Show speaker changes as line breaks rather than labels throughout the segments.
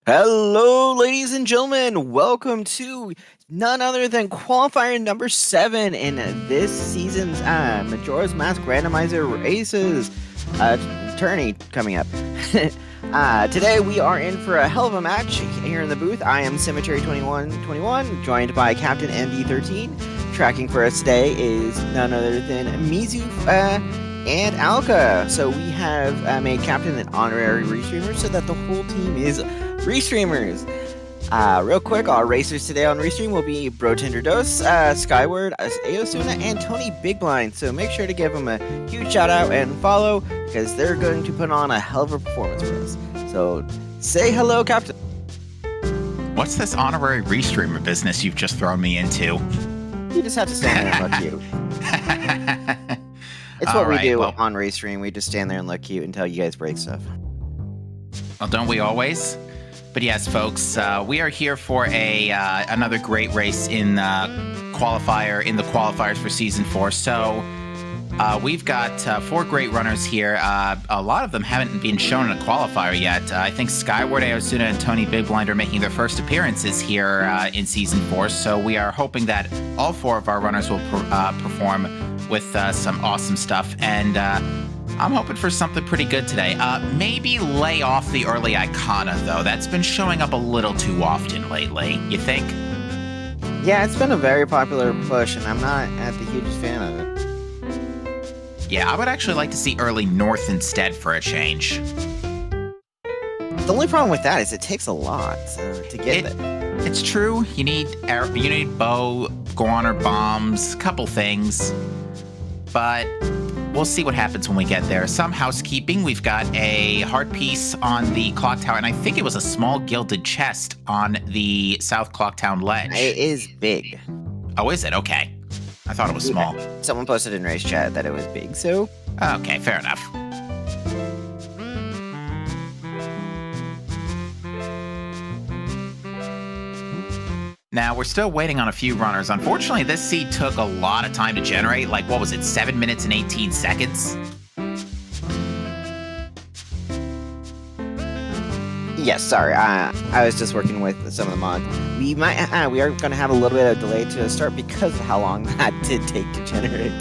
Hello, ladies and gentlemen. Welcome to none other than Qualifier number 7 in this season's Majora's Mask Randomizer Races tourney coming up. Today we are in for a hell of a match here in the booth. I am Cemetery2121, joined by Captain MD13. Tracking for us today is none other than Mizu and Alka. So we have made Captain an honorary restreamer so that the whole team is restreamers. Real quick, our racers today on Restream will be Brotender Dos, Skyward, Aosuna, and Tony Big Blind. So make sure to give them a huge shout out and follow because they're going to put on a hell of a performance for us. So say hello, Captain.
What's this honorary restreamer business you've just thrown me into?
You just have to stand there and look cute. It's what we do on Restream. We just stand there and look cute until you guys break stuff.
Well, don't we always? But yes, folks, we are here for another great race in the qualifiers for Season 4. So we've got 4 great runners here. A lot of them haven't been shown in a qualifier yet. I think Skyward, Aosuna, and Tony Big Blind are making their first appearances here in Season 4. So we are hoping that all 4 of our runners will perform with some awesome stuff. And I'm hoping for something pretty good today. Maybe lay off the early Icona, though. That's been showing up a little too often lately. You think?
Yeah, it's been a very popular push, and I'm not the hugest fan of it.
Yeah, I would actually like to see early North instead for a change.
The only problem with that is it takes a lot to get there.
It's true. You need bow, Guaner bombs, a couple things. But we'll see what happens when we get there. Some housekeeping. We've got a heart piece on the clock tower, and I think it was a small gilded chest on the South Clocktown ledge.
It is big.
Oh, is it? Okay. I thought it was small.
Someone posted in race chat that it was big, so...
Okay, fair enough. Now, we're still waiting on a few runners. Unfortunately, this seed took a lot of time to generate. Like, what was it, 7 minutes and 18 seconds?
Yes, sorry. I was just working with some of the mods. We are going to have a little bit of delay to start because of how long that did take to generate.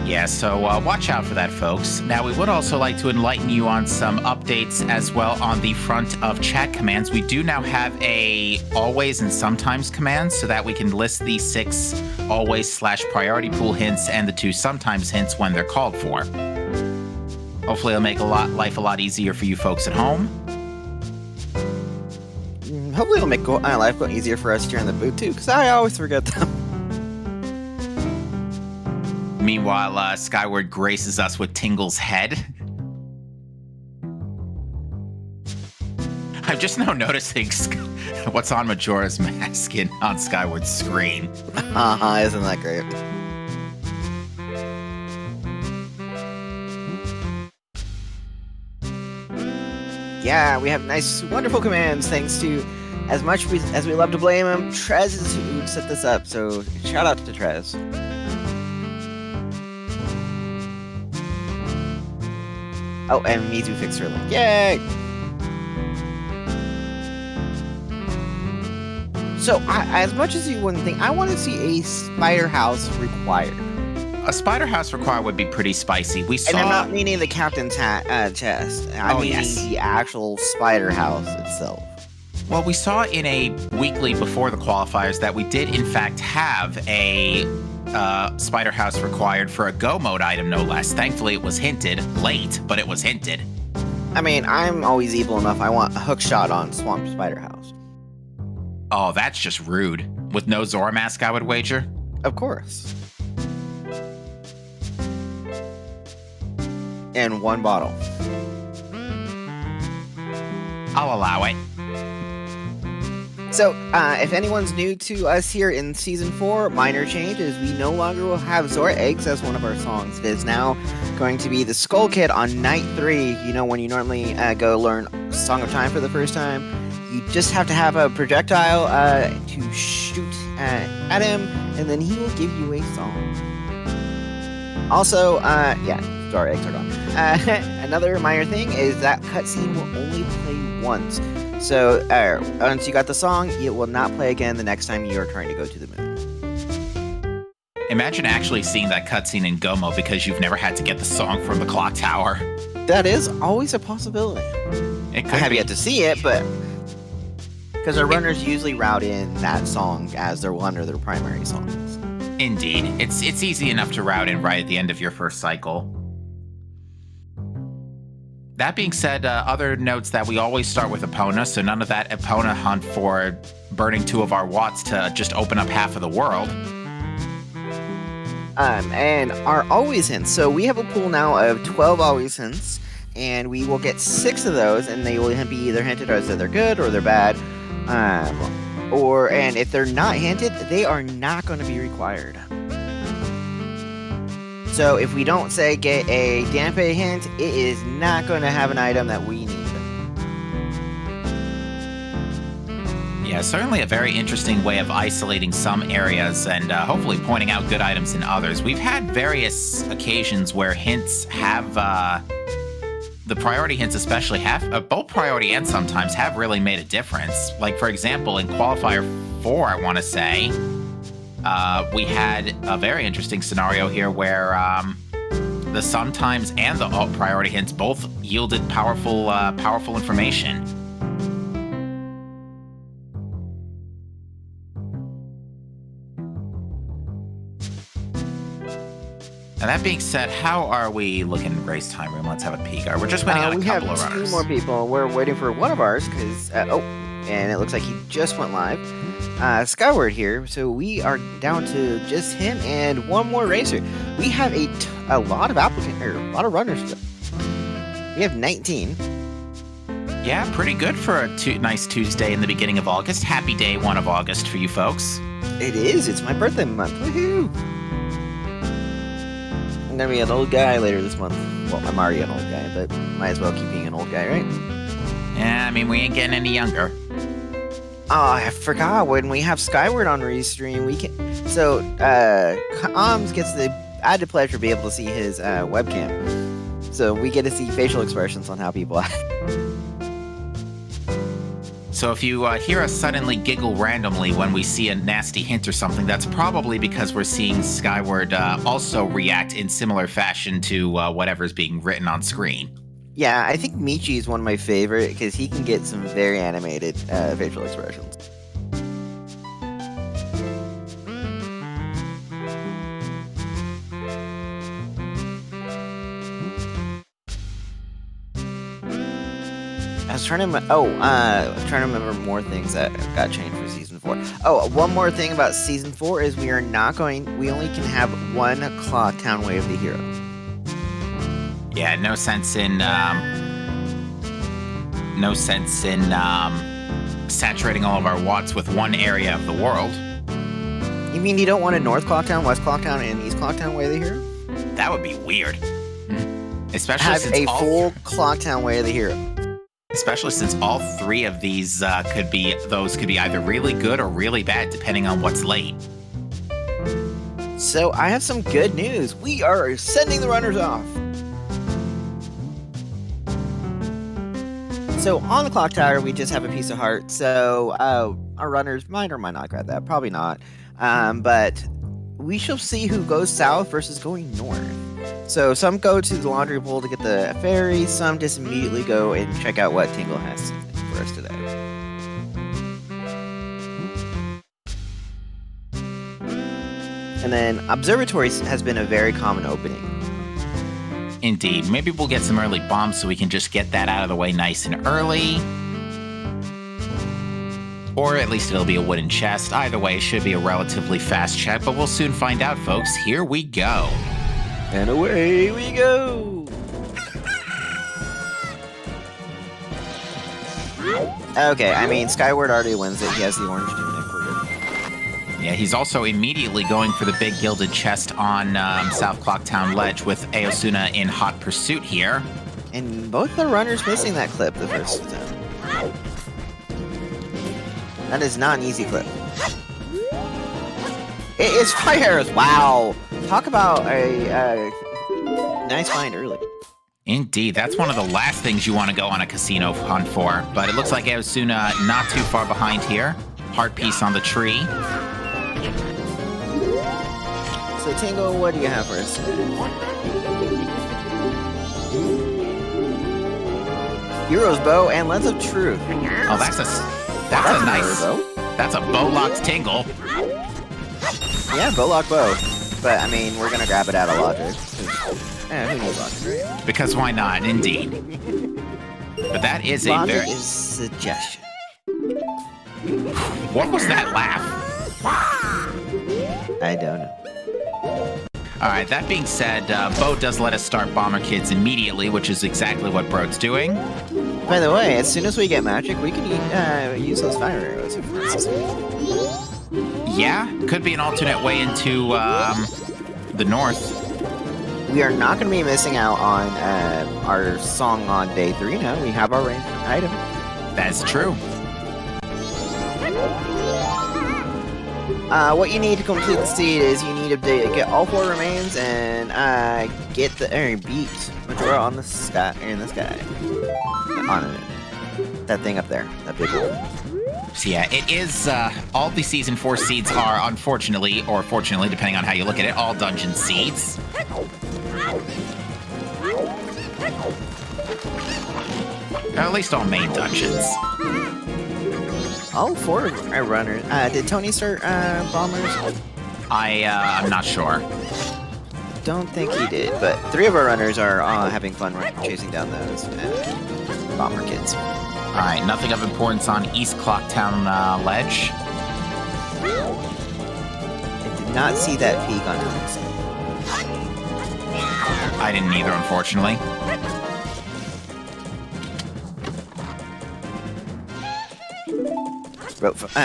Yeah, so watch out for that, folks. Now, we would also like to enlighten you on some updates as well on the front of chat commands. We do now have a always and sometimes commands so that we can list the 6 always/priority pool hints and the 2 sometimes hints when they're called for. Hopefully it'll make life a lot easier for you folks at home.
Hopefully it'll make life go easier for us here in the booth too, because I always forget them.
Meanwhile, Skyward graces us with Tingle's head. I'm just now noticing what's on Majora's Mask on Skyward's screen.
Isn't that great? Yeah, we have nice, wonderful commands thanks to, as much as we love to blame him, Trez is who set this up, so shout out to Trez. Oh, and Mizu fixed her link. Yay! So, as much as you wouldn't think, I want to see a spider house required.
A spider house required would be pretty spicy. We saw...
And I'm not meaning the captain's chest. I mean the actual spider house itself.
Well, we saw in a weekly before the qualifiers that we did, in fact, have a spider house required for a go mode item, no less. Thankfully, it was hinted. Late, but it was hinted.
I mean, I'm always evil enough. I want a hook shot on Swamp Spider House.
Oh, that's just rude. With no Zora mask, I would wager?
Of course. And 1 bottle.
I'll allow it.
So, if anyone's new to us here in Season 4, minor change is we no longer will have Zora Eggs as one of our songs. It is now going to be the Skull Kid on Night 3. You know, when you normally go learn Song of Time for the first time, you just have to have a projectile to shoot at him, and then he will give you a song. Also, yeah, Zora Eggs are gone. Another minor thing is that cutscene will only play once. So once you got the song, it will not play again the next time you are trying to go to the moon.
Imagine actually seeing that cutscene in Gomo because you've never had to get the song from the clock tower.
That is always a possibility.
It could
I have
be.
yet to see it, but because our runners usually route in that song as their one of their primary songs.
Indeed. It's easy enough to route in right at the end of your first cycle. That being said, other notes that we always start with Epona, so none of that Epona hunt for burning 2 of our watts to just open up half of the world.
And our always hints. So we have a pool now of 12 always hints, and we will get 6 of those, and they will be either hinted as they're good or they're bad. And if they're not hinted, they are not going to be required. So if we don't say get a Dampe hint, it is not going to have an item that we need.
Yeah, certainly a very interesting way of isolating some areas and hopefully pointing out good items in others. We've had various occasions where hints have, the priority hints especially have, both priority and sometimes have really made a difference. Like, for example, in Qualifier 4, I want to say, we had a very interesting scenario here where the sometimes and the priority hints both yielded powerful information. Now, that being said, how are we looking in race time room? Let's have a peek. We're just waiting on a couple of runners.
We have 2 more people. We're waiting for one of ours because, and it looks like he just went live. Skyward here, so we are down to just him and one more racer. We have a lot of runners. We have 19.
Yeah, pretty good for a nice Tuesday in the beginning of August. Happy day 1 of August for you folks.
It is. It's my birthday month. Woohoo! I'm gonna be an old guy later this month. Well, I'm already an old guy, but might as well keep being an old guy, right?
Yeah, I mean, we ain't getting any younger.
Oh, I forgot when we have Skyward on Restream, we can. So, Coms gets the added pleasure to be able to see his webcam. So we get to see facial expressions on how people act.
So if you hear us suddenly giggle randomly when we see a nasty hint or something, that's probably because we're seeing Skyward also react in similar fashion to whatever's being written on screen.
Yeah, I think Michi is one of my favorite because he can get some very animated facial expressions. I was trying to remember more things that got changed for season 4. Oh, one more thing about season 4 is we only can have 1 Clock Town Way of the Hero.
Yeah, no sense in saturating all of our watts with one area of the world.
You mean you don't want a North Clocktown, West Clocktown, and East Clocktown Way of the Hero?
That would be weird. Especially
have
since
a full Clocktown Way of the Hero.
Especially since all 3 of these could be either really good or really bad, depending on what's late.
So I have some good news. We are sending the runners off. So on the clock tower, we just have a piece of heart. So our runners might or might not grab that. Probably not. But we shall see who goes south versus going north. So some go to the laundry pool to get the ferry. Some just immediately go and check out what Tingle has for us today. And then observatories has been a very common opening.
Indeed. Maybe we'll get some early bombs so we can just get that out of the way nice and early. Or at least it'll be a wooden chest. Either way, it should be a relatively fast check, but we'll soon find out, folks. Here we go.
And away we go! Okay, I mean, Skyward already wins it. He has the orange tunic. We're good.
Yeah, he's also immediately going for the big gilded chest on South Clocktown Ledge with Aosuna in hot pursuit here.
And both the runners missing that clip the first time. That is not an easy clip. It is fires! Wow! Talk about a nice find early.
Indeed, that's one of the last things you want to go on a casino hunt for. But it looks like Aosuna not too far behind here. Heart piece on the tree.
So Tingle, what do you have for us today? Hero's Bow and Lens of Truth.
Oh, that's a nice
bow.
That's a bow-locked Tingle.
Yeah, bow-lock bow. But, I mean, we're gonna grab it out of logic. Who knows logic, right?
Because why not, indeed. But that is
Logic
a very...
is suggestion.
What was that laugh?
I don't know.
Alright, that being said, Bo does let us start Bomber Kids immediately, which is exactly what Brode's doing.
By the way, as soon as we get magic, we can use those fire arrows.
Yeah, could be an alternate way into the north.
We are not going to be missing out on our song on day 3 now. We have our ranged item.
That's true.
What you need to complete the seed is you need to get all 4 remains and get the beat Majora on the sky in the sky. On it. That thing up there, that big one.
So yeah, it is, all the Season 4 seeds are, unfortunately, or fortunately, depending on how you look at it, all dungeon seeds. Or at least all main dungeons.
All 4 are runners. Did Tony start bombers?
I'm not sure.
Don't think he did, but 3 of our runners are having fun chasing down those bomber kids.
Alright, nothing of importance on East Clocktown Ledge.
I did not see that peak on Tony's.
I didn't either, unfortunately.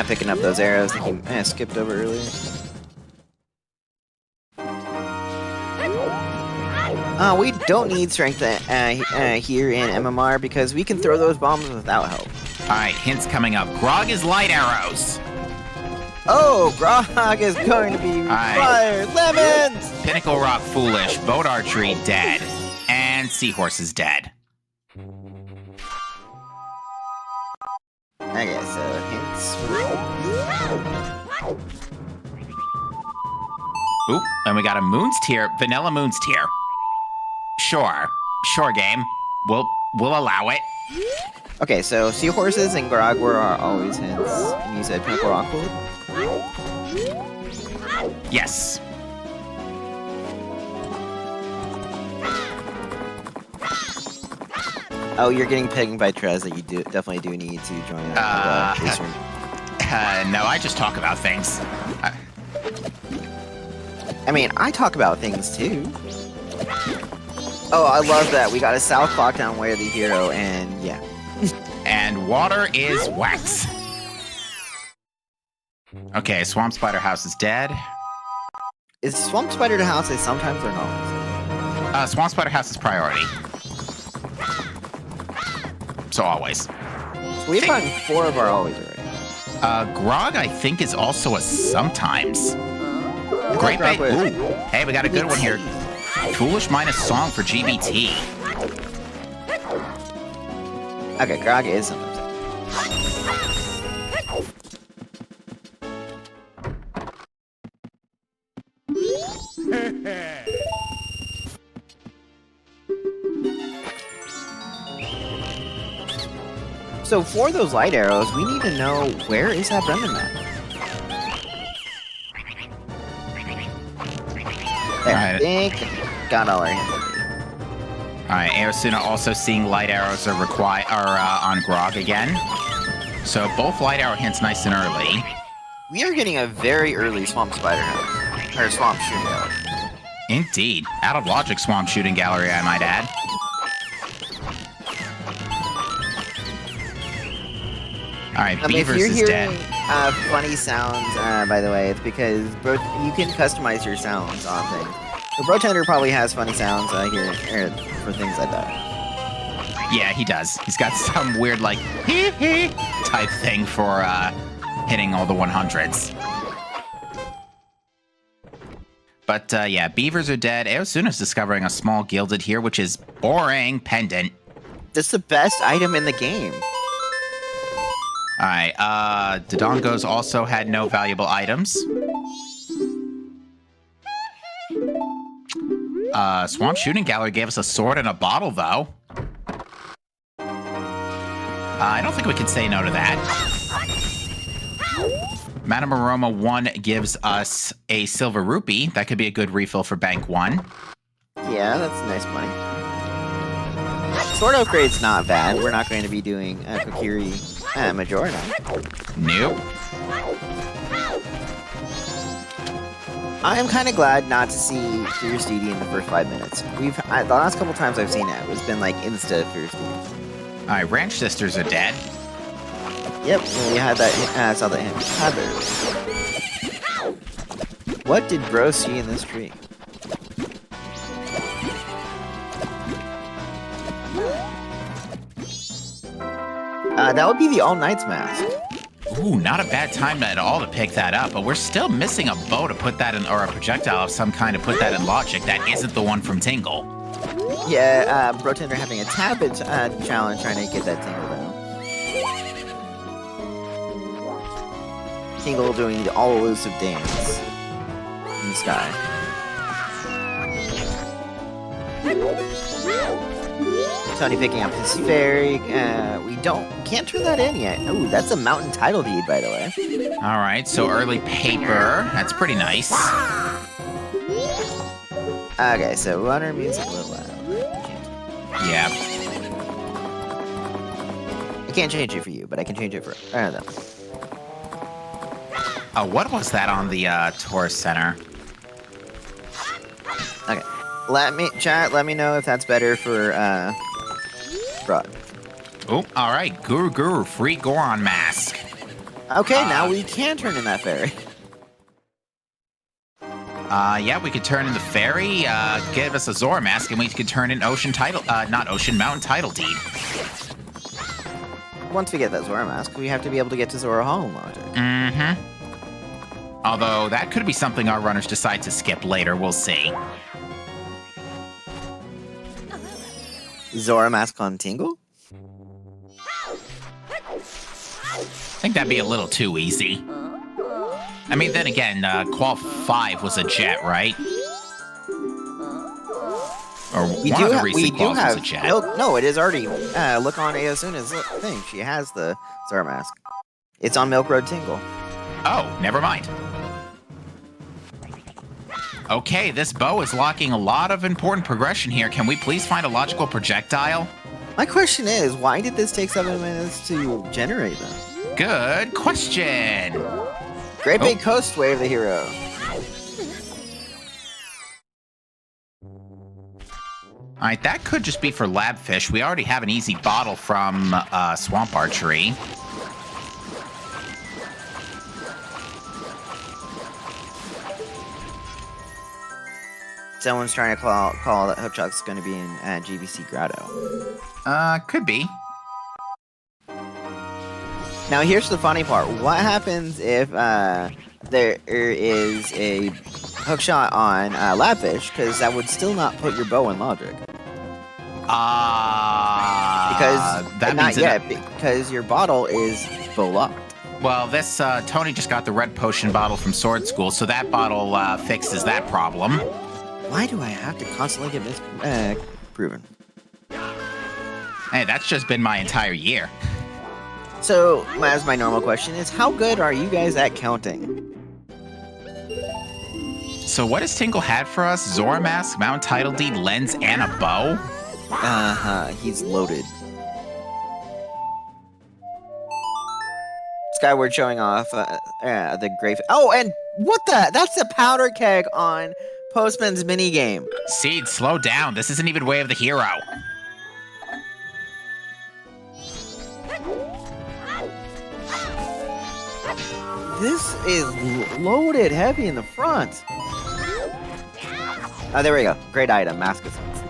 Picking up those arrows that he skipped over earlier. We don't need strength here in MMR because we can throw those bombs without help.
Alright, hints coming up. Grog is light arrows.
Oh, Grog is going to be fire. Lemons!
Pinnacle Rock foolish. Boat archery dead. And Seahorse is dead.
Okay, so hints.
Oop, and we got a Moon's Tier. Vanilla Moon's Tier. Sure game. We'll allow it.
Okay, so Seahorses and Grog were always hints. And you said Pinnacle Rock Food?
Yes.
Oh, you're getting pegged by Trez that you definitely do need to join
no, I just talk about things.
I mean, I talk about things too. Oh, I love that. We got a South Clocktown Way of the Hero, and yeah.
And water is wax. Okay, Swamp Spider House is dead.
Is Swamp Spider House a sometimes or not?
Swamp Spider House is priority. So always.
So we've gotten 4 of our always already.
Grog, I think, is also a sometimes. Great bait. Ooh. Hey, we got a good one here. Foolish minus song for GBT.
Okay, Grog is sometimes. So for those light arrows, we need to know where is that Brendan map? There, I think got all our hints.
Alright, Aosuna also seeing light arrows are on Grog again. So both light arrow hints nice and early.
We are getting a very early Swamp Spider house. Or Swamp Shooting Gallery.
Indeed. Out of logic Swamp Shooting Gallery, I might add. Alright, Beavers is dead.
If you're hearing funny sounds, by the way, it's because you can customize your sounds on things. The Brotender probably has funny sounds here for things like that.
Yeah, he does. He's got some weird, like, hee-hee type thing for hitting all the 100s. But yeah, beavers are dead. Aosuna's discovering a small gilded here, which is boring pendant.
This is the best item in the game.
All right, Dodongo's also had no valuable items. Swamp Shooting Gallery gave us a sword and a bottle, though. I don't think we can say no to that. Madame Aroma 1 gives us a silver rupee. That could be a good refill for Bank 1.
Yeah, that's nice money. Sword upgrade's not bad. We're not going to be doing Kokiri Majora now.
Nope.
I am kind of glad not to see Fierce Duty in the first 5 minutes. The last couple times I've seen it, it's been like insta Fierce Duty.
All right, Ranch Sisters are dead.
Yep, we had that. I saw that hint. What did Bro see in this tree? That would be the All Knights mask.
Ooh, not a bad time at all to pick that up, but we're still missing a bow to put that in, or a projectile of some kind to put that in logic. That isn't the one from Tingle.
Yeah, Brotender having a tablet challenge trying to get that Tingle though. Tingle doing the all-elusive dance in the sky. Tony picking up his fairy. We can't turn that in yet. Ooh, that's a mountain title deed, by the way.
All right, so early paper. That's pretty nice.
Okay, so runner music a little loud.
Yeah.
I can't change it for you, but I can change it for them.
Oh, what was that on the tourist center?
Okay, let me know if that's better for Broad.
Oh, all right, Guru, free Goron mask.
Okay, now we can turn in that fairy.
Yeah, we could turn in the fairy, give us a Zora mask, and we could turn in mountain title deed.
Once we get that Zora mask, we have to be able to get to Zora Hall logic.
Mm-hmm. Although, that could be something our runners decide to skip later, we'll see.
Zora mask on Tingle?
I think that'd be a little too easy. I mean, then again, Qual 5 was a jet, right? Or one of the recent Quals was a jet.
No, it is already. Look on Aosuna's thing. She has the Zora mask. It's on Milk Road Tingle.
Oh, never mind. Okay, this bow is locking a lot of important progression here. Can we please find a logical projectile?
My question is, why did this take 7 minutes to generate them?
Good question.
Great Big Coast Wave, the hero.
All right, that could just be for Labfish. We already have an easy bottle from Swamp Archery.
Someone's trying to call that Hookshot's going to be in GBC Grotto.
Could be.
Now, here's the funny part. What happens if there is a Hookshot on Labfish? Because that would still not put your bow in logic. Because your bottle is bow locked.
Well, this Tony just got the red potion bottle from Sword School, so that bottle fixes that problem.
Why do I have to constantly get misproven?
Hey, that's just been my entire year.
So, as my normal question is, how good are you guys at counting?
So what has Tingle had for us? Zora Mask, Mountain Title Deed, Lens, and a bow?
He's loaded. Skyward showing off the grave. Oh, and what the? That's a powder keg on Postman's minigame.
Seed, slow down. This isn't even Way of the Hero.
This is loaded heavy in the front. Oh, there we go. Great item, Mask of Sense.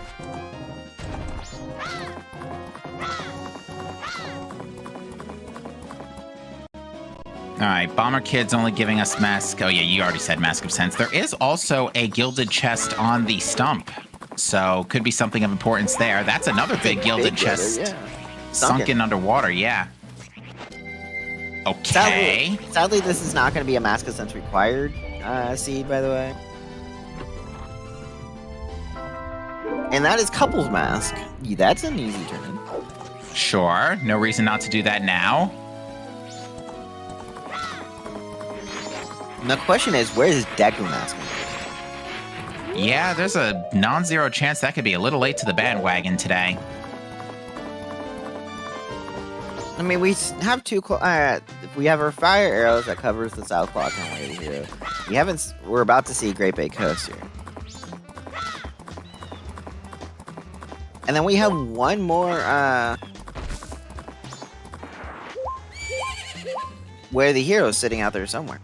All right, Bomber Kid's only giving us Mask. Oh, yeah, you already said Mask of Sense. There is also a gilded chest on the stump. So, could be something of importance there. That's another big gilded chest.
Yeah.
Sunken underwater, yeah. Okay.
Sadly, this is not going to be a Mask of Sense required seed, by the way. And that is Couples Mask. Yeah, that's an easy turn.
Sure, no reason not to do that now.
And the question is, where is Deku Mask?
Yeah, there's a non-zero chance that could be a little late to the bandwagon today.
I mean, we have two. We have our fire arrows that covers the South Clock and Lady Hero. We haven't. We're about to see Great Bay Coast here, and then we have one more. Where the hero's sitting out there somewhere.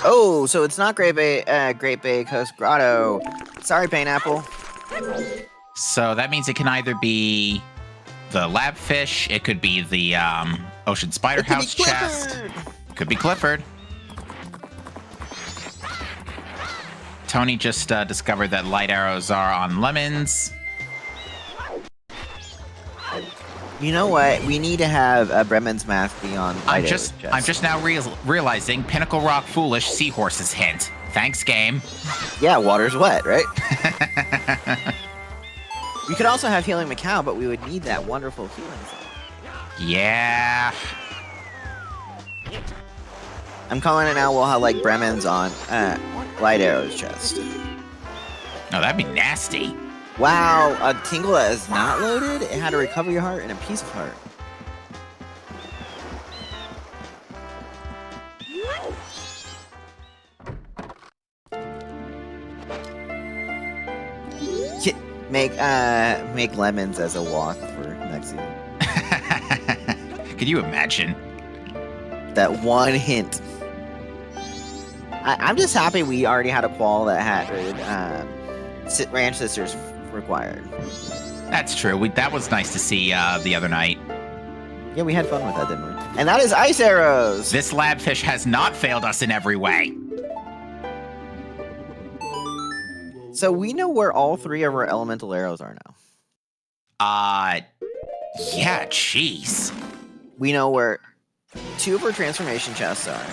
Oh, so it's not Great Bay Coast Grotto. Sorry, Pineapple.
So that means it can either be the labfish, it could be the Ocean Spider House chest, could be Clifford. Tony just discovered that light arrows are on lemons.
You know what? We need to have Bremen's Mask be on light arrows chest.
I'm just now realizing Pinnacle Rock Foolish Seahorses hint. Thanks, game.
Yeah, water's wet, right? We could also have Healing Macau, but we would need that wonderful healing song.
Yeah.
I'm calling it now. We'll have like Bremen's on light arrows chest.
Oh, that'd be nasty.
Wow, a Tingle that is not loaded? It had a Recovery Heart and a Piece of Heart. Make lemons as a walk for next season.
Could you imagine?
That one hint. I'm just happy we already had a qual that had Ranch Sisters required.
That's true. That was nice to see the other night.
Yeah, we had fun with that, didn't we? And that is Ice Arrows!
This labfish has not failed us in every way.
So we know where all three of our elemental arrows are now.
Yeah, jeez.
We know where two of our transformation chests are.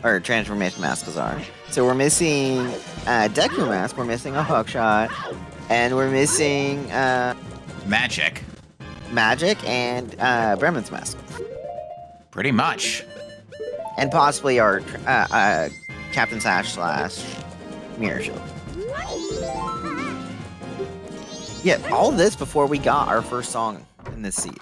Or transformation masks are. So we're missing Deku Mask, we're missing a Hookshot, and we're missing
Magic.
Magic and Bremen's Mask.
Pretty much.
And possibly our Captain Sash / Mirror Shield. Yeah, all this before we got our first song in this seed.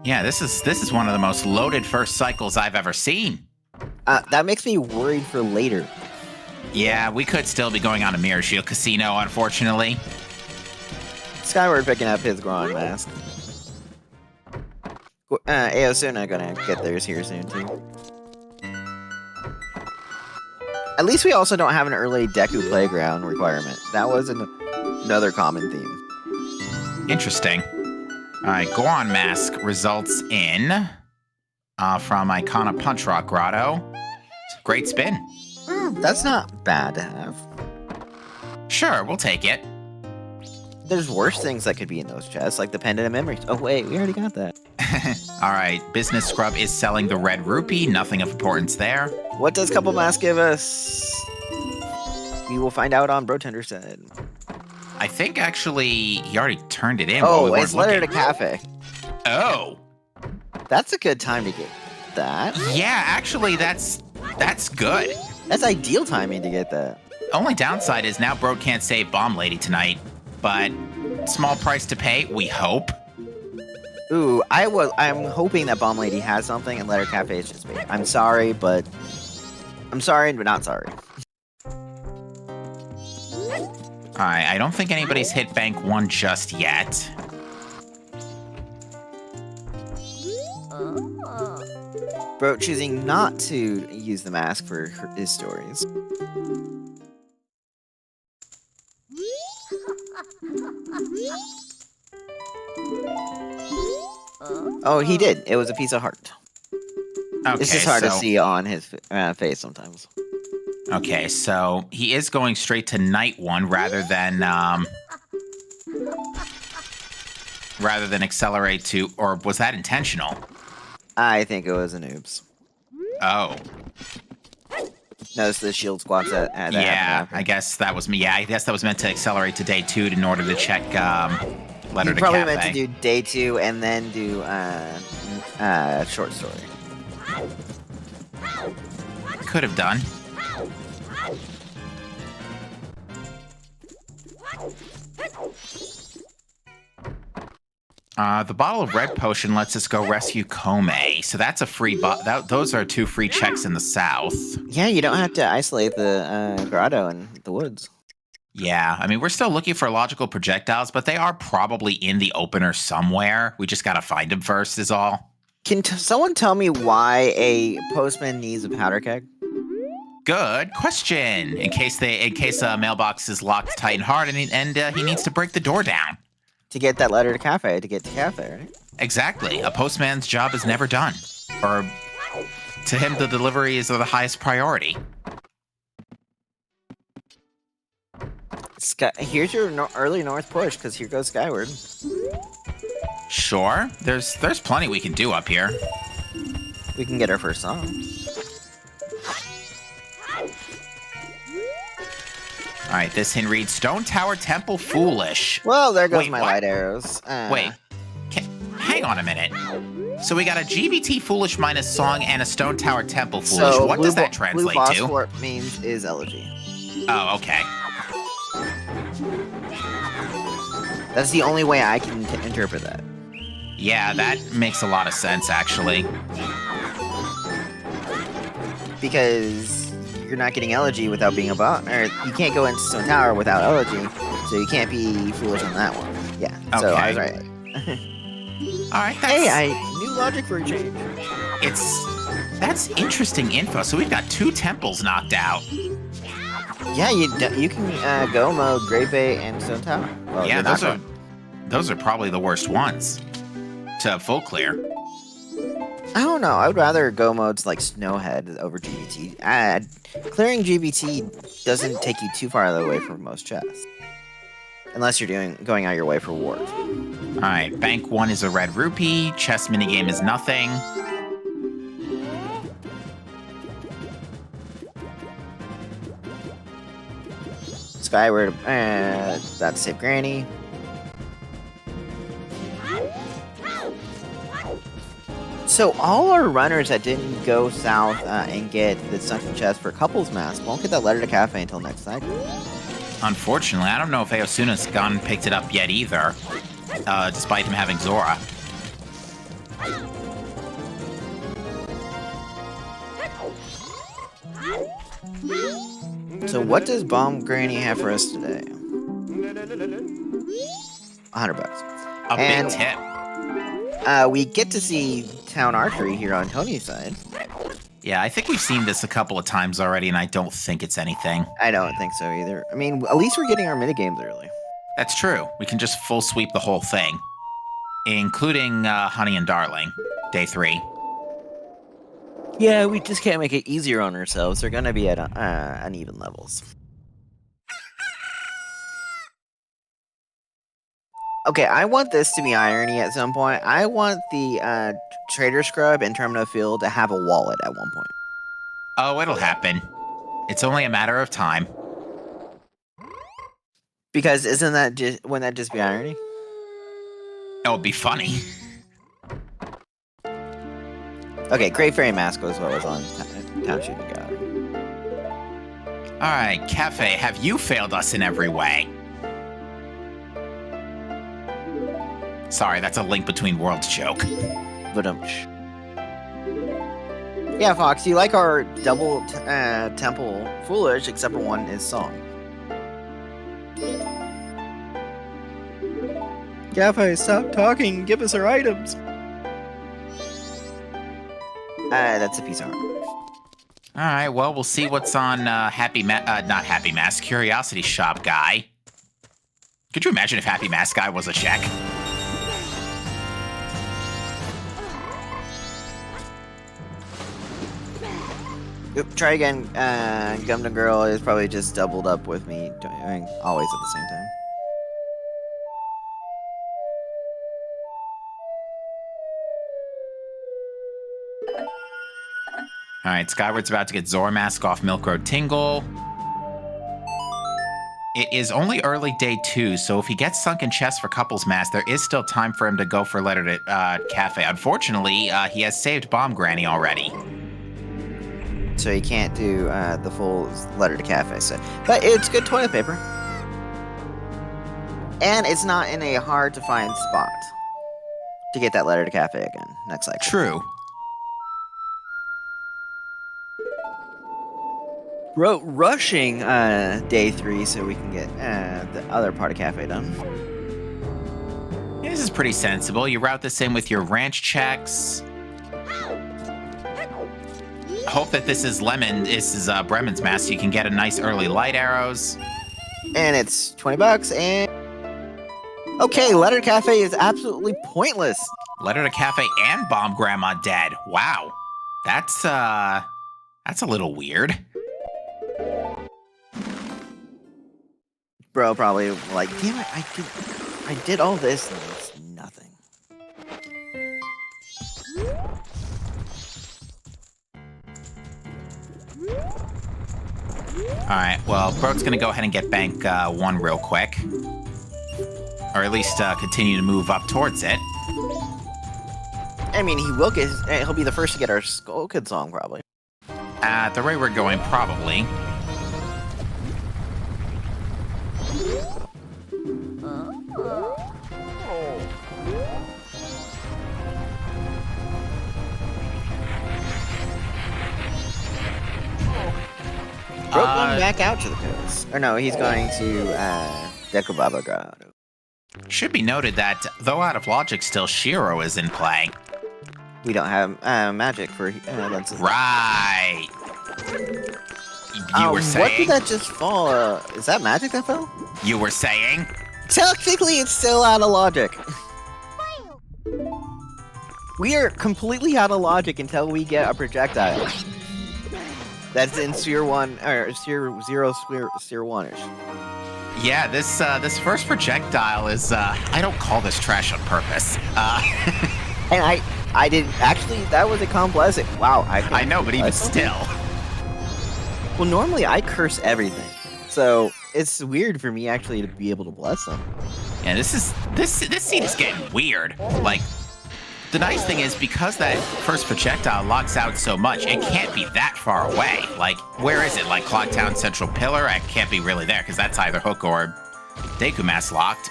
Yeah, this is one of the most loaded first cycles I've ever seen.
That makes me worried for later.
Yeah, we could still be going on a Mirror Shield Casino, unfortunately.
Skyward picking up his Groin Mask. Aosuna gonna get theirs here soon too. At least we also don't have an early Deku Playground requirement. That was another common theme.
Interesting. Alright, Goron Mask results in from Icona Punch Rock Grotto. Great spin.
That's not bad to have.
Sure, we'll take it.
There's worse things that could be in those chests, like the Pendant of Memories. Oh wait, we already got that.
Alright, Business Scrub is selling the red rupee. Nothing of importance there.
What does Couple Mask give us? We will find out on Brotender said.
I think actually he already turned it in.
Oh, it's Letter to Cafe.
Oh.
That's a good time to get that.
Yeah, actually that's good.
That's ideal timing to get that.
Only downside is now Bro can't save Bomb Lady tonight, but small price to pay, we hope.
Ooh, I'm hoping that Bomb Lady has something and Letter Cafe is just me. I'm sorry, but not sorry.
Alright, I don't think anybody's hit Bank 1 just yet.
Bro choosing not to use the mask for his stories. Oh, he did. It was a piece of heart.
Okay,
It's just hard to see on his face sometimes.
Okay, so he is going straight to night 1 rather than accelerate to, or was that intentional?
I think it was an oops.
Oh.
Notice the shield squats at
yeah, I guess that was me. Yeah, I guess that was meant to accelerate to day 2 in order to check letter
you
to
probably
cafe.
meant to do day 2 and then do short story.
Could have done. The bottle of red potion lets us go rescue Kome. So that's a free those are 2 free checks in the south.
Yeah, you don't have to isolate the grotto in the woods.
Yeah, I mean, we're still looking for logical projectiles, but they are probably in the opener somewhere. We just gotta find them first is all.
Can someone tell me why a postman needs a powder keg?
Good question. In case a mailbox is locked tight and hard, and he needs to break the door down.
To get that letter to cafe, to get to cafe, right?
Exactly. A postman's job is never done. Or, to him, the delivery is of the highest priority.
Here's your early north push, because here goes Skyward.
Sure. There's plenty we can do up here.
We can get our first song.
All right, this hint reads, Stone Tower Temple Foolish.
Well, there goes
Wait,
my
what?
light arrows.
Wait, hang on a minute. So we got a GBT Foolish minus song and a Stone Tower Temple Foolish.
So
what does that translate
blue
to?
Blue means is elegy.
Oh, okay.
That's the only way I can interpret that.
Yeah, that makes a lot of sense, actually.
Because you're not getting elegy without being or you can't go into Stone Tower without elegy, so you can't be foolish on that one. Yeah, so I was right.
All right,
hey, new logic for a change.
That's interesting info. So we've got 2 temples knocked out.
Yeah, you can go mode Great Bay and Stone Tower. Well,
yeah, those are probably the worst ones to full clear.
I don't know. I would rather go modes like Snowhead over GBT. Clearing GBT doesn't take you too far out of the way for most chests, unless you're going out your way for ward.
All right, Bank 1 is a red rupee. Chess minigame is nothing.
Skyward, that's Save Granny. So all our runners that didn't go south and get the sunken chest for couples mask won't get that letter to cafe until next cycle.
Unfortunately, I don't know if Aosuna's gone and picked it up yet either, despite him having Zora.
So what does Bomb Granny have for us today? $100.
A big tip.
We get to see Town Archery here on Tony's side.
Yeah, I think we've seen this a couple of times already, and I don't think it's anything.
I don't think so either. I mean, at least we're getting our minigames early.
That's true. We can just full sweep the whole thing, including Honey and Darling, day 3.
Yeah, we just can't make it easier on ourselves. They're going to be at uneven levels. Okay, I want this to be irony at some point. I want the Trader Scrub in Terminal Field to have a wallet at one point.
Oh, it'll happen. It's only a matter of time.
Because wouldn't that just be irony?
It would be funny.
Okay, Great Fairy Mask was what was on Town Shooting Gallery.
Alright, Cafe, have you failed us in every way? Sorry, that's a Link Between Worlds joke.
But yeah, Fox, you like our double temple foolish, except for one is song. Cafe, stop talking. Give us our items. That's a piece of armor.
All right, well, we'll see what's on not Happy Mask, Curiosity Shop Guy. Could you imagine if Happy Mask Guy was a check?
Oop, try again. Gumdom Girl is probably just doubled up with me doing always at the same time.
All right, Skyward's about to get Zora Mask off Milk Road Tingle. It is only early day 2, so if he gets Sunken Chest for Couples Mask, there is still time for him to go for Letter to Cafe. Unfortunately, he has saved Bomb Granny already.
So he can't do the full Letter to Cafe set. But it's good toilet paper. And it's not in a hard-to-find spot to get that Letter to Cafe again next cycle.
True.
Rushing day 3 so we can get the other part of Cafe done.
This is pretty sensible. You route this in with your ranch checks. Hope that this is Bremen's Mask, so you can get a nice early light arrows.
And it's $20, and... Okay, Letter Cafe is absolutely pointless.
Letter to Cafe and Bomb Grandma dead. Wow. That's a little weird.
Bro probably like, damn it, I did all this and it's nothing.
Alright, well, Broke's gonna go ahead and get bank 1 real quick. Or at least continue to move up towards it.
I mean, he'll be the first to get our Skull Kid song, probably.
At the rate we're going, probably.
Broke going back out to the coast. Or no, he's going to Dekobaba Grotto.
Should be noted that, though out of logic still, Shiro is in play.
We don't have magic for lenses.
Right. You were saying?
What did that just fall? Is that magic that fell?
You were saying?
Technically, it's still out of logic. We are completely out of logic until we get a projectile. That's in Sphere 1, or Sphere 0, Sphere 1-ish.
Yeah, this first projectile is, I don't call this trash on purpose.
And I didn't, actually, that was a calm blessing. Wow,
I know, but even still.
Well, normally I curse everything. So, it's weird for me actually to be able to bless them.
Yeah, this scene is getting weird. Like, the nice thing is, because that first projectile locks out so much, it can't be that far away. Like, where is it? Like, Clocktown Central Pillar? I can't be really there, because that's either Hook or Deku Mask locked.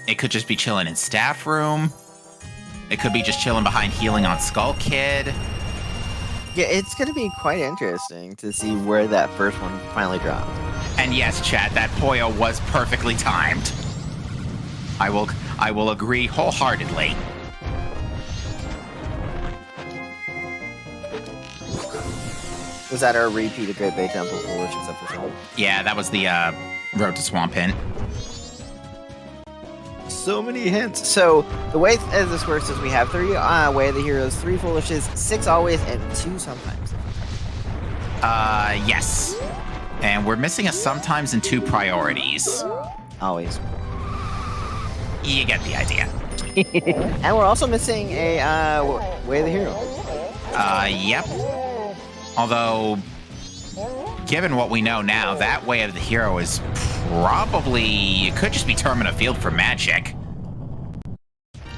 It could just be chilling in Staff Room. It could be just chilling behind healing on Skull Kid.
Yeah, it's going to be quite interesting to see where that first one finally dropped.
And yes, chat, that Poyo was perfectly timed. I will agree wholeheartedly.
Was that our repeat of Great Bay Temple for which it's episode?
Yeah, that was the Road to Swamp Hint.
So many hints. So the way as this works is we have 3 Way of the Heroes, 3 Foolishes, 6 always, and 2 sometimes.
Yes. And we're missing a sometimes and 2 priorities.
Always.
You get the idea.
And we're also missing a Way of the Hero.
Yep. Although, given what we know now, that Way of the Hero is probably... It could just be Termina Field for magic.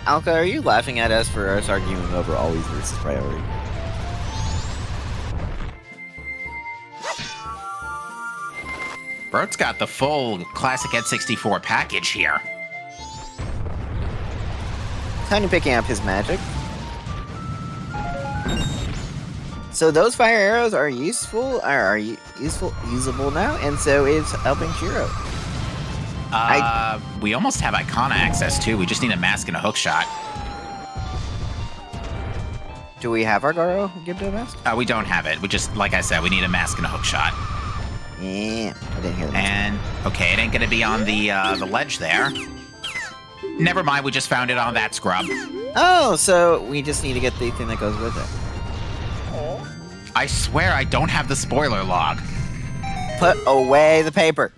Alka, are you laughing at us for us arguing over always versus priority?
Bert's got the full classic N64 package here.
Time to picking up his magic. So those fire arrows are useful, usable now, and so is helping Shiro.
We almost have Icona access too. We just need a mask and a hook shot.
Do we have our Garo Gibdo mask?
We don't have it. We just, like I said, we need a mask and a hook shot.
Yeah, I didn't hear that.
And, okay, it ain't gonna be on the ledge there. Never mind, we just found it on that scrub.
Oh, so we just need to get the thing that goes with it.
I swear I don't have the spoiler log.
Put away the paper.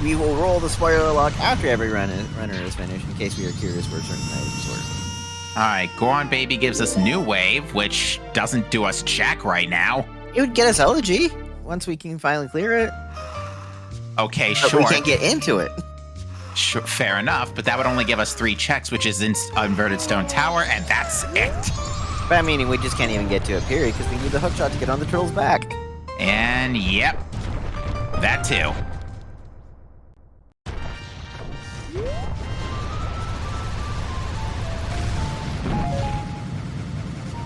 We will roll the spoiler log after every runner is finished, in case we are curious where certain items were.
Alright, Goron Baby gives us New Wave, which doesn't do us jack right now.
It would get us elegy once we can finally clear it.
Okay,
But
sure.
we can't get into it.
Sure, fair enough, but that would only give us 3 checks, which is in Inverted Stone Tower, and that's it.
But I mean, we just can't even get to it, period, because we need the hookshot to get on the turtle's back.
And, yep, that too.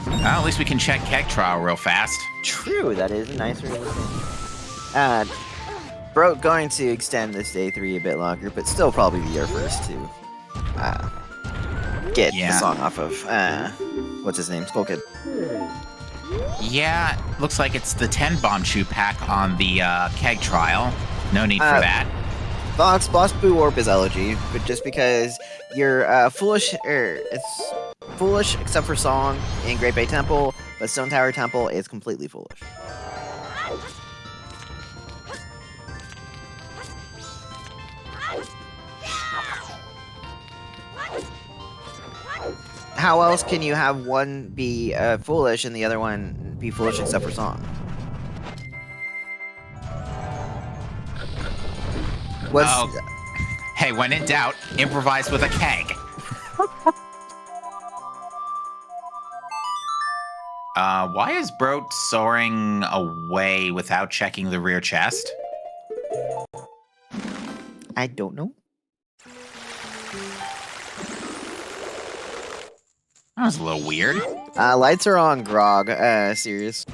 Well, at least we can check Keg Trial real fast.
True, that is a nicer thing. Bro, going to extend this day 3 a bit longer, but still probably be our first to get the song off of, what's his name, Skull Kid.
Yeah, looks like it's the 10 Bomb Chew pack on the Keg Trial. No need for that.
Vox, Boss Boo Orb is elegy, but just because you're foolish, it's foolish except for Song in Great Bay Temple, but Stone Tower Temple is completely foolish. How else can you have one be foolish and the other one be foolish except for Song?
Hey, when in doubt, improvise with a keg. Why is Broat soaring away without checking the rear chest?
I don't know.
That was a little weird.
Lights are on, Grog. Serious.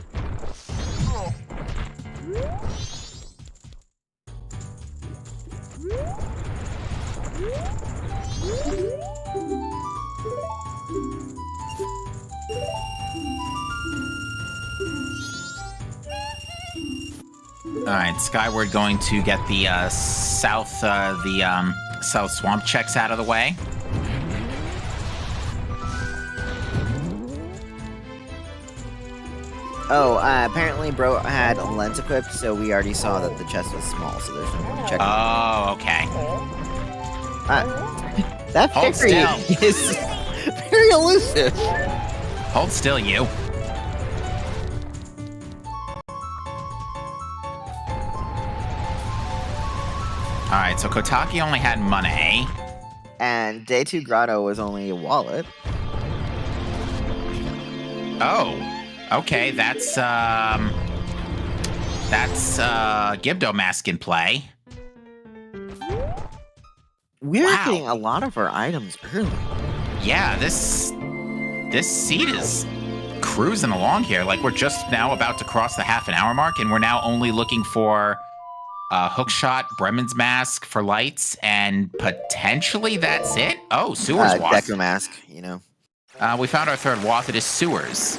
Alright, Skyward going to get the south swamp checks out of the way.
Oh, apparently Bro had a lens equipped, so we already saw that the chest was small, so there's no point to check.
Oh, okay.
That
Hold
fairy
still.
is very elusive.
Hold still, you. Alright, so Kotaki only had money.
And Day 2 Grotto was only a wallet.
Oh. Okay, that's Gibdo mask in play.
We're
Wow.
getting a lot of our items early.
Yeah, this seed is cruising along here. Like, we're just now about to cross the half-an-hour mark, and we're now only looking for Hookshot, Bremen's Mask for lights, and potentially that's it? Oh, Sewers Wath.
Deku Mask, you know.
We found our third Wath. It is Sewers.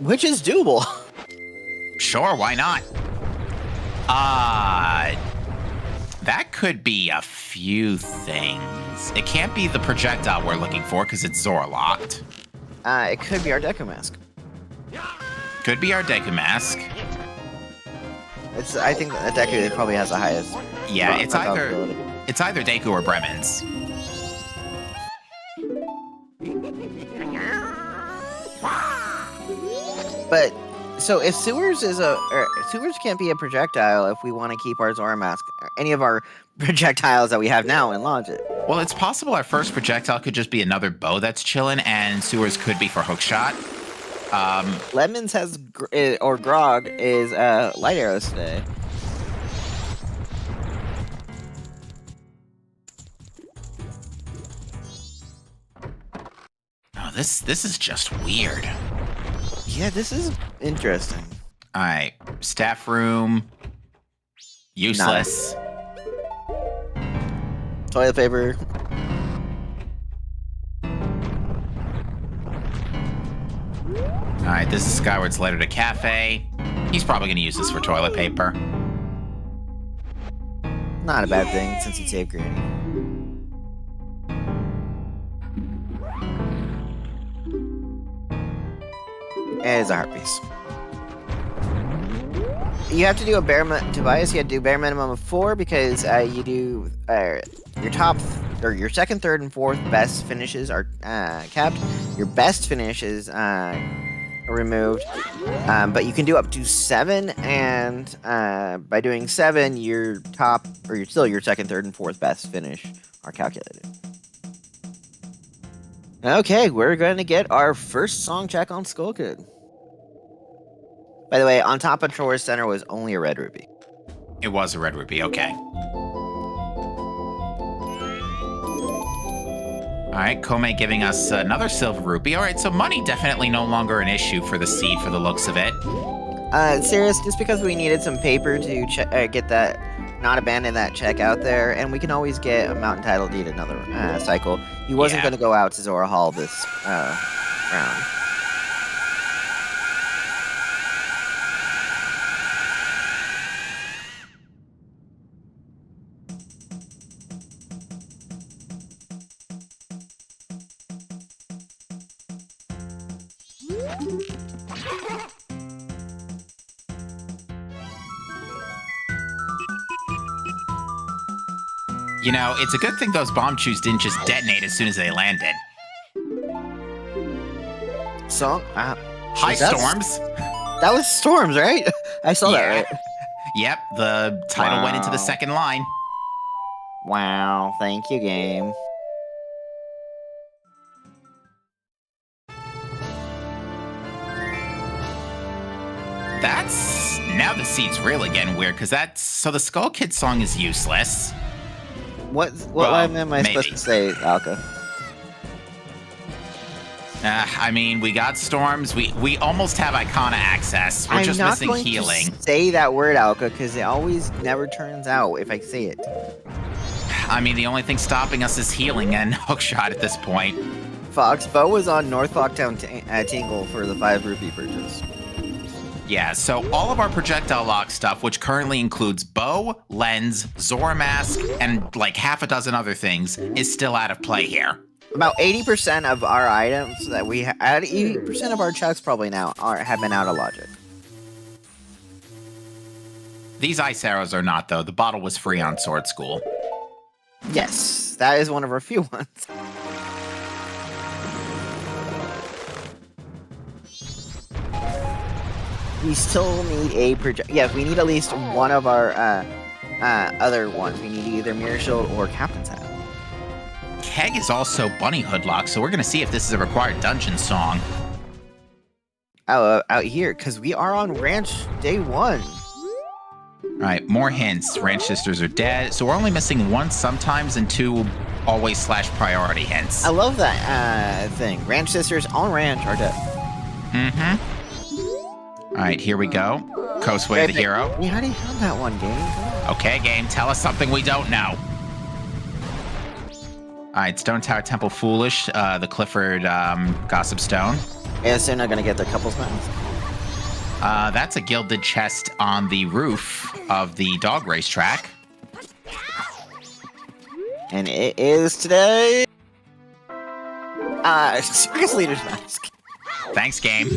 Which is doable.
Sure, why not? That could be a few things. It can't be the projectile we're looking for because it's Zora locked.
It could be our Deku Mask.
Could be our Deku Mask.
I think that Deku probably has the highest.
Yeah, it's either
probability.
Deku or Bremen's.
But so if Sewers Sewers can't be a projectile if we want to keep our Zora Mask, or any of our projectiles that we have now, and launch it.
Well, it's possible our first projectile could just be another bow that's chilling, and Sewers could be for hookshot.
Lemons has or Grog is light arrows today.
Oh, this is just weird.
Yeah, this is interesting.
All right, staff room. Useless.
Toilet paper.
right, this is Skyward's letter to Cafe. He's probably going to use this for toilet paper.
Not a bad thing since you saved Granny. It is a heart piece. You have to do a Tobias, you have to do bare minimum of 4 because you do your top or your second, third, and fourth best finishes are capped. Your best finish is removed, but you can do up to 7, and by doing 7, your top or your second, third, and fourth best finish are calculated. Okay, we're going to get our first song check on Skull Kid. By the way, on top of Troy's Center was only a red rupee.
It was a red rupee, okay. All right, Kome giving us another silver rupee. All right, so money definitely no longer an issue for the seed for the looks of it.
Serious, just because we needed some paper to get that, not abandon that check out there, and we can always get a Mountain Title Deed another cycle. He wasn't going to go out to Zora Hall this round.
You know, it's a good thing those bomb chews didn't just detonate as soon as they landed.
Song?
Hi, Storms.
That was Storms, right? I saw that, right?
Yep, the title went into the second line.
Wow, thank you, game.
Now the seed's really getting weird, because so the Skull Kid song is useless.
What line am I supposed to say, Alka?
I mean, we got Storms. We almost have Icona access. We're just missing healing.
To say that word, Alka, because it always never turns out if I say it.
I mean, the only thing stopping us is healing and hookshot at this point.
Fox, Bo was on North Lockdown Tingle for the 5 rupee purchase.
Yeah, so all of our projectile lock stuff, which currently includes bow, lens, Zora mask, and like half a dozen other things, is still out of play here.
About 80% of our items that we 80% of our chucks probably now have been out of logic.
These ice arrows are not, though. The bottle was free on Sword School.
Yes, that is one of our few ones. We still need a project. Yes, we need at least one of our other ones. We need either Mirror Shield or Captain's Hat.
Keg is also Bunny Hoodlock, so we're going to see if this is a required dungeon song.
Out here, because we are on Ranch Day 1.
All right, more hints. Ranch Sisters are dead, so we're only missing 1 sometimes and 2 always/priority hints.
I love that thing. Ranch Sisters on Ranch are dead.
Mm-hmm. All right, here we go. Kosway the hero.
We already have that one, game.
Okay, game, tell us something we don't know. All right, Stone Tower Temple Foolish, the Clifford Gossip Stone.
Yeah, so they're not going to get their couples match.
That's a gilded chest on the roof of the dog racetrack.
And it is today... Circus Leader's Mask.
Thanks, game.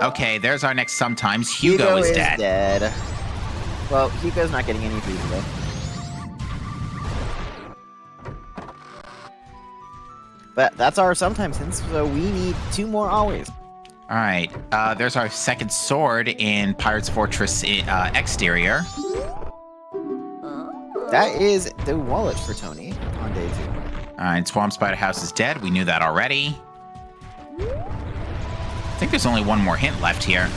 Okay, there's our next sometimes. Hugo is dead.
Well, Hugo's not getting any food today. But that's our sometimes hints, so we need 2 more always.
All right, there's our second sword in Pirate's Fortress exterior.
That is the wallet for Tony on day 2.
All right, Swamp Spider House is dead. We knew that already. I think there's only 1 more hint left here.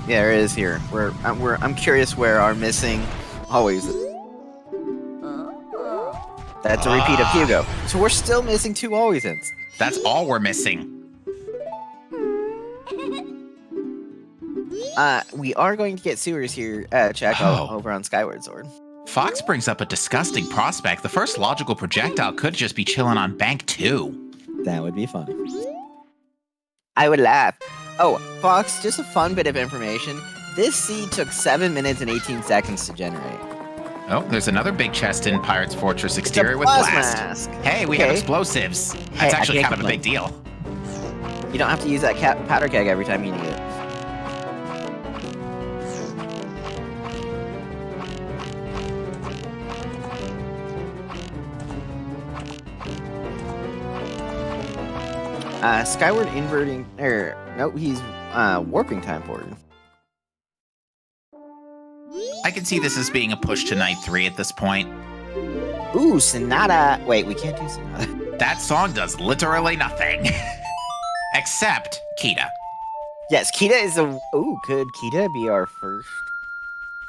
Yeah, there is here. I'm curious where our missing always is. That's a repeat of Hugo. So we're still missing 2 always hints.
That's all we're missing.
We are going to get sewers here, check over on Skyward Sword.
Fox brings up a disgusting prospect. The first logical projectile could just be chilling on Bank 2.
That would be fun. I would laugh. Oh, Fox, just a fun bit of information. This seed took 7 minutes and 18 seconds to generate.
Oh, there's another big chest in Pirate's Fortress
It's
exterior
a
with
blast
blast.
mask.
Hey, we have explosives.
Hey,
That's
I
actually
can't
kind of a big
complain.
deal.
You don't have to use that powder keg every time you need it. Skyward inverting, no, he's warping time forward.
I can see this as being a push to Night 3 at this point.
Ooh, Sonata. Wait, we can't do Sonata.
That song does literally nothing. Except Kita.
Yes, Kita is a. Ooh, could Kita be our first?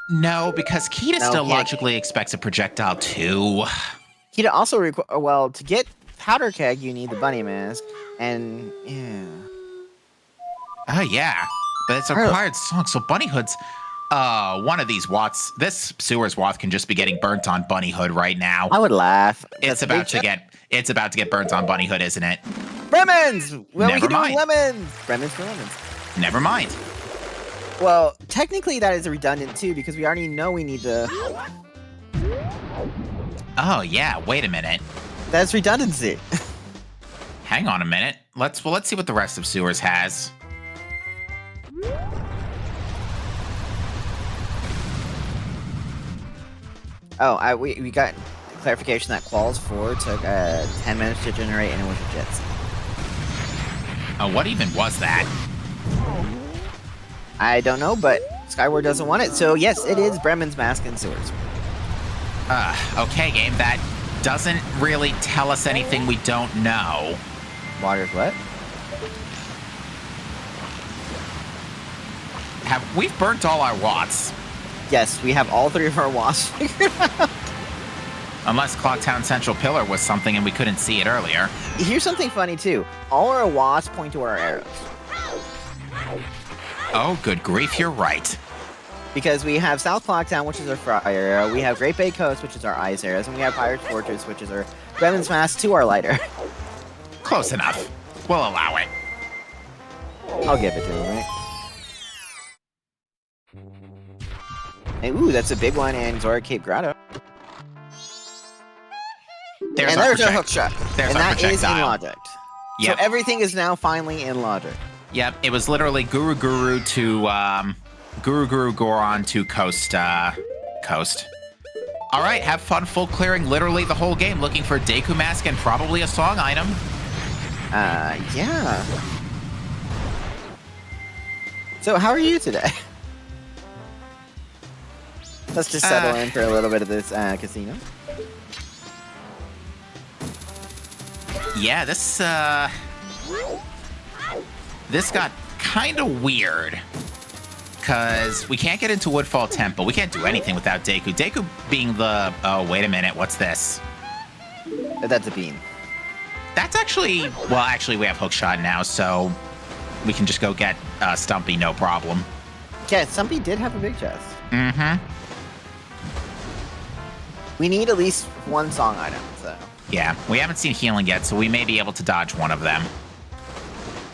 No, because Kita
No,
still
can't.
logically expects a projectile too.
Kita also well, to get powder keg, you need the bunny mask, and yeah.
Oh, yeah. But it's a required song, so Bunny Hood's... one of these Watts... This Sewer's Watt can just be getting burnt on Bunny Hood right now.
I would laugh.
It's about to get burnt on Bunny Hood, isn't it?
Lemons! Well, we
Never
can
mind.
do lemons! Lemons for lemons.
Never mind.
Well, technically that is redundant too, because we already know we need to...
Oh, yeah. Wait a minute.
That's redundancy.
Hang on a minute. Let's see what the rest of Sewers has.
Oh, we got clarification that Qual's 4 took 10 minutes to generate, and it was a jet ski.
Oh, what even was that?
I don't know, but Skyward doesn't want it, so yes, it is Bremen's Mask and Sewers.
Okay, game. That doesn't really tell us anything we don't know.
Water's what?
We've burnt all our Watts.
Yes, we have all 3 of our wasps figured out.
Unless Clocktown Central Pillar was something and we couldn't see it earlier.
Here's something funny too. All our wasps point to our arrows.
Oh, good grief, you're right.
Because we have South Clocktown, which is our fire arrow, we have Great Bay Coast, which is our ice arrows, and we have Pirate's Fortress, which is our Bremen's Mask to our lighter.
Close enough. We'll allow it.
I'll give it to him, right? And, ooh, that's a big one, and Zora Cape Grotto.
There's
And
our
there's our
project-
hook shot.
There's
And
our
that is in
projectile.
logic.
Yep.
So everything is now finally in logic.
Yep, it was literally Guru Guru to Guru Goron to Coast. All right, have fun full clearing literally the whole game, looking for Deku Mask and probably a song item.
Yeah. So how are you today? Let's just settle in for a little bit of this casino.
Yeah, this got kind of weird. Because we can't get into Woodfall Temple. We can't do anything without Deku. Deku being the... Oh, wait a minute. What's this?
That's a bean.
That's actually... Well, actually, we have Hookshot now, so we can just go get Stumpy, no problem.
Yeah, Stumpy did have a big chest.
Mm-hmm.
We need at least one song item, so...
Yeah, we haven't seen healing yet, so we may be able to dodge one of them.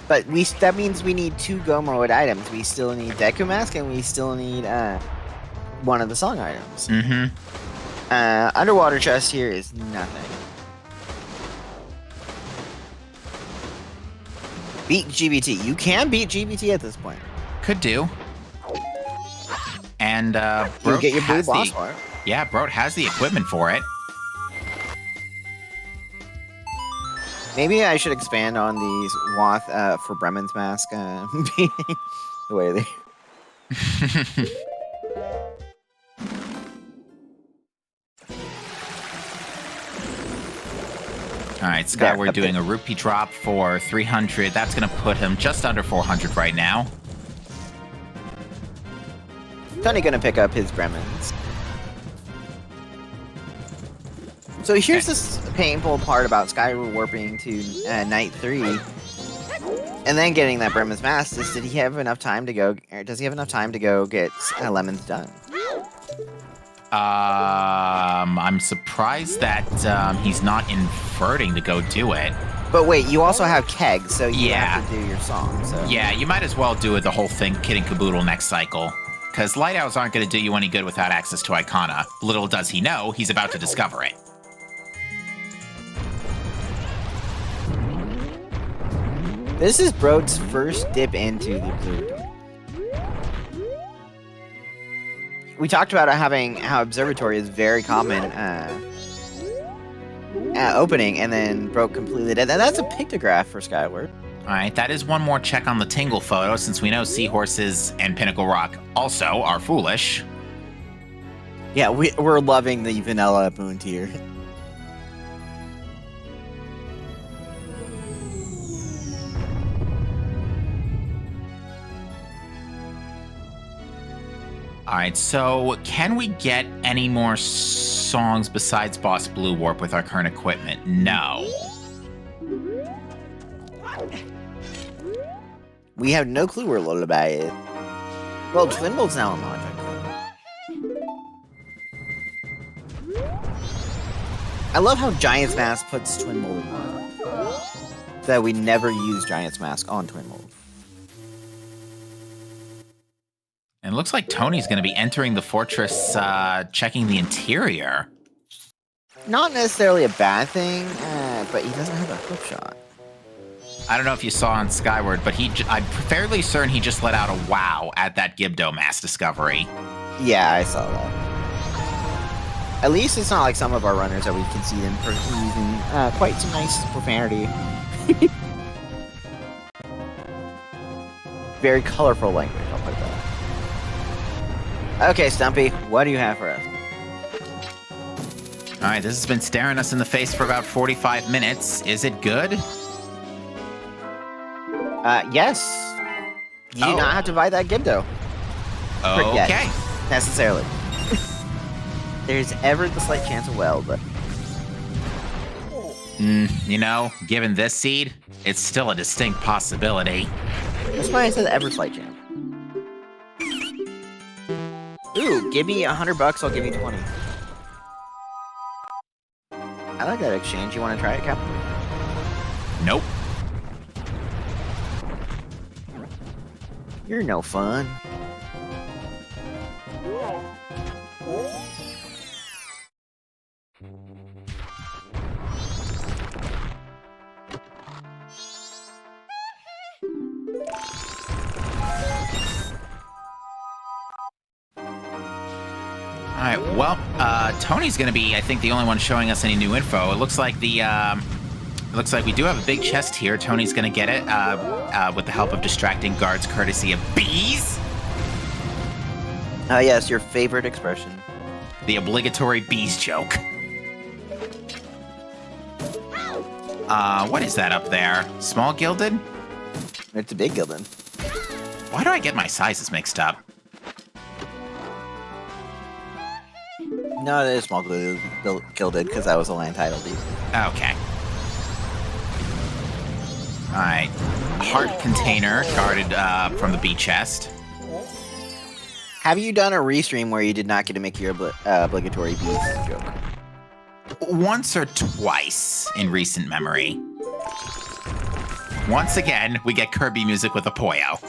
But that means we need 2 go mode items. We still need Deku Mask, and we still need one of the song items.
Mm-hmm.
Underwater chest here is nothing. Beat GBT. You can beat GBT at this point.
Could do. And
You
Broat
get your blue
has
boss
the...
bar.
Yeah, Broat has the equipment for it.
Maybe I should expand on these Wath for Bremen's Mask beating the way they...
All right, Scott, we're
okay.
doing a rupee drop for 300. That's going to put him just under 400 right now.
Tony gonna pick up his Bremens. So here's this painful part about Skyward warping to Night 3, and then getting that Bremen's Mask. Is did he have enough time to go? Or does he have enough time to go get Lemons done?
I'm surprised that he's not inverting to go do it.
But wait, you also have kegs, so you
Yeah.
have to do your song. So
Yeah, you might as well do it the whole thing, kit and caboodle next cycle. Because lightouts aren't going to do you any good without access to Icona. Little does he know, he's about to discover it.
this is Broad's first dip into the observatory. We talked about how observatory is very common opening, and then Broad completely did that. That's a pictograph for Skyward.
All right, that is one more check on the Tingle photo, since we know Seahorses and Pinnacle Rock also are foolish.
Yeah, we're loving the vanilla moon tier.
All right, so can we get any more songs besides Boss Blue Warp with our current equipment? No.
We have no clue where Lullaby is. Well, Twin Bolt's now unlocked. I love how Giant's Mask puts Twin Bolt on. That we never use Giant's Mask on Twin Bolt.
And it looks like Tony's going to be entering the fortress, checking the interior.
Not necessarily a bad thing, but he doesn't have a hook shot.
I don't know if you saw on Skyward, but I'm fairly certain he just let out a wow at that Gibdo mass discovery.
Yeah, I saw that. At least it's not like some of our runners that we can see them using quite some nice profanity. Very colorful language, I'll put that. Okay, Stumpy, what do you have for us?
All right, this has been staring us in the face for about 45 minutes. Is it good?
Yes. You do not have to buy that Gibdo.
Okay.
Necessarily. There's ever the slight chance of well, but...
You know, given this seed, it's still a distinct possibility.
That's why I said ever slight chance. Ooh, give me $100, I'll give you 20. I like that exchange. You want to try it, Captain?
Nope.
You're no fun.
All right, well, Tony's going to be, I think, the only one showing us any new info. It looks like we do have a big chest here. Tony's going to get it with the help of distracting guards, courtesy of bees.
Yes, your favorite expression.
The obligatory bees joke. What is that up there? Small gilded?
It's a big gilded.
Why do I get my sizes mixed up?
No, it is small gilded because that was a land title deed.
Okay. Alright. Heart container guarded from the bee chest.
Have you done a restream where you did not get to make your obligatory bees joke?
Once or twice in recent memory. Once again, we get Kirby music with a Poyo.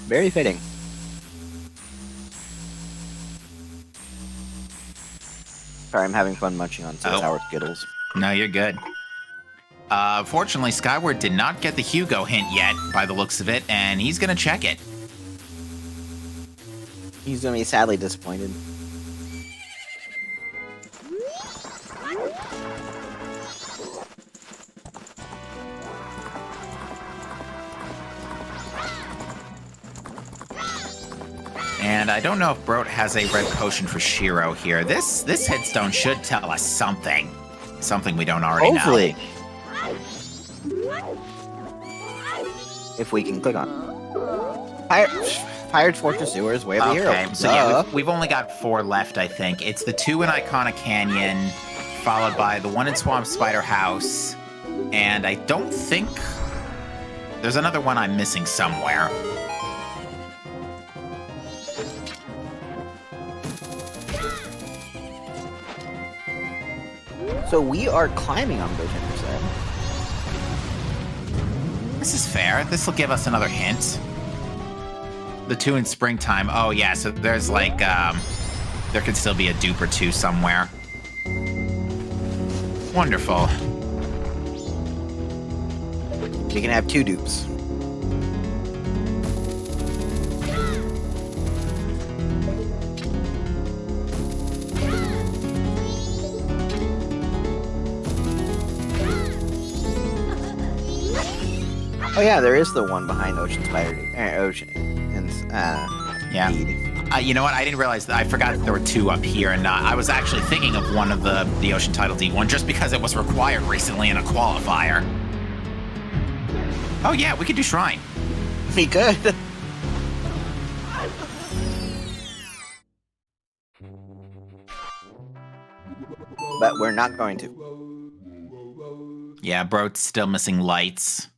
Very fitting. Sorry, I'm having fun munching on some sour Skittles.
No, you're good. Fortunately, Skyward did not get the Hugo hint yet, by the looks of it, and he's gonna check it.
He's gonna be sadly disappointed.
And I don't know if Broat has a red potion for Shiro here. This headstone should tell us something. Something we don't already
Hopefully.
know.
If we can click on Pirate Fortress Sewers, way over here.
Okay, so yeah, we've only got 4 left, I think. It's the 2 in Iconic Canyon, followed by the 1 in Swamp Spider House, and I don't think... There's another one I'm missing somewhere.
So we are climbing on Botender's side.
This is fair. This will give us another hint. The 2 in springtime. Oh, yeah, so there's like, there could still be a dupe or 2 somewhere. Wonderful.
You can have 2 dupes. Oh yeah, there is the one behind Ocean Spider. Ocean and
Yeah.
Deed.
You know what? I didn't realize that. I forgot that there were 2 up here, and I was actually thinking of one of the Ocean Title D one just because it was required recently in a qualifier. Oh yeah, we could do Shrine.
We could. But we're not going to.
Yeah, bro's still missing lights.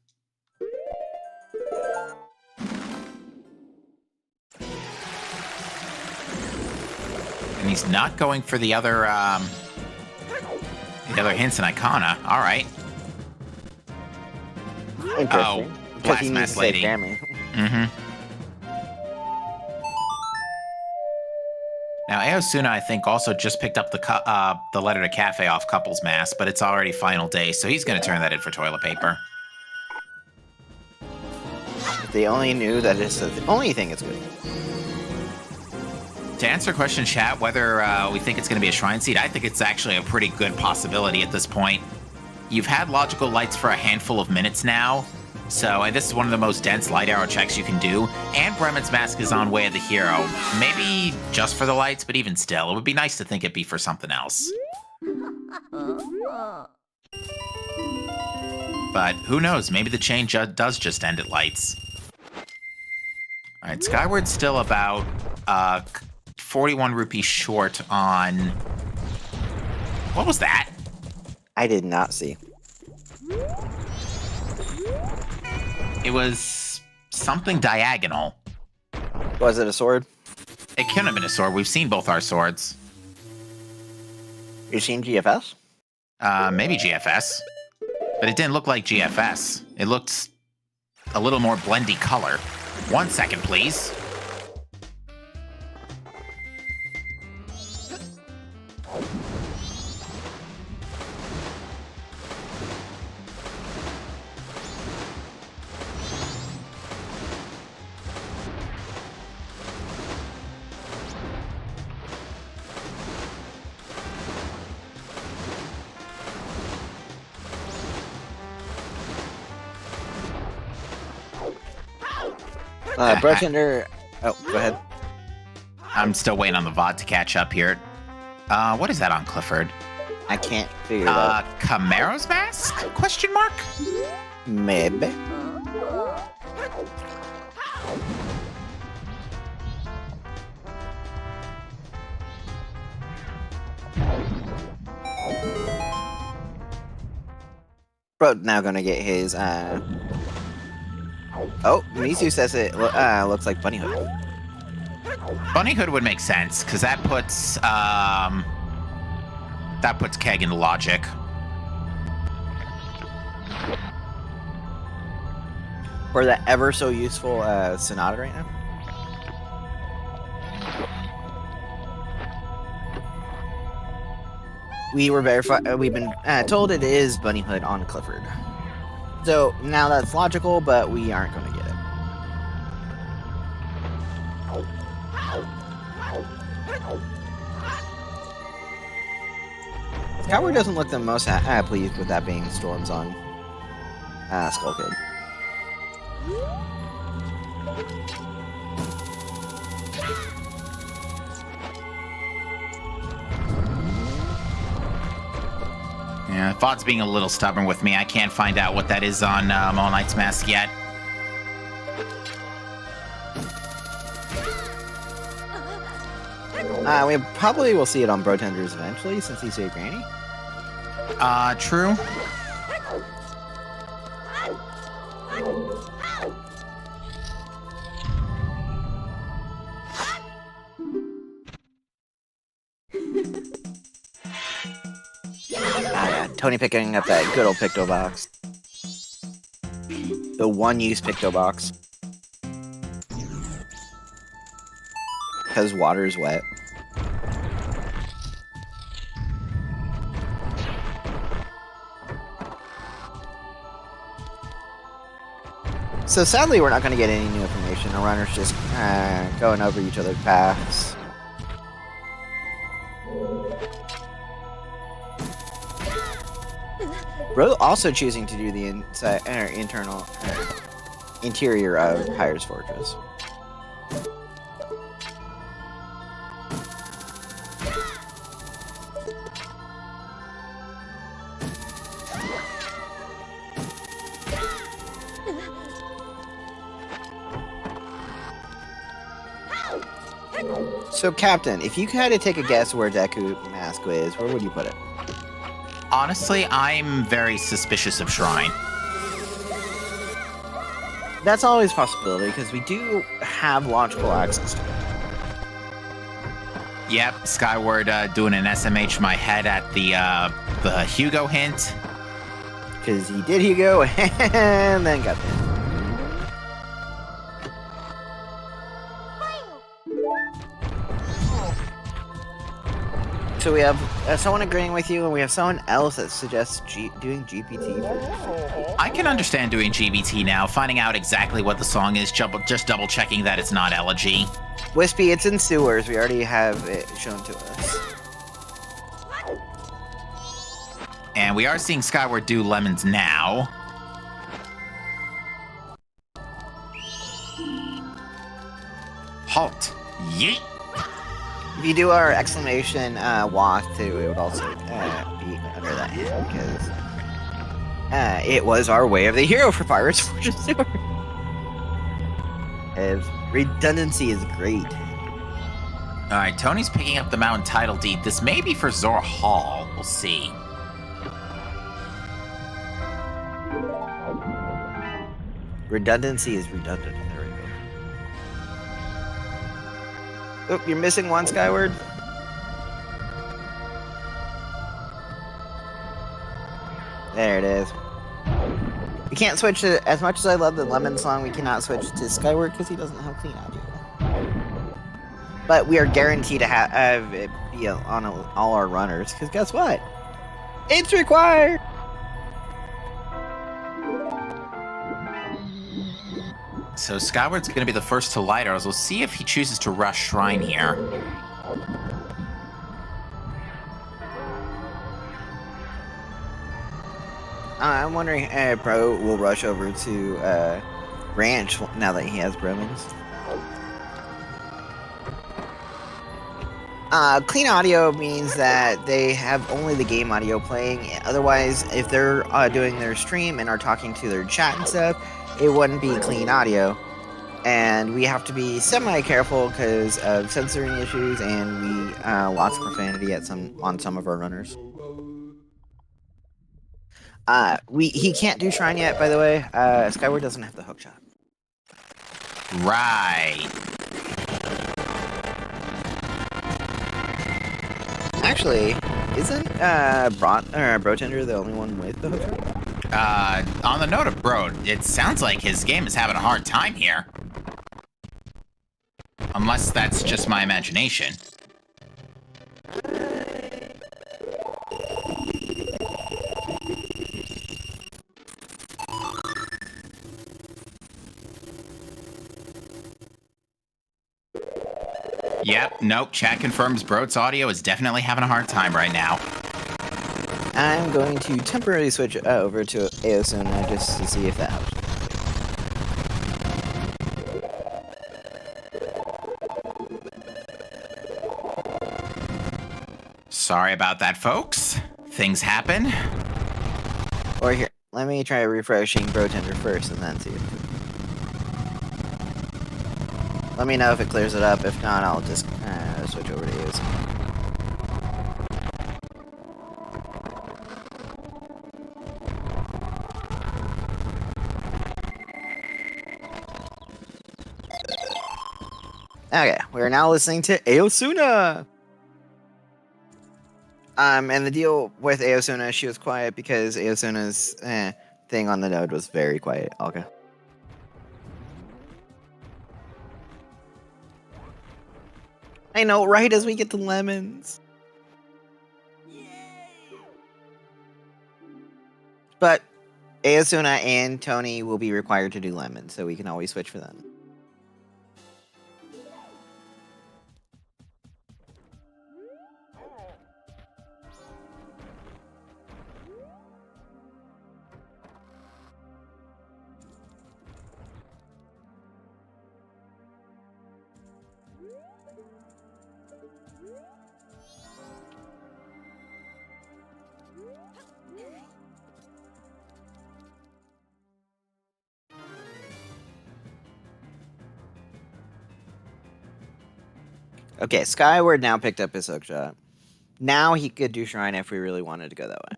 And he's not going for the other hints in Icona. All right.
Interesting.
Oh,
Because he needs
Blast
to
Lady.
save Cammy.
Mm-hmm. Now, Aosuna, I think, also just picked up the letter to Cafe off Couples Mask, but it's already final day, so he's going to turn that in for toilet paper.
If they only knew that it's the only thing it's good.
To answer question, chat, whether we think it's going to be a Shrine Seed, I think it's actually a pretty good possibility at this point. You've had logical lights for a handful of minutes now, so this is one of the most dense light arrow checks you can do, and Bremen's Mask is on Way of the Hero. Maybe just for the lights, but even still, it would be nice to think it'd be for something else. But who knows, maybe the chain does just end at lights. Alright, Skyward's still about 41 rupees short on... What was that?
I did not see.
It was something diagonal.
Was it a sword?
It couldn't have been a sword. We've seen both our swords.
You seen GFS?
Maybe GFS. But it didn't look like GFS. It looked a little more blendy color. 1 second, please.
Bartender. Oh, go ahead.
I'm still waiting on the VOD to catch up here. What is that on Clifford?
I can't figure it out.
Camaro's mask? Question mark?
Maybe. Bro, now gonna get his, Oh, Misu says it looks like Bunny Hood.
Bunny Hood would make sense, because that puts Keg into logic.
For that ever so useful Sonata right now. We were verified. We've been told it is Bunny Hood on Clifford. So now that's logical, but we aren't going to get it. Skyward doesn't look the most pleased with that being Storms on Skull Kid.
Yeah, VOD's being a little stubborn with me. I can't find out what that is on All Knight's Mask yet.
We probably will see it on Brotenders eventually, since he saved Granny.
True.
Tony picking up that good old Picto box. The one-use Picto box. Because water is wet. So sadly, we're not going to get any new information. Our runners just going over each other's paths. Bro also choosing to do the interior of Pyre's Fortress. So, Captain, if you had to take a guess where Deku Mask is, where would you put it?
Honestly, I'm very suspicious of Shrine.
That's always a possibility, because we do have logical access to it.
Yep, Skyward doing an SMH my head at the Hugo hint.
Because he did Hugo, and then got hit. So we have someone agreeing with you, and we have someone else that suggests doing GPT for
I can understand doing GBT now, finding out exactly what the song is, just double checking that it's not Elegy.
Wispy, it's in sewers. We already have it shown to us.
And we are seeing Skyward do lemons now. Halt. Yeet.
If you do our exclamation waft too, it would also be under that hint, because it was our way of the hero for Pirates Fortress Sewer. Redundancy is great.
Alright, Tony's picking up the mountain title deed. This may be for Zora Hall. We'll see.
Redundancy is redundant. There we go. Oh, you're missing one, Skyward. There it is. We can't switch to, as much as I love the Lemon song, we cannot switch to Skyward because he doesn't have clean audio. But we are guaranteed to have it be on all our runners, because guess what? It's required!
So Skyward's going to be the first to light ours. We'll see if he chooses to rush Shrine here.
I'm wondering if Bro will rush over to Ranch now that he has Bromans. Clean audio means that they have only the game audio playing. Otherwise, if they're doing their stream and are talking to their chat and stuff, it wouldn't be clean audio. And we have to be semi-careful because of censoring issues, and we lots of profanity on some of our runners. He can't do Shrine yet, by the way. Skyward doesn't have the hook shot.
Right.
Actually, isn't Brotender the only one with the hook shot?
On the note of Bro, it sounds like his game is having a hard time here. Unless that's just my imagination. Yep, nope, chat confirms Broat's audio is definitely having a hard time right now.
I'm going to temporarily switch over to Aosuna just to see if that helps.
Sorry about that, folks. Things happen.
Or here, let me try refreshing Brotender first and then see if... Let me know if it clears it up. If not, I'll just switch over to Aosuna. Okay, we are now listening to Aosuna. And the deal with Aosuna, she was quiet because Aosuna's thing on the node was very quiet. Okay. I know, right as we get the lemons. But Aosuna and Tony will be required to do lemons, so we can always switch for them. Okay, Skyward now picked up his hook shot. Now he could do Shrine if we really wanted to go that way.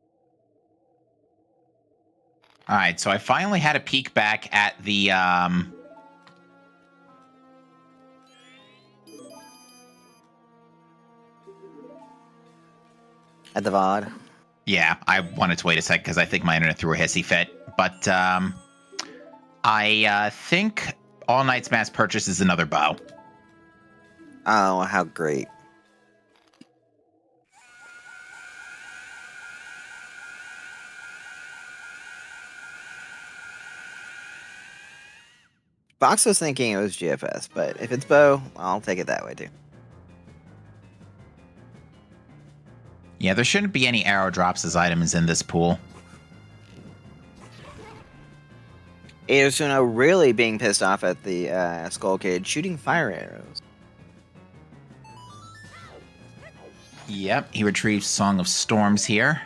All right, so I finally had a peek back at the
At the VOD.
Yeah, I wanted to wait a sec because I think my internet threw a hissy fit. But I think All Knight's mass purchase is another bow.
Oh, how great. Box was thinking it was GFS, but if it's bow, I'll take it that way too.
Yeah, there shouldn't be any arrow drops as items in this pool.
Aosuna really being pissed off at the Skull Kid shooting fire arrows.
Yep, he retrieves Song of Storms here.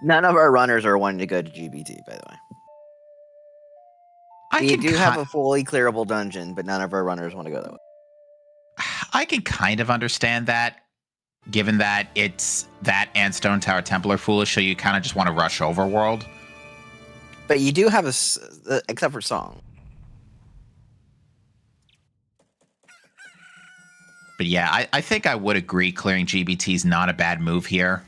None of our runners are wanting to go to GBT, by the way. We do have a fully clearable dungeon, but none of our runners want to go that way.
I can kind of understand that, given that it's that and Stone Tower Temple are foolish, so you kind of just want to rush Overworld.
But you do have except for Song.
But yeah, I think I would agree clearing GBT is not a bad move here.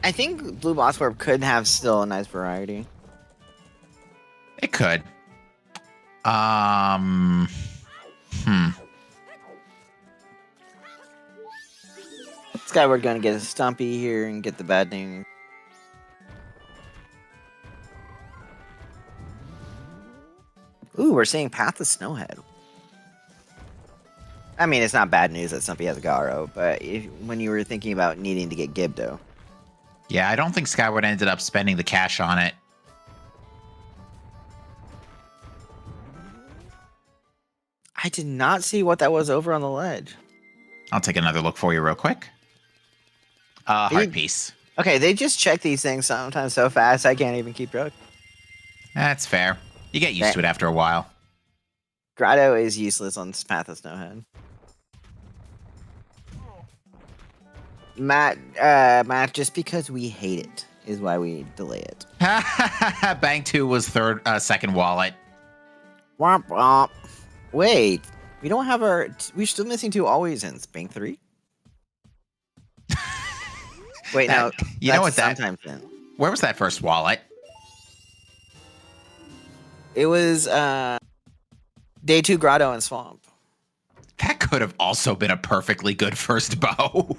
I think Blue Boss Orb could have still a nice variety.
It could.
Skyward gonna get a Stumpy here and get the bad name. Ooh, we're seeing Path of Snowhead. I mean, it's not bad news that Stumpy has a Garo, but when you were thinking about needing to get Gibdo.
Yeah, I don't think Skyward ended up spending the cash on it.
I did not see what that was over on the ledge.
I'll take another look for you real quick. Heart piece.
Okay, they just check these things sometimes so fast I can't even keep track.
That's fair. You get used to it after a while.
Grotto is useless on Path of Snowhead. Matt, just because we hate it is why we delay it.
Bank 2 was second wallet.
Womp womp. Wait, we don't have we're still missing 2 always ends. Bank 3? Wait, no.
You know what that?
Sometimes then.
Where was that first wallet?
It was Day 2 Grotto and Swamp.
That could have also been a perfectly good first bow.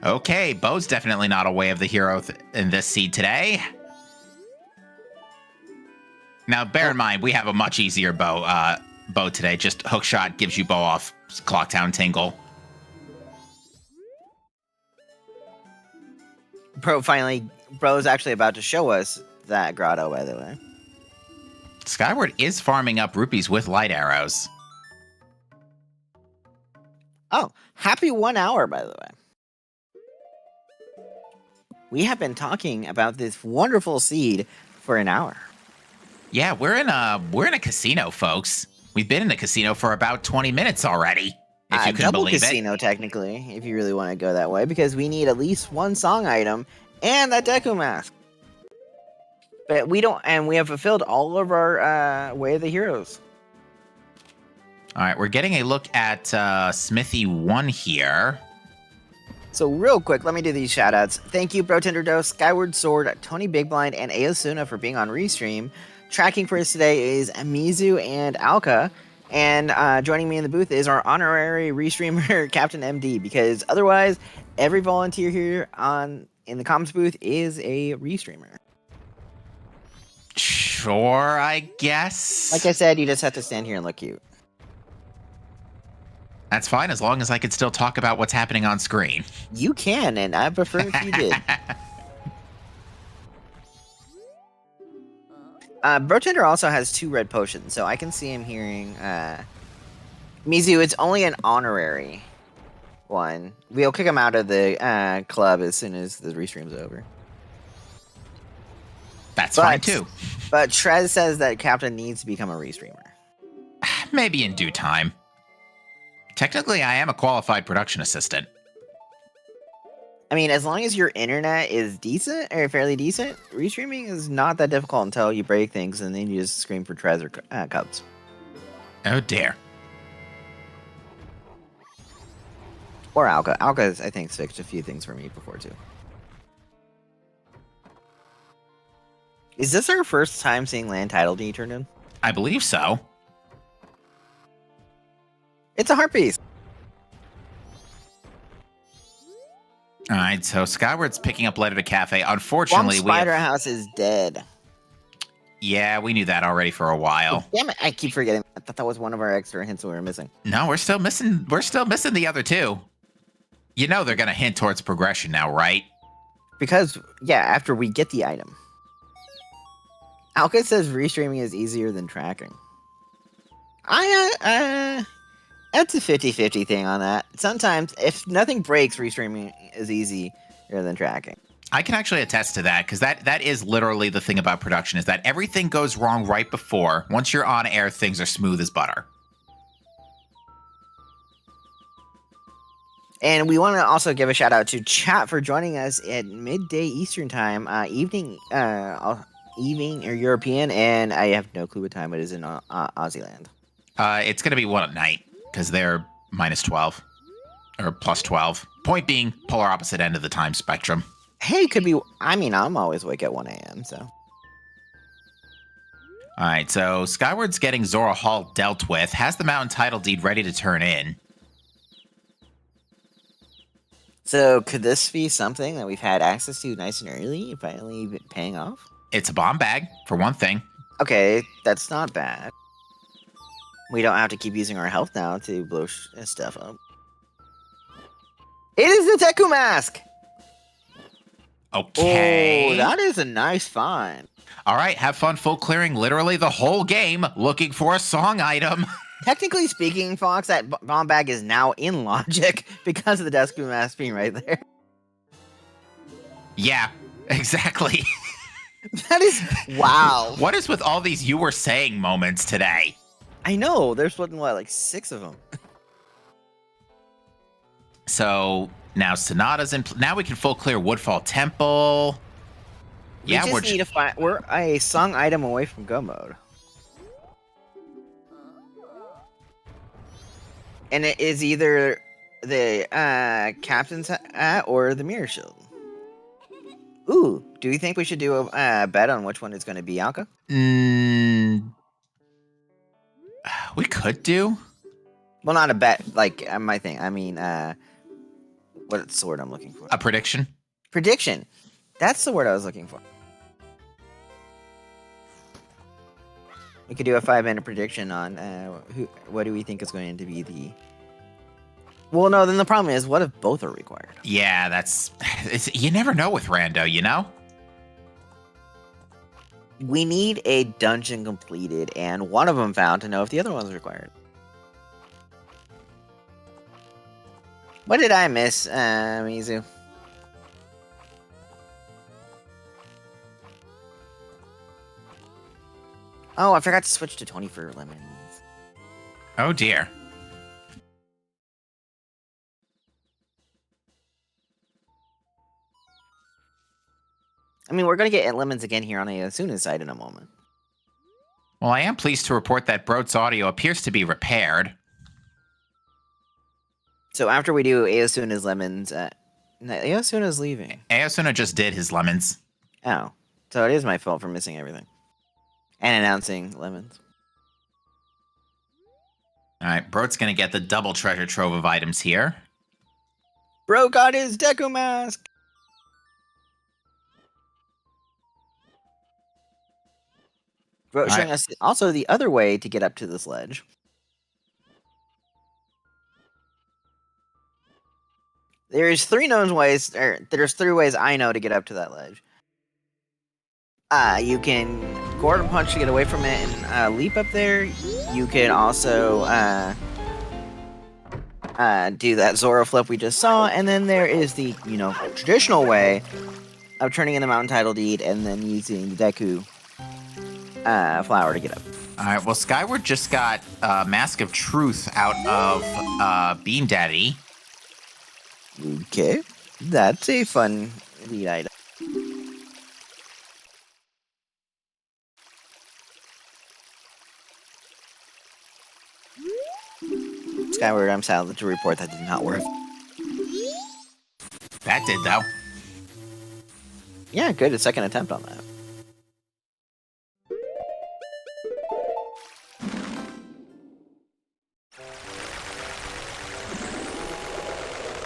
Okay, bow's definitely not a way of the hero in this seed today. Now, bear in mind, we have a much easier bow today. Just hookshot gives you bow off Clocktown Tingle.
Bro's actually about to show us that Grotto, by the way.
Skyward is farming up rupees with light arrows.
Oh, happy 1 hour, by the way. We have been talking about this wonderful seed for an hour.
Yeah, we're in a casino, folks. We've been in the casino for about 20 minutes already, if you can
Double
believe
casino, technically, if you really want to go that way, because we need at least one song item and that Deku mask. But we don't, and we have fulfilled all of our Way of the Heroes.
All right, we're getting a look at Smithy 1 here.
So real quick, let me do these shoutouts. Thank you, Brotender Dose, Skyward Sword, Tony Big Blind, and Aosuna for being on Restream. Tracking for us today is Mizu and Alka. And joining me in the booth is our honorary restreamer, Captain MD, because otherwise, every volunteer here in the comms booth is a restreamer.
Sure, I guess.
Like I said, you just have to stand here and look cute.
That's fine, as long as I can still talk about what's happening on screen.
You can, and I prefer if you did. Brotender also has 2 red potions, so I can see him hearing Mizu. It's only an honorary one. We'll kick him out of the club as soon as the restream's over.
That's fine too.
But Trez says that Captain needs to become a restreamer.
Maybe in due time. Technically, I am a qualified production assistant.
I mean, as long as your internet is decent, or fairly decent, restreaming is not that difficult until you break things and then you just scream for Trez or Cubs.
Oh dear.
Or Alka. Alka, I think, fixed a few things for me before, too. Is this our first time seeing land title D turned in?
I believe so.
It's a heart piece.
All right, so Skyward's picking up Letter to Cafe. Unfortunately,
Spider House is dead.
Yeah, we knew that already for a while.
Damn it! I keep forgetting. I thought that was one of our extra hints we were missing.
No, we're still missing. We're still missing the other 2. You know they're gonna hint towards progression now, right?
Because after we get the item. Alka says restreaming is easier than tracking. That's a 50-50 thing on that. Sometimes, if nothing breaks, restreaming is easier than tracking.
I can actually attest to that, because that is literally the thing about production, is that everything goes wrong right before. Once you're on air, things are smooth as butter.
And we want to also give a shout out to chat for joining us at midday Eastern time, evening or European, and I have no clue what time it is in Aussie land.
It's going to be 1 at night, because they're minus 12 or plus 12. Point being, polar opposite end of the time spectrum.
Hey, it could be. I mean, I'm always awake at 1 a.m. So.
All right, so Skyward's getting Zora Hall dealt with. Has the mountain title deed ready to turn in.
So could this be something that we've had access to nice and early and finally paying off?
It's a bomb bag, for one thing.
Okay, that's not bad. We don't have to keep using our health now to blow stuff up. It is the Deku mask!
Okay.
Oh, that is a nice find.
All right, have fun full clearing literally the whole game looking for a song item.
Technically speaking, Fox, that bomb bag is now in logic because of the Deku mask being right there.
Yeah, exactly.
That is... Wow.
What is with all these you were saying moments today?
I know. There's what, like 6 of them.
So now Sonata's in. Now we can full clear Woodfall Temple.
We just need to find. We're a song item away from go mode, and it is either the captain's hat or the mirror shield. Ooh, do you think we should do a bet on which one it's going to be, Alka?
We could do.
Well, not a bet, like my thing. I mean, what's the word I'm looking for?
A prediction?
Prediction. That's the word I was looking for. We could do a 5-minute prediction on what do we think is going to be the... Well, no, then the problem is, what if both are required?
Yeah, you never know with Rando, you know?
We need a dungeon completed and one of them found to know if the other one's required. What did I miss, Mizu? Oh, I forgot to switch to 20 for lemons.
Oh, dear.
I mean, we're going to get lemons again here on Asuna's side in a moment.
Well, I am pleased to report that Broat's audio appears to be repaired.
So after we do Asuna's lemons, Asuna's leaving.
Aosuna just did his lemons.
Oh, so it is my fault for missing everything. And announcing lemons.
All right, Broat's going to get the double treasure trove of items here.
Bro got his Deku mask! Bro showing us also the other way to get up to this ledge. There's three known ways, or there's 3 ways I know to get up to that ledge. You can Gordon Punch to get away from it and leap up there. You can also do that Zoro flip we just saw, and then there is the traditional way of turning in the Mountain Title Deed and then using the Deku flower to get up.
All right, well, Skyward just got Mask of Truth out of Bean Daddy.
Okay, that's a fun lead item. Skyward, I'm sad to report that did not work.
That did, though.
Yeah, good. A second attempt on that.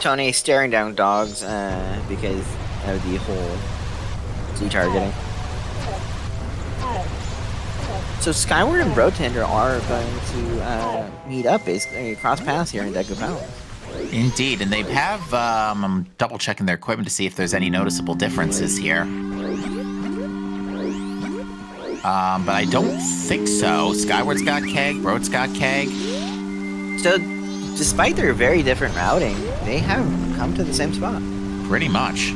Tony staring down dogs because of the whole Z targeting. So Skyward and Brotender are going to meet up, basically cross paths here in Deku Palace.
Indeed, and they have, I'm double checking their equipment to see if there's any noticeable differences here. But I don't think so. Skyward's got Keg, Broat's got Keg.
So, despite their very different routing, they have come to the same spot.
Pretty much.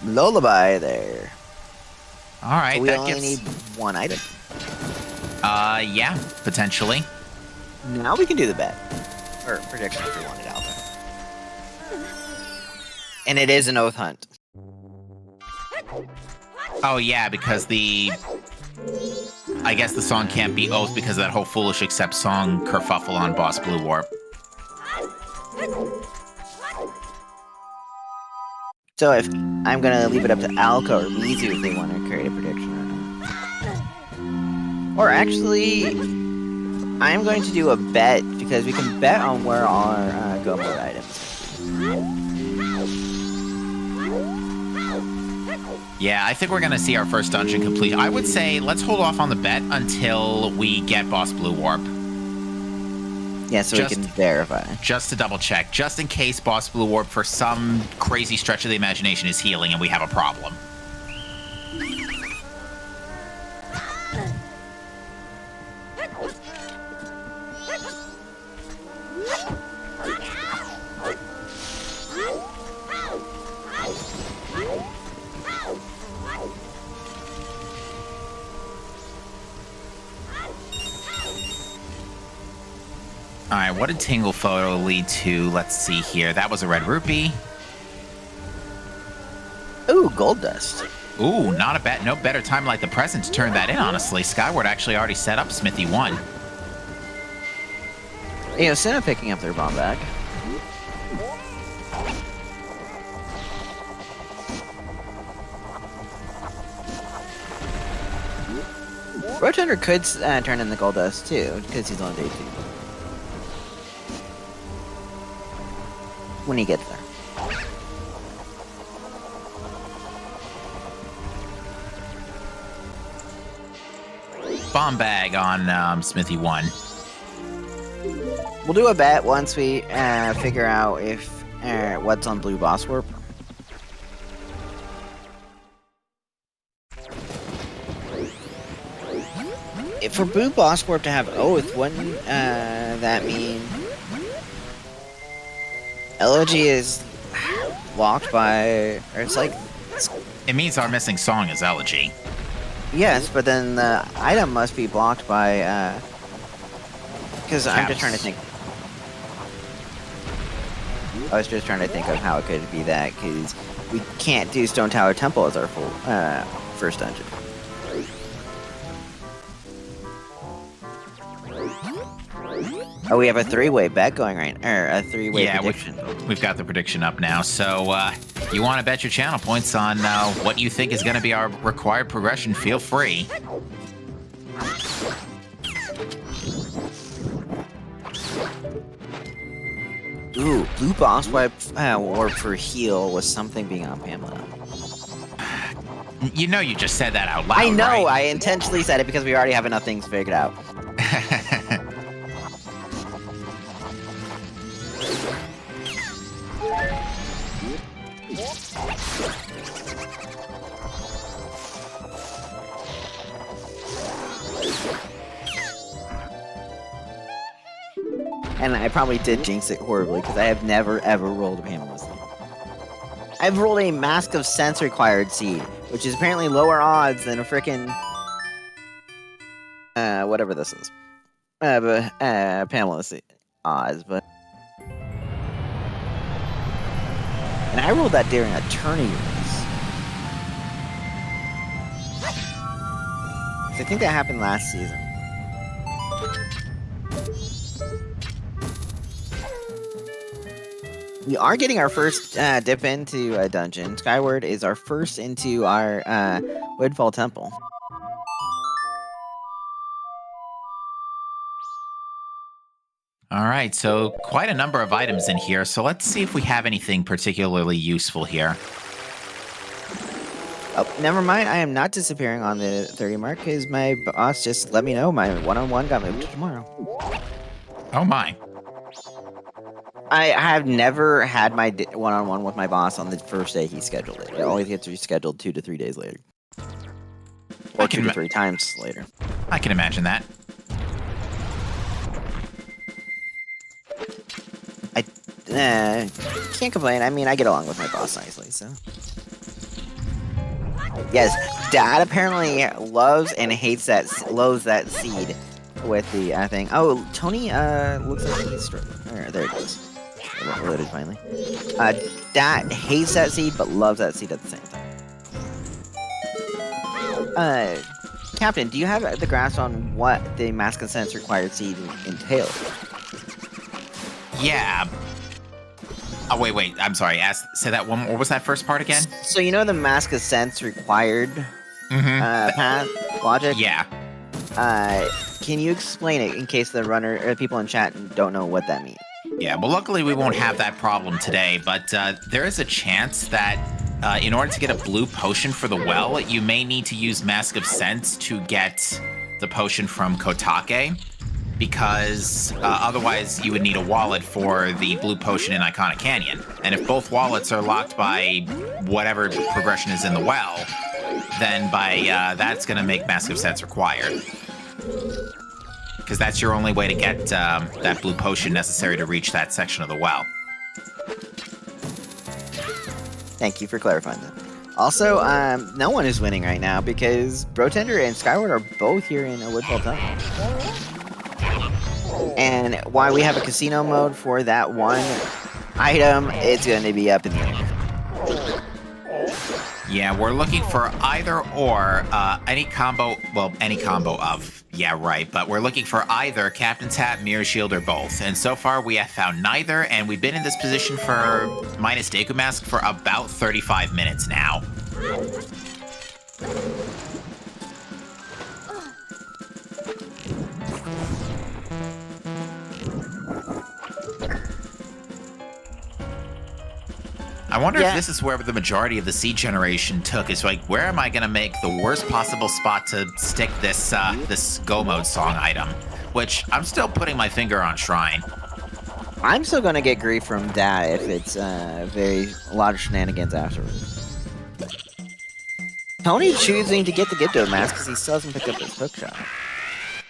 Lullaby there.
All right,
So we
that
only
gets...
need one item.
Yeah, potentially.
Now we can do the bet. Or prediction if we wanted alpha. And it is an oath hunt.
Oh, yeah, because I guess the song can't be Oath because of that whole Foolish Accept song kerfuffle on Boss Blue Warp.
So if I'm gonna leave it up to Alka or Mizu if they want to create a prediction or not. Or actually, I am going to do a bet because we can bet on where our go mode items.
Yeah, I think we're going to see our first dungeon complete. I would say let's hold off on the bet until we get Boss Blue Warp.
Yeah, so we can verify.
Just to double check, just in case Boss Blue Warp for some crazy stretch of the imagination is healing and we have a problem. Alright, what did Tingle Photo lead to? Let's see here. That was a red rupee.
Ooh, gold dust.
Ooh, not a bad, no better time like the present to turn that in, honestly. Skyward actually already set up Smithy 1.
Yeah, Senna picking up their bomb back. Rotender could turn in the gold dust too, because he's on day 2. When he gets there.
Bomb bag on Smithy 1.
We'll do a bet once we figure out if what's on Blue Boss Warp. If for Blue Boss Warp to have Oath, wouldn't that mean Elegy is blocked by, or it's like,
It means our missing song is Elegy.
yes, but then the item must be blocked by, because I'm just trying to think. I was just trying to think of how it could be that, because we can't do Stone Tower Temple as our full, first dungeon. Oh, we have a three-way bet going right, or a three-way prediction.
We've got the prediction up now. So you want to bet your channel points on what you think is going to be our required progression, feel free.
Ooh, blue boss wipe orb for heal was something beyond Pamela.
You know you just said that out loud,
I know,
right?
I intentionally said it because we already have enough things figured out. And I probably did jinx it horribly because I have never ever rolled a Pamela seed. I've rolled a Mask of Sense required seed, which is apparently lower odds than a frickin' whatever this is. Pamela seed odds, but. And I rolled that during a tourney race. I think that happened last season. We are getting our first dip into a dungeon. Skyward is our first into our Woodfall Temple.
All right, so quite a number of items in here. So let's see if we have anything particularly useful here.
Oh, never mind. I am not disappearing on the 30 mark because my boss just let me know my one-on-one got moved to tomorrow.
Oh my.
I have never had my one-on-one with my boss on the first day he scheduled it. It always gets rescheduled 2 to 3 days later. Or 2 to 3 times later.
I can imagine that.
I can't complain. I mean, I get along with my boss nicely, so. Yes, Dad apparently loves and hates loathes that seed with the thing. Oh, Tony looks like he's struggling. There it goes. It loaded finally. Dad hates that seed but loves that seed at the same time. Captain, do you have the grasp on what the Mask of Sense required seed entails?
Yeah. Oh, wait. I'm sorry. Say that one more. What was that first part again?
So you know the Mask of Sense required path logic?
Yeah.
Can you explain it in case the runner or people in chat don't know what that means?
Yeah, well, luckily we won't have that problem today, but there is a chance that in order to get a blue potion for the well, you may need to use Mask of Sense to get the potion from Kotake, because otherwise you would need a wallet for the blue potion in Iconic Canyon. And if both wallets are locked by whatever progression is in the well, then that's going to make Mask of Sense required. Because that's your only way to get that blue potion necessary to reach that section of the well.
Thank you for clarifying that. Also, no one is winning right now because Brotender and Skyward are both here in a Woodfall Temple. And while we have a casino mode for that one item, it's going to be up in the air.
Yeah, we're looking for either or any combo of. Yeah, right. But we're looking for either Captain's Hat, Mirror Shield, or both. And so far, we have found neither, and we've been in this position for minus Deku Mask for about 35 minutes now. I wonder if this is where the majority of the seed generation took. Is like, where am I going to make the worst possible spot to stick this this Go Mode song item? Which I'm still putting my finger on Shrine.
I'm still going to get grief from Dad if it's a lot of shenanigans afterwards. Tony choosing to get the Gibdo mask because he still hasn't picked up his hookshot.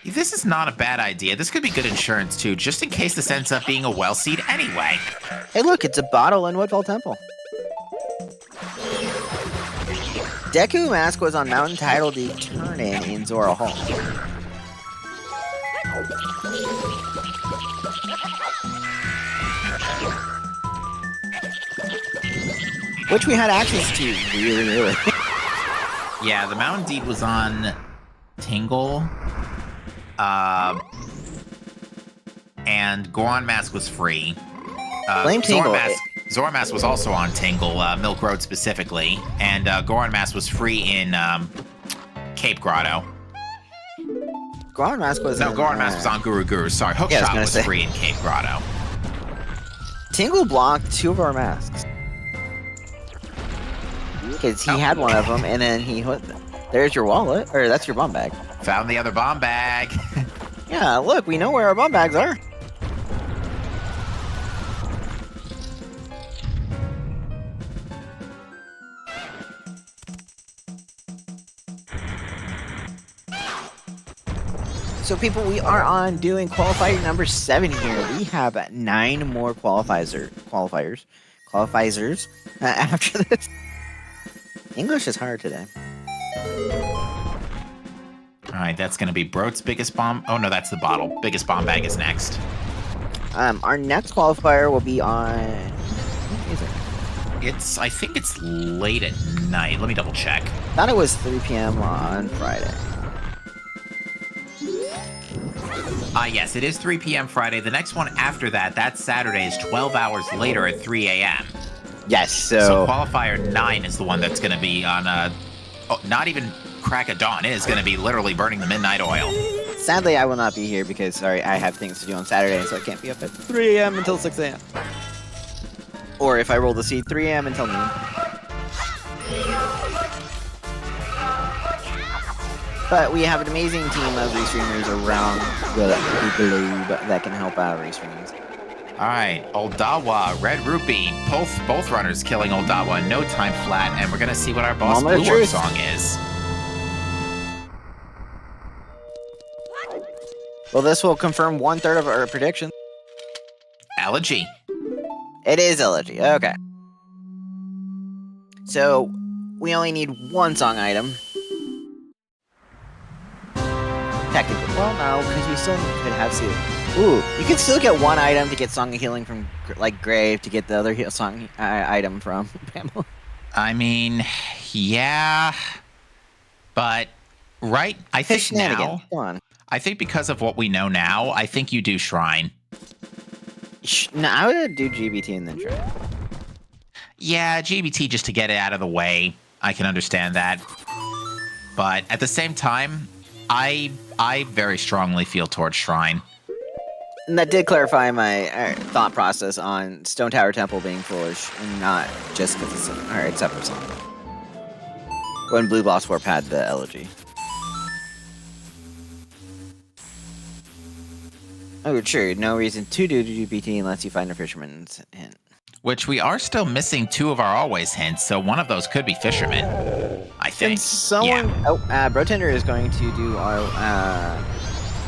This is not a bad idea. This could be good insurance too, just in case this ends up being a well seed anyway.
Hey, look, it's a bottle in Woodfall Temple. Deku Mask was on Mountain Title to turn in Zora Hall. Which we had access to really early.
Yeah, the Mountain Deed was on Tingle. And Goron Mask was free.
Blame Tingle.
Zora Mask was also on Tingle, Milk Road specifically. And Goron Mask was free in Cape Grotto.
Goron Mask was
Goron Mask was on Guru Guru. Sorry, Hookshot was free in Cape Grotto.
Tingle blocked 2 of our masks. Because he had one of them, and then he put... There's your wallet, or that's your bomb bag.
Found the other bomb bag.
Yeah, look, we know where our bomb bags are. So people, we are on doing qualifier number 7 here. We have 9 more qualifiers after this. English is hard today.
All right, that's going to be Broat's biggest bomb. Oh, no, that's the bottle. Biggest bomb bag is next.
Our next qualifier will be on... What is it?
I think it's late at night. Let me double check.
Thought it was 3 p.m. on Friday.
Yes, it is 3 p.m. Friday. The next one after that, that Saturday, is 12 hours later at 3 a.m.
Yes,
So qualifier 9 is the one that's going to be on, not even crack of dawn. It is going to be literally burning the midnight oil.
Sadly, I will not be here because, sorry, I have things to do on Saturday, so I can't be up at 3 a.m. until 6 a.m. Or if I roll the seed, 3 a.m. until noon. But we have an amazing team of restreamers around the globe that can help out restreams.
All right, Oldawa, Red Rupee, both runners killing Oldawa in no time flat, and we're going to see what our boss Blue Orb song is.
Well, this will confirm 1/3 of our prediction.
Elegy.
It is Elegy, okay. So, we only need 1 song item. Technically. Well, no, because we still could have Seal. Ooh, you can still get 1 item to get Song of Healing from, like, Grave to get the other song item from Pamela.
I mean, yeah, but, right? I think now,
come on.
I think because of what we know now, I think you do Shrine.
No, I would do GBT and then Shrine.
Yeah, GBT just to get it out of the way. I can understand that. But at the same time, I very strongly feel towards Shrine.
And that did clarify my thought process on Stone Tower Temple being foolish and not just because it's a separate song. When Blue Boss Warp had the Elegy. Oh, sure, no reason to do GBT unless you find a Fisherman's Hint.
Which we are still missing 2 of our always hints, so one of those could be Fisherman, I think.
Can someone... Yeah. Oh, Brotender is going to do our...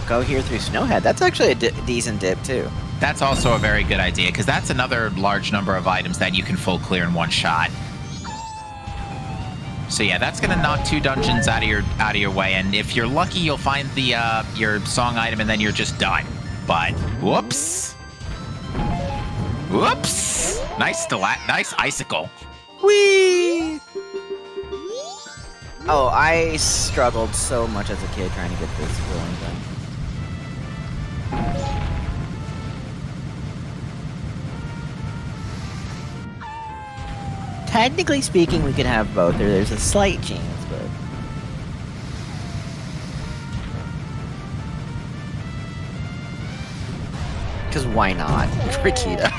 go here through Snowhead. That's actually a decent dip, too.
That's also a very good idea, because that's another large number of items that you can full clear in 1 shot. So yeah, that's going to knock 2 dungeons out of your way, and if you're lucky, you'll find the your song item, and then you're just done. But, whoops. Whoops! Nice icicle.
Whee! Oh, I struggled so much as a kid trying to get this rolling done. Technically speaking, we could have both, or there's a slight chance, but... Because why not? Rakita.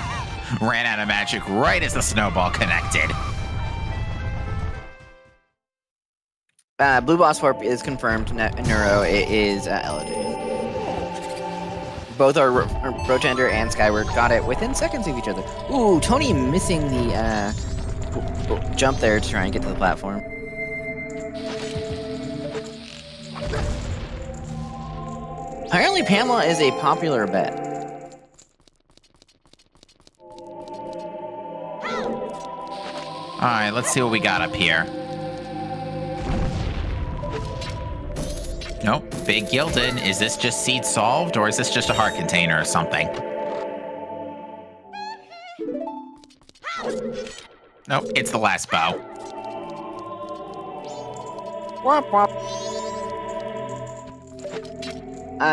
Ran out of magic right as the snowball connected.
Blue Boss Warp is confirmed. Neuro, it is Elegy. Both are Rotender and Skyward got it within seconds of each other. Ooh, Tony missing the jump there to try and get to the platform. Apparently Pamela is a popular bet.
All right, let's see what we got up here. Big Gilded, is this just seed solved, or is this just a heart container or something? Nope, it's the last bow.
Womp womp.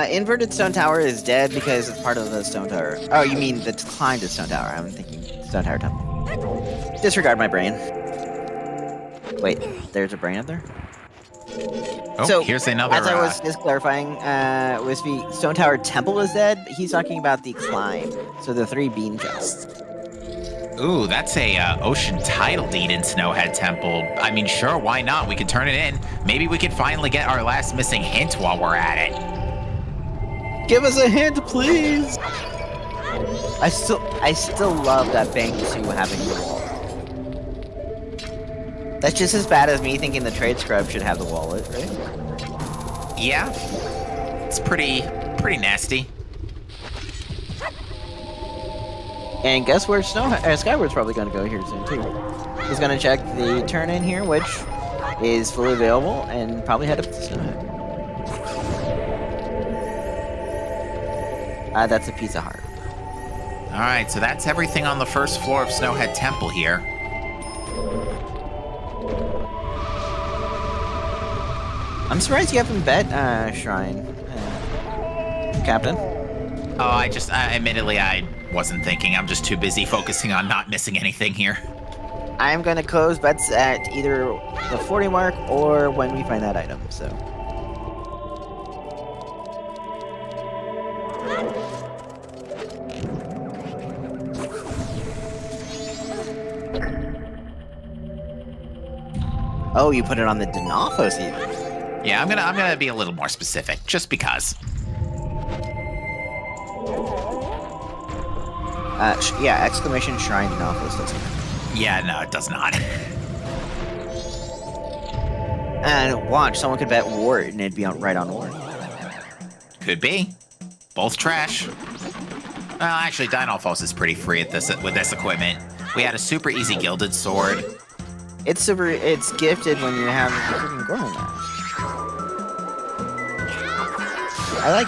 Inverted Stone Tower is dead because it's part of the Stone Tower. Oh, you mean the climb to Stone Tower. I'm thinking Stone Tower Temple. Disregard my brain. Wait, there's a brain up there?
Oh, so, here's another...
As I was just clarifying, Wispy, Stone Tower Temple is dead, but he's talking about the climb. So the 3 bean chests.
Ooh, that's a ocean title deed in Snowhead Temple. I mean, sure, why not? We could turn it in. Maybe we could finally get our last missing hint while we're at it.
Give us a hint, please! I still love that Bang 2 having the wall. That's just as bad as me thinking the Trade Scrub should have the wallet, right?
Yeah. It's pretty nasty.
And guess where Skyward's probably going to go here soon, too. He's going to check the turn-in here, which is fully available, and probably head up to Snowhead. That's a piece of heart.
Alright, so that's everything on the first floor of Snowhead Temple here.
I'm surprised you haven't bet Shrine, Captain.
Oh, admittedly, I wasn't thinking. I'm just too busy focusing on not missing anything here.
I'm going to close bets at either the 40 mark or when we find that item, so... Oh, you put it on the Denalfos even.
Yeah, I'm gonna be a little more specific, just because.
Yeah, exclamation Shrine Denalfos doesn't.
Yeah, no, it does not.
And watch, someone could bet Wart and it'd be right on Wart.
Could be. Both trash. Well, actually, Denalfos is pretty free with this equipment. We had a super easy gilded sword.
It's gifted when you have the freaking Goron mask. I like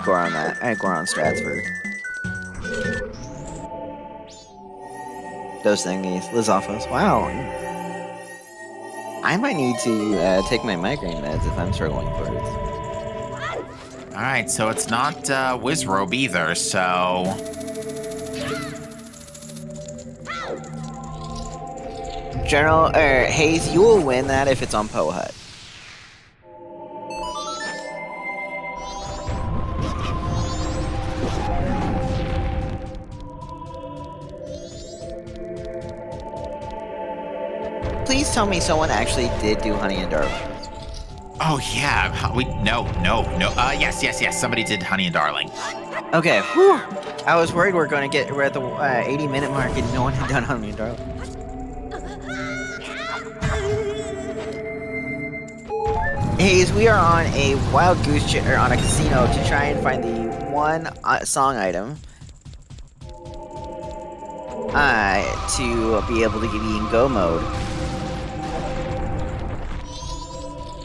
Goron strats for those thingies. Lizophos. Wow. I might need to take my migraine meds if I'm struggling for it.
Alright, so it's not Wizrobe either, so...
General, Hayes, you will win that if it's on Poe Hut. Please tell me someone actually did do Honey and Darling.
Oh yeah, yes, somebody did Honey and Darling.
Okay, whew. I was worried we're at the 80-minute mark and no one had done Honey and Darling. Hayes, we are on a wild goose chase, or on a casino, to try and find the one song item to be able to be in go mode.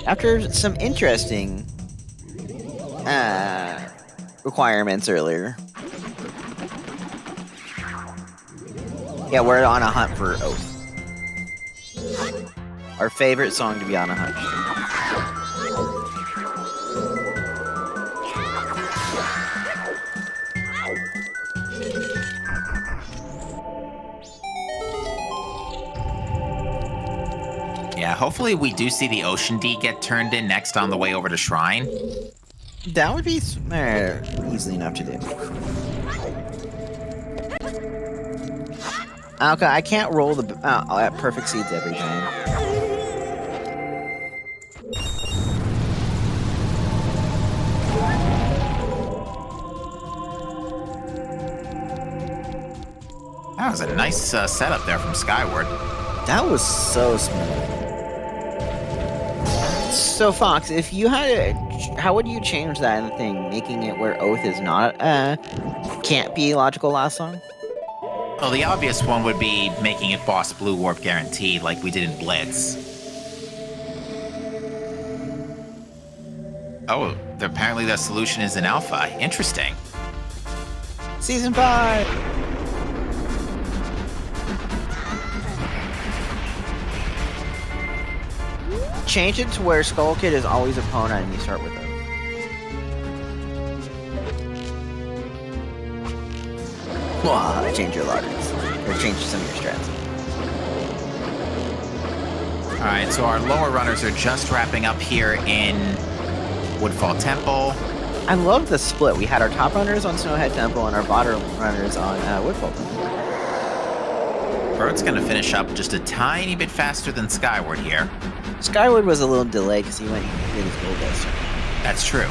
After some interesting requirements earlier. Yeah, we're on a hunt for Oath. Our favorite song to be on a hunt for.
Yeah, hopefully we do see the Ocean D get turned in next on the way over to Shrine.
That would be easily enough to do. Okay, I can't roll the perfect seeds every time.
That was a nice setup there from Skyward.
That was so smooth. So Fox, if you had how would you change that in the thing, making it where Oath is not can't be a logical last song?
Well, the obvious one would be making it Boss Blue Warp guaranteed, like we did in Blitz. Oh, apparently the solution is in alpha. Interesting.
Season 5! Change it to where Skull Kid is always opponent and you start with him. Change your logics. Or change some of your strats.
Alright, so our lower runners are just wrapping up here in Woodfall Temple.
I love the split. We had our top runners on Snowhead Temple and our bottom runners on Woodfall Temple.
Bird's going to finish up just a tiny bit faster than Skyward here.
Skyward was a little delayed because he went and did his gold dust.
That's true.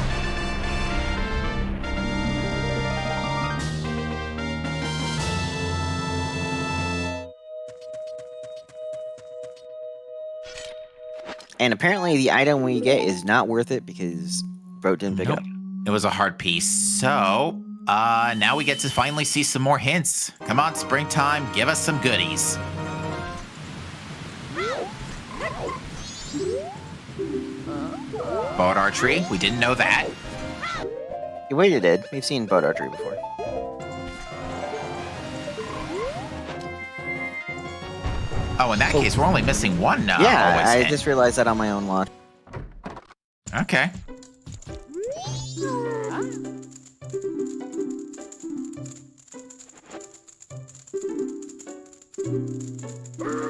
And apparently the item we get is not worth it because Bro didn't pick it up.
It was a hard piece. So, now we get to finally see some more hints. Come on, springtime, give us some goodies. Boat archery, we didn't know that.
Wait, you did. We've seen boat archery before.
Oh, in that case, we're only missing one now.
Yeah, I just realized that on my own watch.
Okay.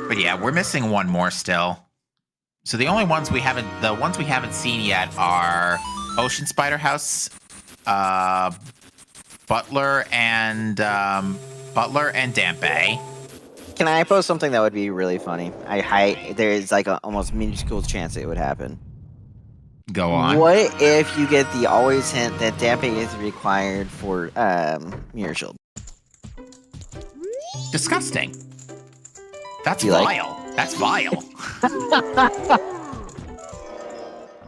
But yeah, we're missing one more still. So the only ones we haven't, the ones we haven't seen yet are Ocean Spider House, Butler and Damp Bay.
Can I post something that would be really funny? There's like an almost minuscule chance it would happen.
Go on.
What if you get the always hint that damping is required for Mirror Shield?
Disgusting. That's
You like-
vile. That's vile.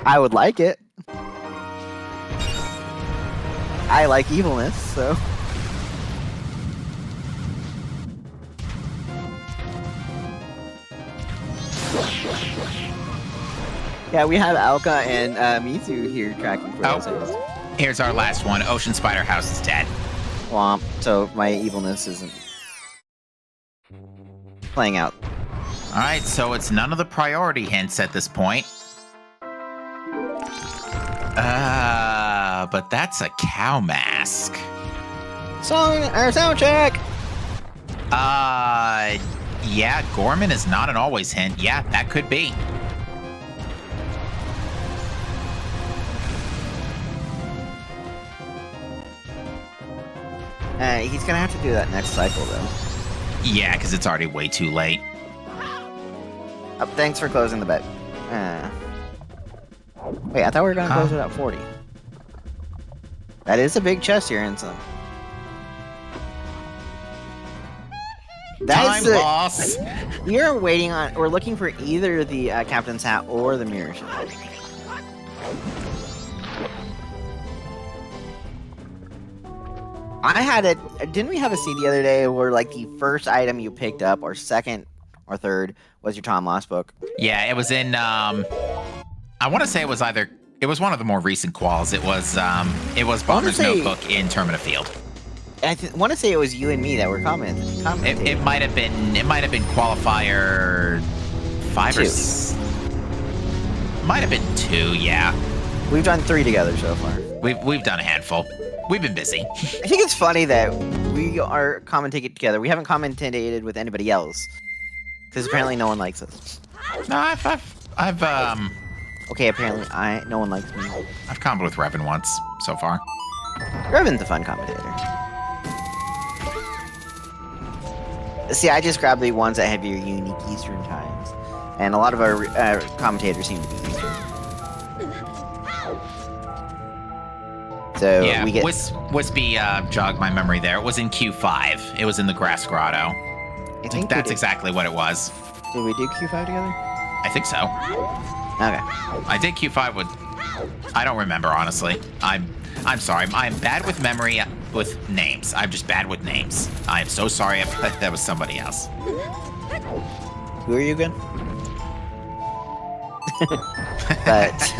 I would like it. I like evilness, so. Yeah, we have Alka and Mitsu here tracking for us.
Here's our last one. Ocean Spider House is dead.
Womp. So my evilness isn't playing out.
All right, so it's none of the priority hints at this point. But that's a cow mask.
Sound check.
Yeah, Gorman is not an always hint. Yeah, that could be.
He's gonna have to do that next cycle though.
Yeah, because it's already way too late.
Thanks for closing the bet. Wait, I thought we were gonna close it at 40. That is a big chest here, and some.
Time loss.
We're waiting on. We're looking for either the captain's hat or the mirror shield. I had it. Didn't we have a scene the other day where like the first item you picked up, or second or third, was your Tom Loss book?
Yeah, it was in. I want to say it was either. It was one of the more recent quals. It was Bomber's Notebook in Termina Field.
I want to say it was you and me that were commenting.
It might have been. It might have been Qualifier 5 or 6. Might have been 2. Yeah.
We've done 3 together so far.
We've done a handful. We've been busy.
I think it's funny that we are commentating together. We haven't commentated with anybody else because apparently no one likes us.
No, I've
Okay, apparently no one likes me.
I've commented with Revan once so far.
Revan's a fun commentator. See, I just grabbed the ones that have your unique Eastern times, and a lot of our commentators seem to be Eastern. So
yeah,
we get
Wispy jogged my memory there. It was in Q5. It was in the Grass Grotto.
I think
That's exactly what it was.
Did we do Q5 together?
I think so.
Okay.
I did Q5 with. I don't remember honestly. I'm sorry. I'm bad with memory with names. I'm just bad with names. I am so sorry if that was somebody else.
Who are you again? But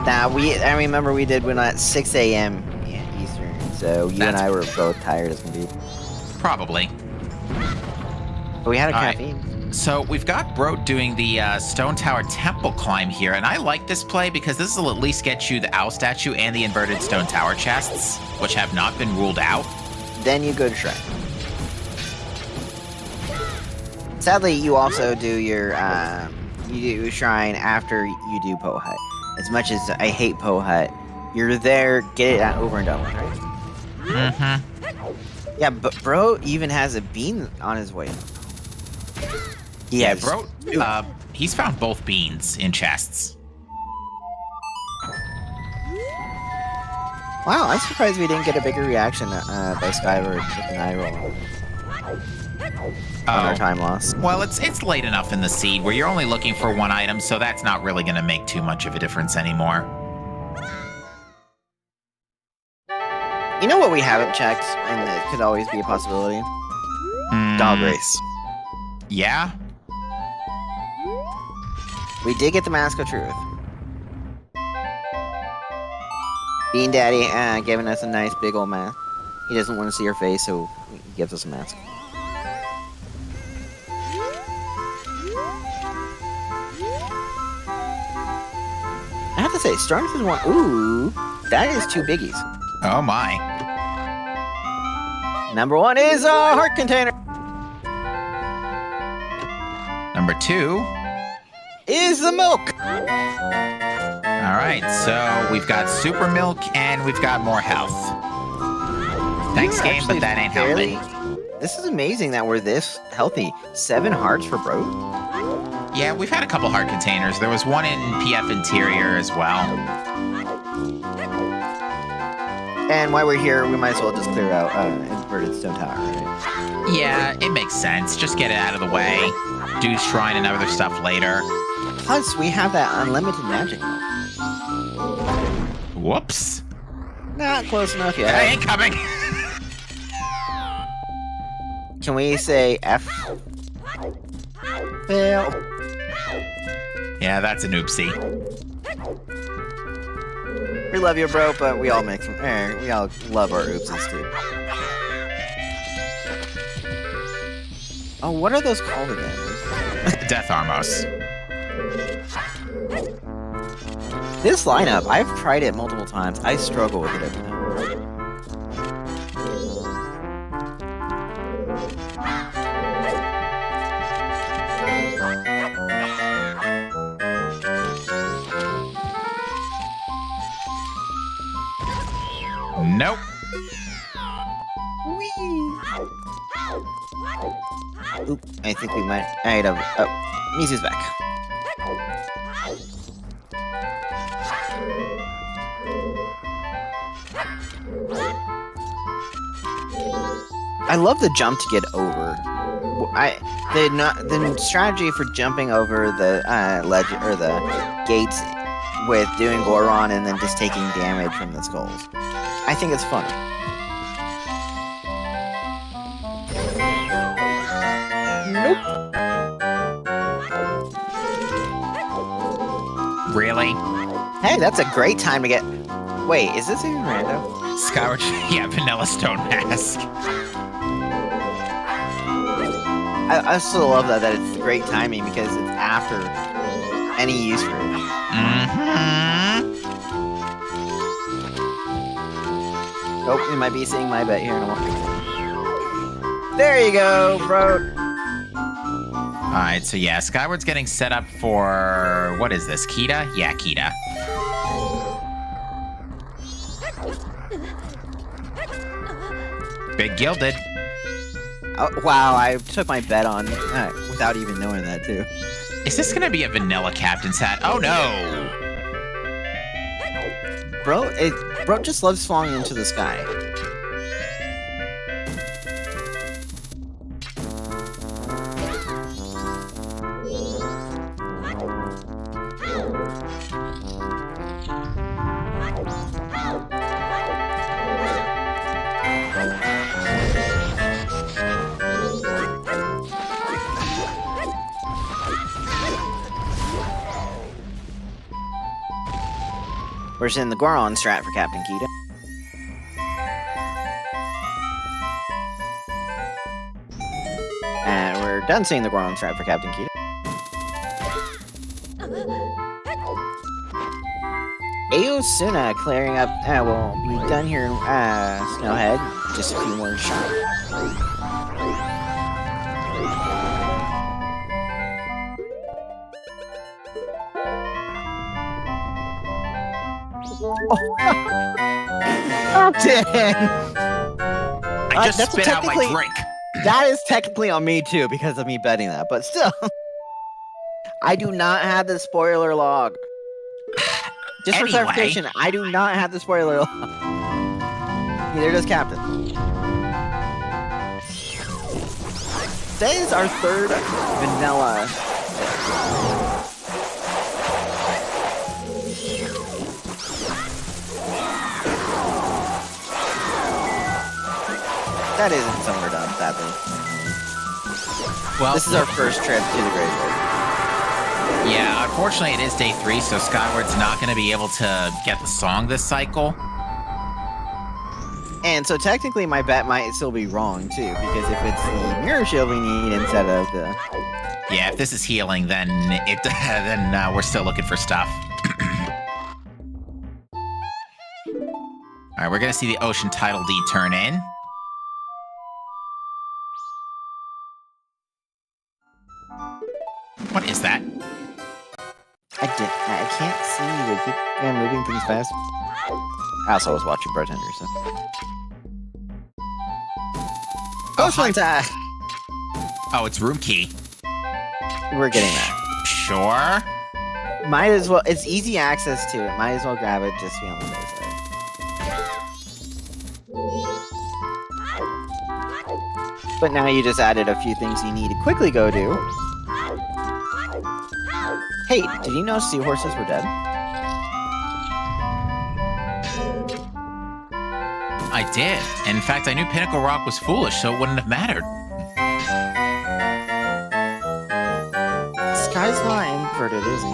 Nah, I remember we did one at 6 a.m. Eastern, so you and I were both tired as can be.
Probably.
But we had a
All
caffeine.
Right. So we've got Broat doing the Stone Tower Temple climb here, and I like this play because this will at least get you the owl statue and the inverted Stone Tower chests, which have not been ruled out.
Then you go to Shrine. Sadly, you also do your Shrine after you do Po Hut. As much as I hate Po Hut, you're there, get it over and done with, right?
Mm-hmm.
Yeah, but Bro even has a bean on his way.
Yeah, Bro, he's found both beans in chests.
Wow, I'm surprised we didn't get a bigger reaction by Skyward with an eye roll on our time loss.
Well, it's late enough in the seed where you're only looking for one item, so that's not really going to make too much of a difference anymore.
You know what we haven't checked, and it could always be a possibility? Dog race.
Yeah?
We did get the Mask of Truth. Bean Daddy giving us a nice big old mask. He doesn't want to see our face, so he gives us a mask. I have to say, Starnes is one. Ooh, that is two biggies.
Oh my.
Number one is a heart container.
Number 2
is the milk.
All right, so we've got super milk and we've got more health. Thanks, game, but that ain't helping.
This is amazing that we're this healthy. 7 hearts for Bro.
Yeah, we've had a couple heart containers. There was one in PF Interior as well.
And while we're here, we might as well just clear out inverted Stone Tower, right?
Yeah, it makes sense. Just get it out of the way. Do Shrine and other stuff later.
Plus, we have that unlimited magic.
Whoops.
Not close enough yet.
I ain't coming.
Can we say F? Fail.
Yeah, that's an oopsie.
We love you, Bro, but we all make we all love our oopsies too. Oh, what are those called again?
Death Armos.
This lineup, I've tried it multiple times. I struggle with it every time.
Nope.
Oop, I think we might. Oh, Mizu's back. I love the jump to get over. The strategy for jumping over the ledge or the gates with doing Goron and then just taking damage from the skulls. I think it's fun. Nope.
Really?
Hey, that's a great time to get. Wait, is this even random?
Skyward, yeah, Vanilla Stone Mask.
I still love that it's great timing because it's after any use for it. Oh, we might be seeing my bet here in a while. There you go, bro.
Alright, so yeah, Skyward's getting set up for... What is this, Kita? Yeah, Kita. Big Gilded.
Oh, wow, I took my bet on without even knowing that, too.
Is this gonna be a vanilla Captain's hat? Oh, no!
Bro just loves falling into the sky. We're seeing the Goron strat for Captain Kita. And we're done seeing the Goron strat for Captain Kita. Aosuna clearing up. Well, we're done here in Snowhead. Just a few more shots.
I just spit out my drink.
That is technically on me too because of me betting that, but still. I do not have the spoiler log. Just for clarification, I do not have the spoiler log. Neither does Captain. Today is our third vanilla. That isn't somewhere done, sadly.
Well,
this is our first trip to the graveyard.
Yeah, unfortunately it is day 3, so Skyward's not going to be able to get the song this cycle.
And so technically my bet might still be wrong too, because if it's the Mirror Shield we need instead of the...
Yeah, if this is healing, then we're still looking for stuff. Alright, we're going to see the Ocean Tidal D turn in. What is that?
I can't see. They keep moving things fast. I also was watching Bartender, so.
Oh, it's room key.
We're getting that.
Sure.
Might as well. It's easy access to it. Might as well grab it just to be on the safe side. But now you just added a few things you need to quickly go do. Hey, did you know seahorses were dead?
I did. In fact, I knew Pinnacle Rock was foolish, so it wouldn't have mattered.
Sky's not inverted, is he?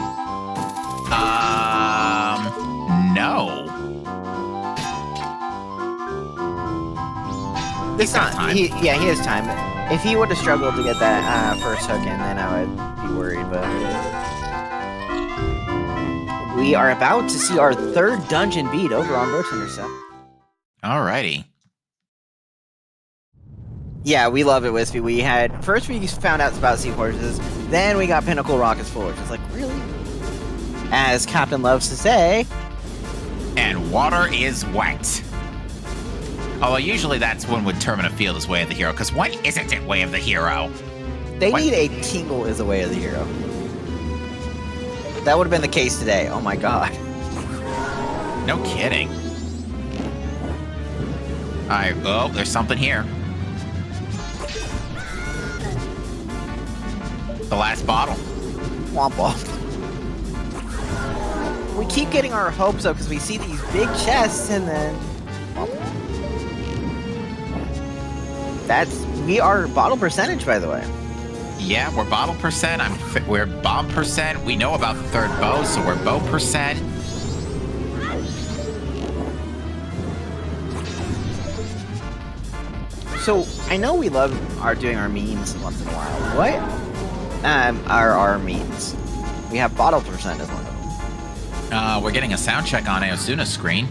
No.
He's not.
Time.
He has time. If he would have struggled to get that first hook in, then I would be worried, but... We are about to see our third dungeon beat over on Bartender set.
Alrighty.
Yeah, we love it, Wispy. We found out about seahorses, then we got Pinnacle Rock is foolish. It's like, really? As Captain loves to say...
And water is wet. Although usually that's when would determine a field as way of the hero, because when isn't it way of the hero?
They need a tingle as a way of the hero. That would have been the case today. Oh my god.
No kidding. Alright, oh, there's something here. The last bottle.
Womp womp. We keep getting our hopes up because we see these big chests and then... Womp womp. We are bottle percentage, by the way.
Yeah, we're bottle percent. We're bomb percent. We know about the third bow, so we're bow percent.
So I know we love doing our memes once in a while. What are our memes? We have bottle percent as one of them.
We're getting a sound check on Aosuna's screen.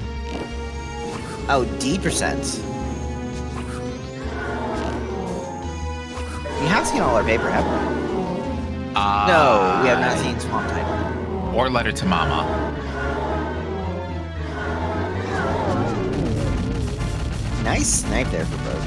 Oh, D percent. We have seen all our paper, haven't we? No, we have not seen Swamp Title.
Or Letter to Mama.
Nice snipe there for both.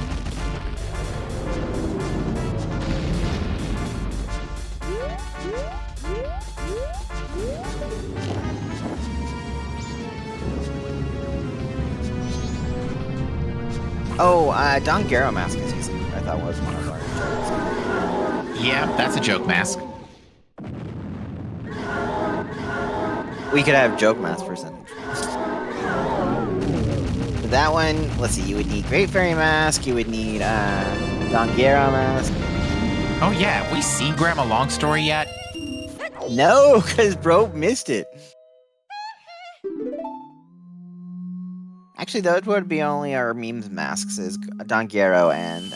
Oh, Don Garo mask is using. I thought was one of our jokes.
Yeah, that's a joke mask.
We could have joke mask percentage. For that one, let's see. You would need Great Fairy mask. You would need Don Garo mask.
Oh yeah, have we seen Grandma Longstory yet?
No, because bro missed it. Actually, those would be only our memes masks is Don Guerrero and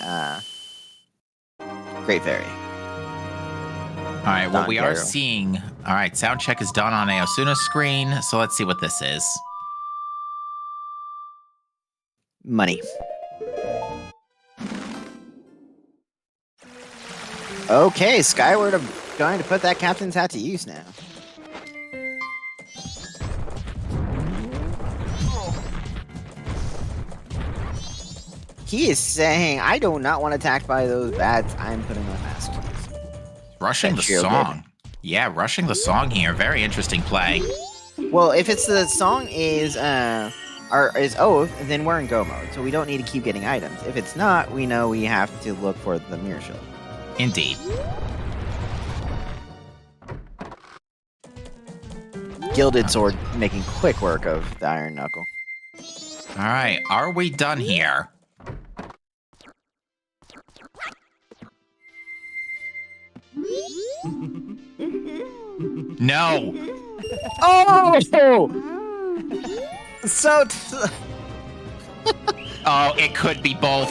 Great Fairy.
All right, well,
Don
we
Guerrero.
are seeing... All right, sound check is done on Aosuna's screen, so let's see what this is.
Money. Okay, Skyward going to put that captain's hat to use now. He is saying, I do not want attacked by those bats. I'm putting on mask.
Rushing the song. Yeah, rushing the song here. Very interesting play.
Well, if it's the song is Oath, then we're in go mode, so we don't need to keep getting items. If it's not, we know we have to look for the mirror shield.
Indeed.
Gilded Sword making quick work of the Iron Knuckle.
All right, are we done here? No.
Oh! So...
Oh, it could be both.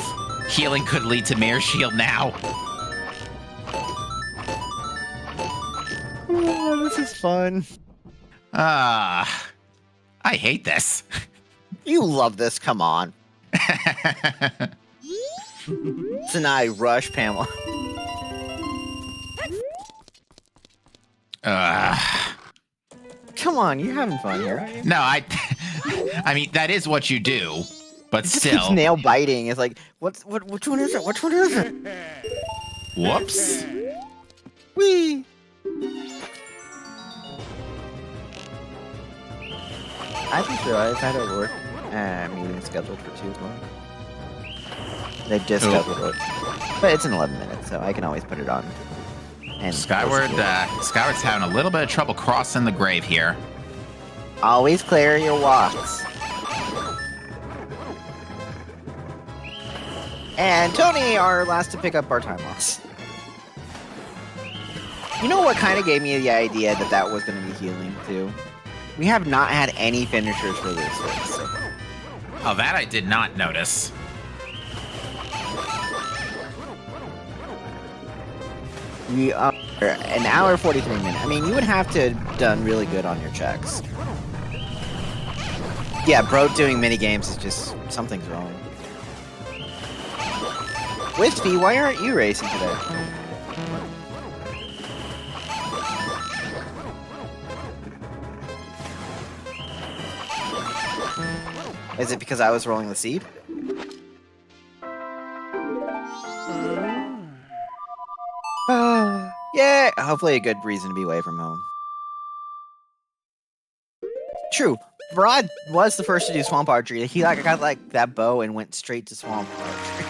Healing could lead to Mirror Shield now.
Oh, this is fun.
I hate this.
You love this, come on. Tonight, rush Pamela. Come on, you're having fun here.
No, I mean, that is what you do, but
Just
still.
keeps nail biting. It's like, which one is it? Which one is it?
Whoops.
Whee! I just realized I had a work meeting scheduled for 2 o'clock. They just scheduled it. But it's in 11 minutes, so I can always put it on. And
Skyward's having a little bit of trouble crossing the grave here.
Always clear your walks. And Tony, our last to pick up our time loss. You know what kind of gave me the idea that that was going to be healing too? We have not had any finishers for this race.
Oh, that I did not notice.
We are an hour 43 minutes. I mean, you would have to have done really good on your checks. Yeah, bro, doing mini games is just something's wrong. Wispy, why aren't you racing today? Is it because I was rolling the seed? Yeah, hopefully a good reason to be away from home. True. Rod was the first to do swamp archery. He got that bow and went straight to swamp archery.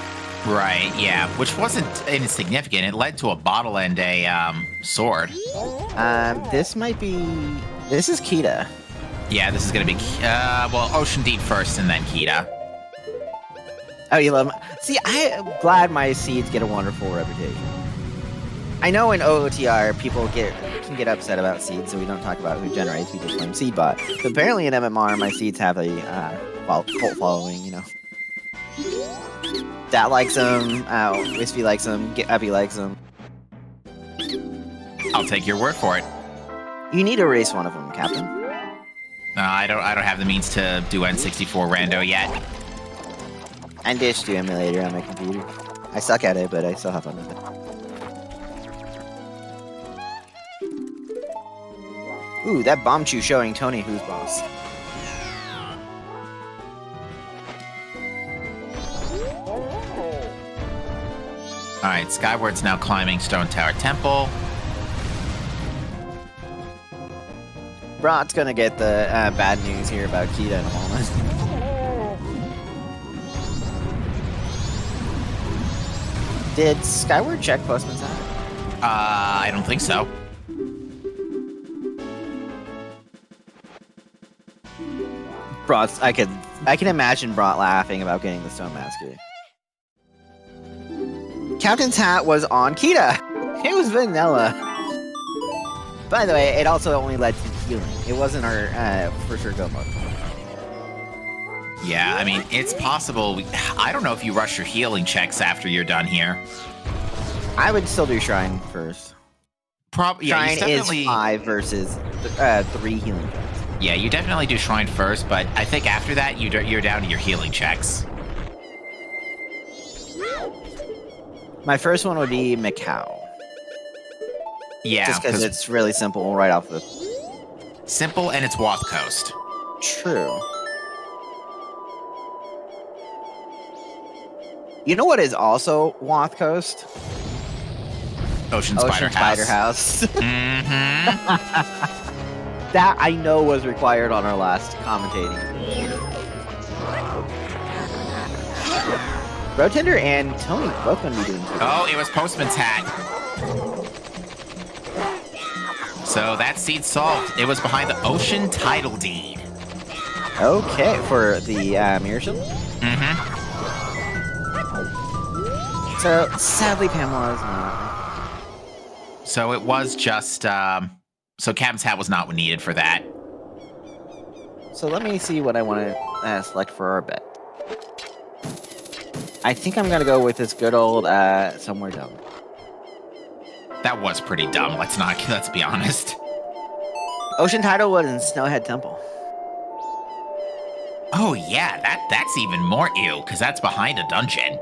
Right, yeah, which wasn't insignificant. It led to a bottle and a sword.
This is Kita.
Yeah, this is gonna be well, Ocean Deep first and then Kita.
Oh, you love him. See, I'm glad my seeds get a wonderful reputation. I know in OOTR people can get upset about seeds, so we don't talk about who generates. We just blame Seedbot. But apparently in MMR, my seeds have a cult following. You know, Dad likes them. Wispy likes them. Uppy likes them.
I'll take your word for it.
You need to race one of them, Captain.
I don't have the means to do N64 rando yet.
And Dish do emulator on my computer. I suck at it, but I still have fun with it. Ooh, that bomb chew showing Tony who's boss.
Alright, Skyward's now climbing Stone Tower Temple.
Brat's gonna get the bad news here about Kita in a moment. Did Skyward check Postman's hat?
I don't think so.
Brat's, I can imagine Brat laughing about getting the Stone Masker. Captain's hat was on Kita. It was vanilla. By the way, it also only led to healing. It wasn't our for sure go mode.
Yeah, I mean, it's possible. I don't know if you rush your healing checks after you're done here.
I would still do Shrine first.
Yeah,
Shrine is 5 versus 3 healing checks.
Yeah, you definitely do Shrine first, but I think after that, you're down to your healing checks.
My first one would be Macau.
Yeah.
Just because it's really simple right off the...
Simple, and it's Wath Coast.
True. You know what is also Wath Coast?
Ocean Spider
House.
Mm-hmm.
That I know was required on our last commentating. Brotender and Tony both going to be doing.
Oh, it was Postman's hat. So that seed solved. It was behind the Ocean Title Deed.
Okay, for the Mirror Shield?
Mm-hmm.
So, sadly, Pamela is not.
So it was just, so Captain's Hat was not needed for that.
So let me see what I want to select for our bet. I think I'm going to go with this good old Somewhere Dumb.
That was pretty dumb, let's be honest.
Ocean Tidalwood and Snowhead Temple.
Oh yeah, that's even more ew, because that's behind a dungeon.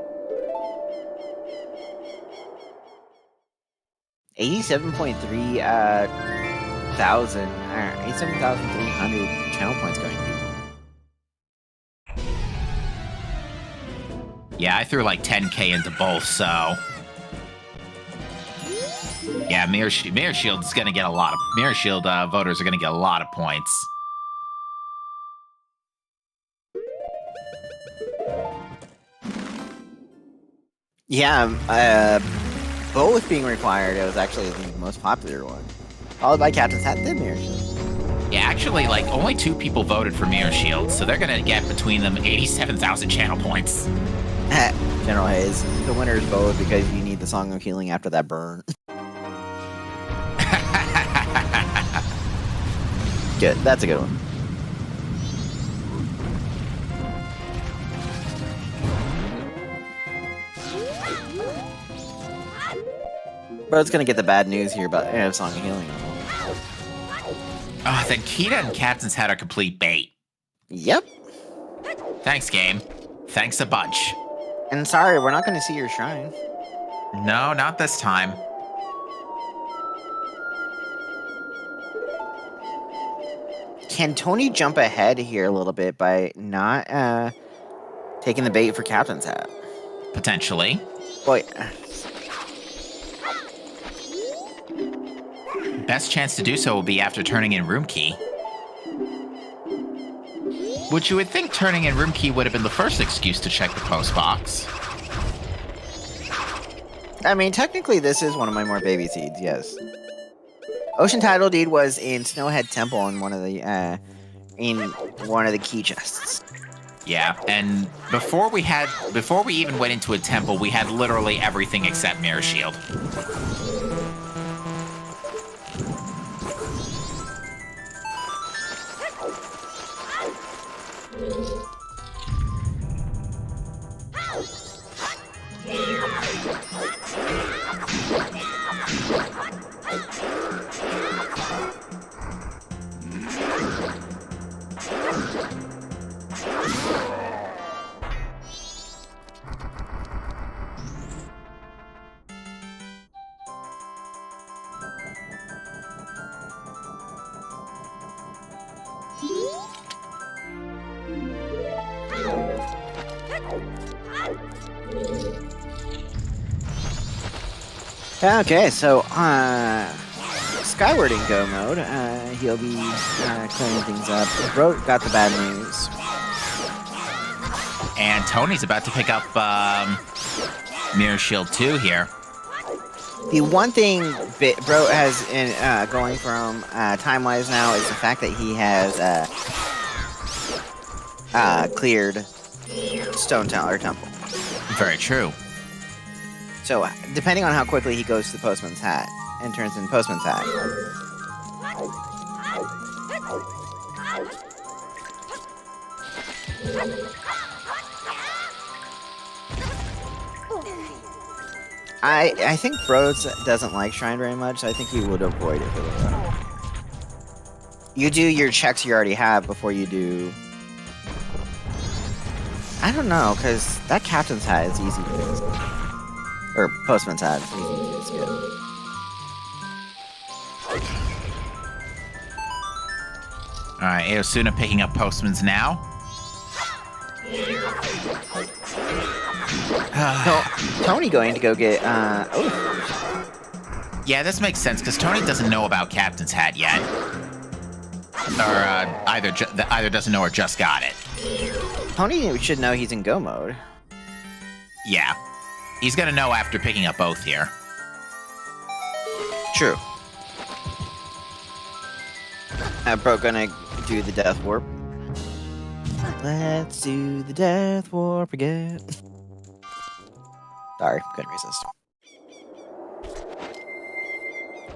87.3 thousand, 87,300 channel points going to people.
Yeah, I threw like 10k into both, so... Yeah, Mirror Shield's gonna get a lot of... Mirror Shield voters are gonna get a lot of points.
Yeah, both being required, it was actually the most popular one. Followed by Captain's Hat, then Mirror Shield.
Yeah, actually, like, only 2 people voted for Mirror Shield, so they're gonna get between them 87,000 channel points.
General Hayes, the winner is both because you need the Song of Healing after that burn. Good, that's a good one. Bro's gonna get the bad news here about Song of Healing.
Then Kita and Captain's Hat are complete bait.
Yep.
Thanks, game. Thanks a bunch.
And sorry, we're not gonna see your shrine.
No, not this time.
Can Tony jump ahead here a little bit by not taking the bait for Captain's Hat?
Potentially.
Boy.
Best chance to do so will be after turning in Room Key. Which you would think turning in Room Key would have been the first excuse to check the post box.
I mean, technically this is one of my more baby seeds, yes. Ocean Title Deed was in Snowhead Temple in one of the key chests.
Yeah, and before we even went into a temple, we had literally everything except Mirror Shield.
Okay, so Skyward in go mode, he'll be clearing things up. Bro got the bad news.
And Tony's about to pick up Mirror Shield 2 here.
The one thing Bro has in going from time-wise now is the fact that he has cleared Stone Tower Temple.
Very true.
So, depending on how quickly he goes to the Postman's Hat and turns in Postman's Hat. I think Bros doesn't like Shrine very much, so I think he would avoid it for the run. You do your checks you already have before you do... I don't know, because that Captain's Hat is easy to skip. Or Postman's Hat is easy to skip.
Alright, Aosuna picking up Postman's now.
Tony going to go get, oh.
Yeah, this makes sense, because Tony doesn't know about Captain's Hat yet. Or either doesn't know or just got it.
Tony should know he's in go mode.
Yeah. He's gonna know after picking up both here.
True. Bro gonna do the Death Warp. Let's do the Death Warp again. Sorry, couldn't resist.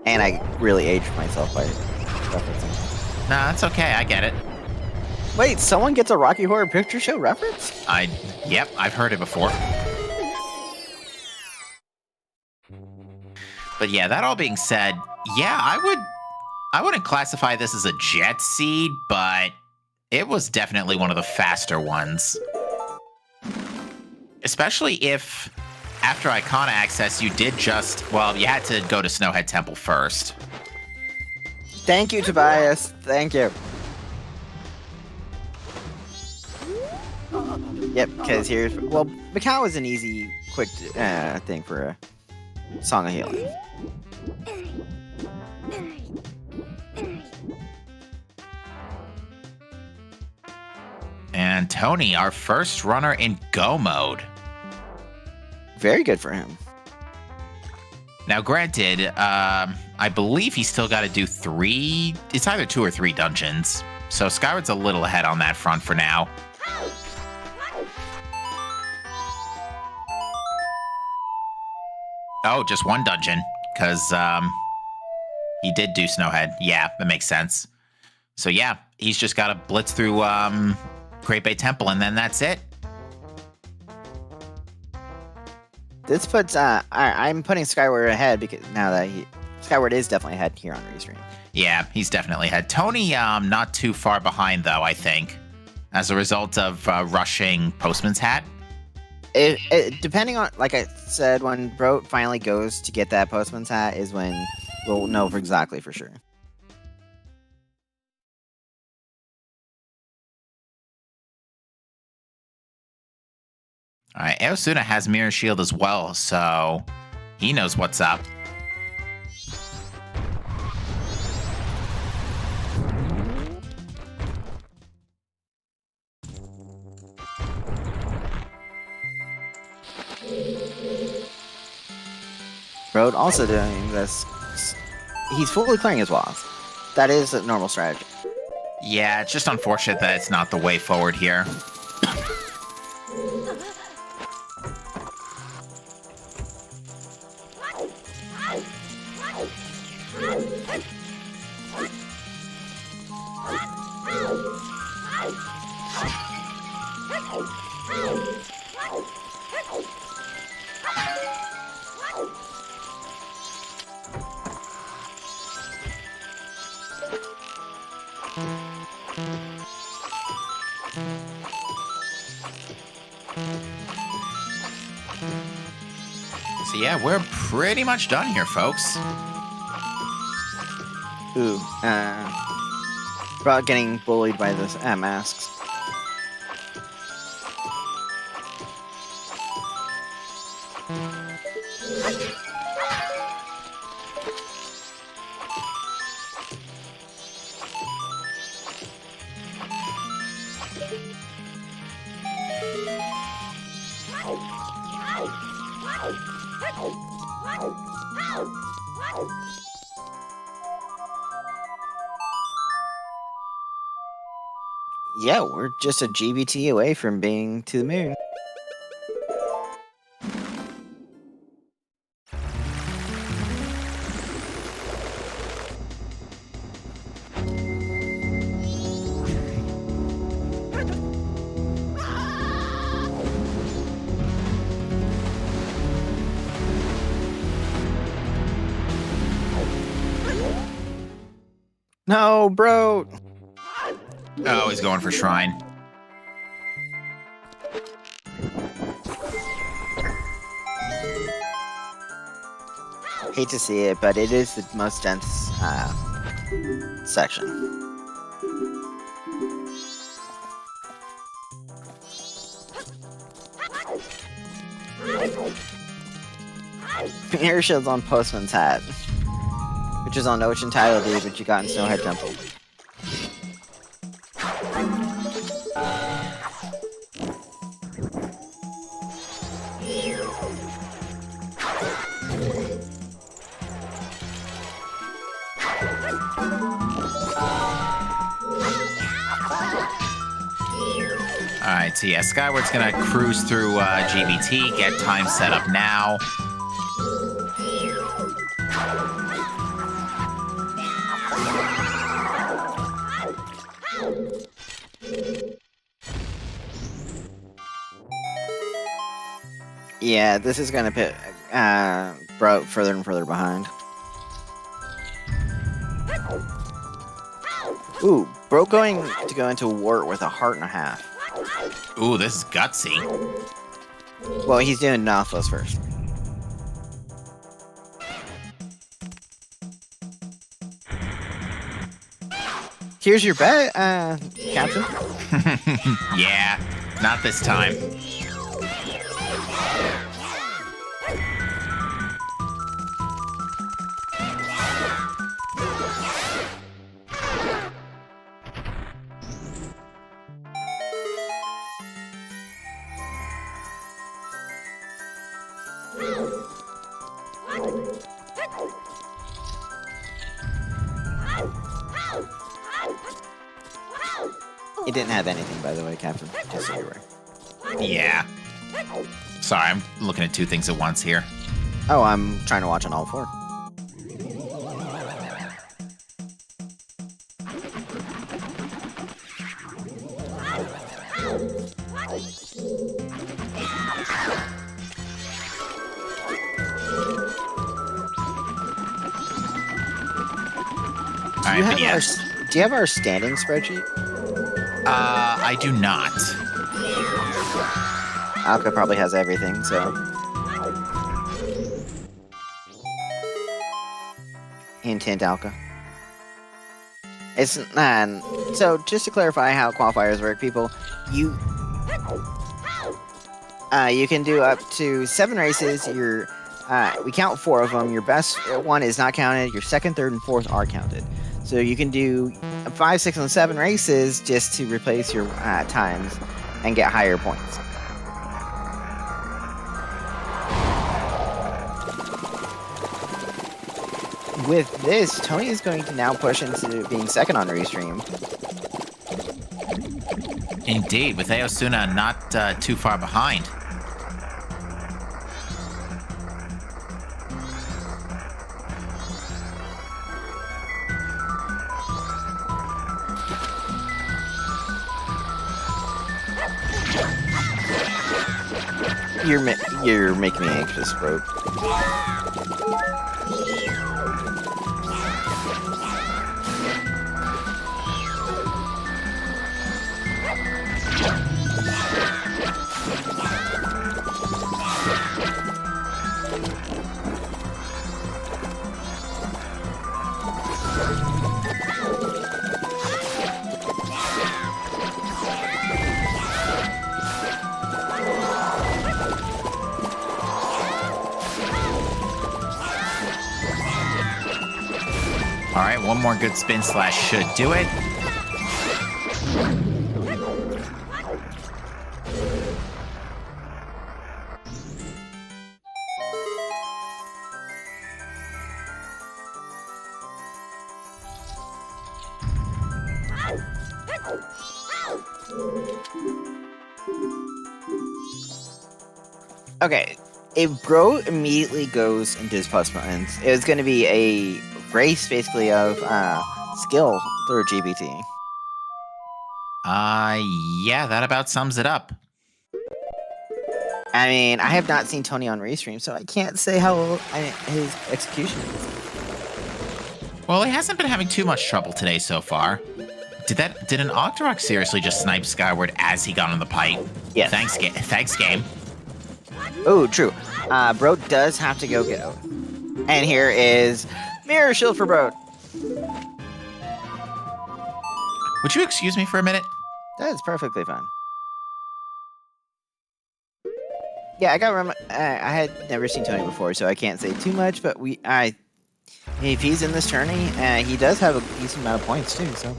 And I really aged myself by referencing.
Nah, that's okay, I get it.
Wait, someone gets a Rocky Horror Picture Show reference?
Yep, I've heard it before. But yeah, that all being said, yeah, I wouldn't classify this as a jet seed, but it was definitely one of the faster ones. Especially if, after Icona Access, you did just, well, you had to go to Snowhead Temple first.
Thank you, Tobias. Thank you. Yep, because here's... Well, Macau is an easy, quick thing for a Song of Healing.
And Tony, our first runner in go mode.
Very good for him.
Now, granted, I believe he's still got to do 3... It's either 2 or 3 dungeons. So Skyward's a little ahead on that front for now. Oh, just 1 dungeon, because he did do Snowhead. Yeah, that makes sense. So yeah, he's just got to blitz through Great Bay Temple, and then that's it.
This puts, I'm putting Skyward ahead because now that Skyward is definitely ahead here on Restream.
Yeah, he's definitely ahead. Tony, not too far behind, though, I think, as a result of rushing Postman's Hat.
Depending on, like I said, when Bro finally goes to get that Postman's Hat is when we'll know for exactly for sure.
All right, Aosuna has Mirror Shield as well, so he knows what's up.
Road also doing this. He's fully clearing his walls. That is a normal strategy.
Yeah, it's just unfortunate that it's not the way forward here. So yeah, we're pretty much done here, folks.
Ooh, about getting bullied by those masks. Yeah, we're just a GBT away from being to the moon. No, bro.
Oh, he's going for Shrine.
Hate to see it, but it is the most dense section. Air shield's on Postman's hat, which is on Ocean Tidal Dude, which you got in Snowhead Temple.
Alright, so yeah, Skyward's gonna cruise through GBT, get time set up now.
Yeah, this is gonna put Bro further and further behind. Ooh, Bro going to go into Wart with a heart and a half.
Ooh, this is gutsy.
Well, he's doing Nautilus first. Here's your bet, Captain.
Yeah, not this time.
It didn't have anything, by the way, Captain. Just so you're aware.
Yeah. Sorry, I'm looking at two things at once here.
Oh, I'm trying to watch on all four.
All right, but yeah.
Do you have our standing spreadsheet?
I do not.
Alka probably has everything, so. Hint, hint, Alka. It's so just to clarify how qualifiers work, people, you can do up to 7 races. We count 4 of them. Your best one is not counted. Your second, third, and fourth are counted. So you can do 5, 6, and 7 races just to replace your times and get higher points. With this, Tony is going to now push into being second on Restream.
Indeed, with Aosuna not too far behind.
You're making me anxious, bro.
All right, one more good spin slash should do it.
Okay, if Bro immediately goes into his postponements, it was going to be a race basically of skill through GBT.
Yeah, that about sums it up.
I mean, I have not seen Tony on Restream, so I can't say how his execution is.
Well, he hasn't been having too much trouble today so far. Did an Octorok seriously just snipe Skyward as he got on the pipe?
Yes.
Thanks, game.
Oh, true. Bro does have to go get Oath. And here is Mirror Shield for Bro.
Would you excuse me for a minute?
That's perfectly fine. Yeah, I had never seen Tony before, so I can't say too much. But if he's in this tourney, he does have a decent amount of points too. So.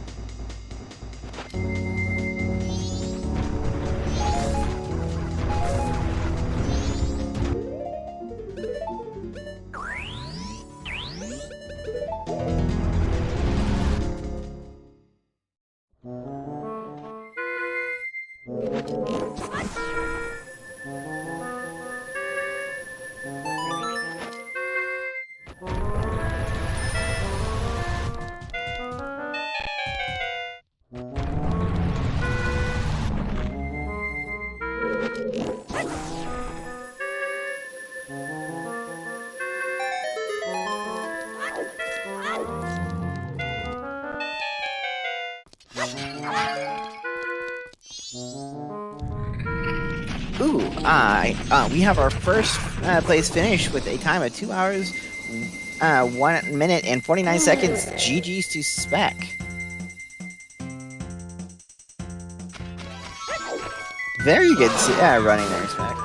Ooh, we have our first place finish with a time of 2 hours, 1 minute and 49 seconds. GG's to Spec. Very good running there, Spec.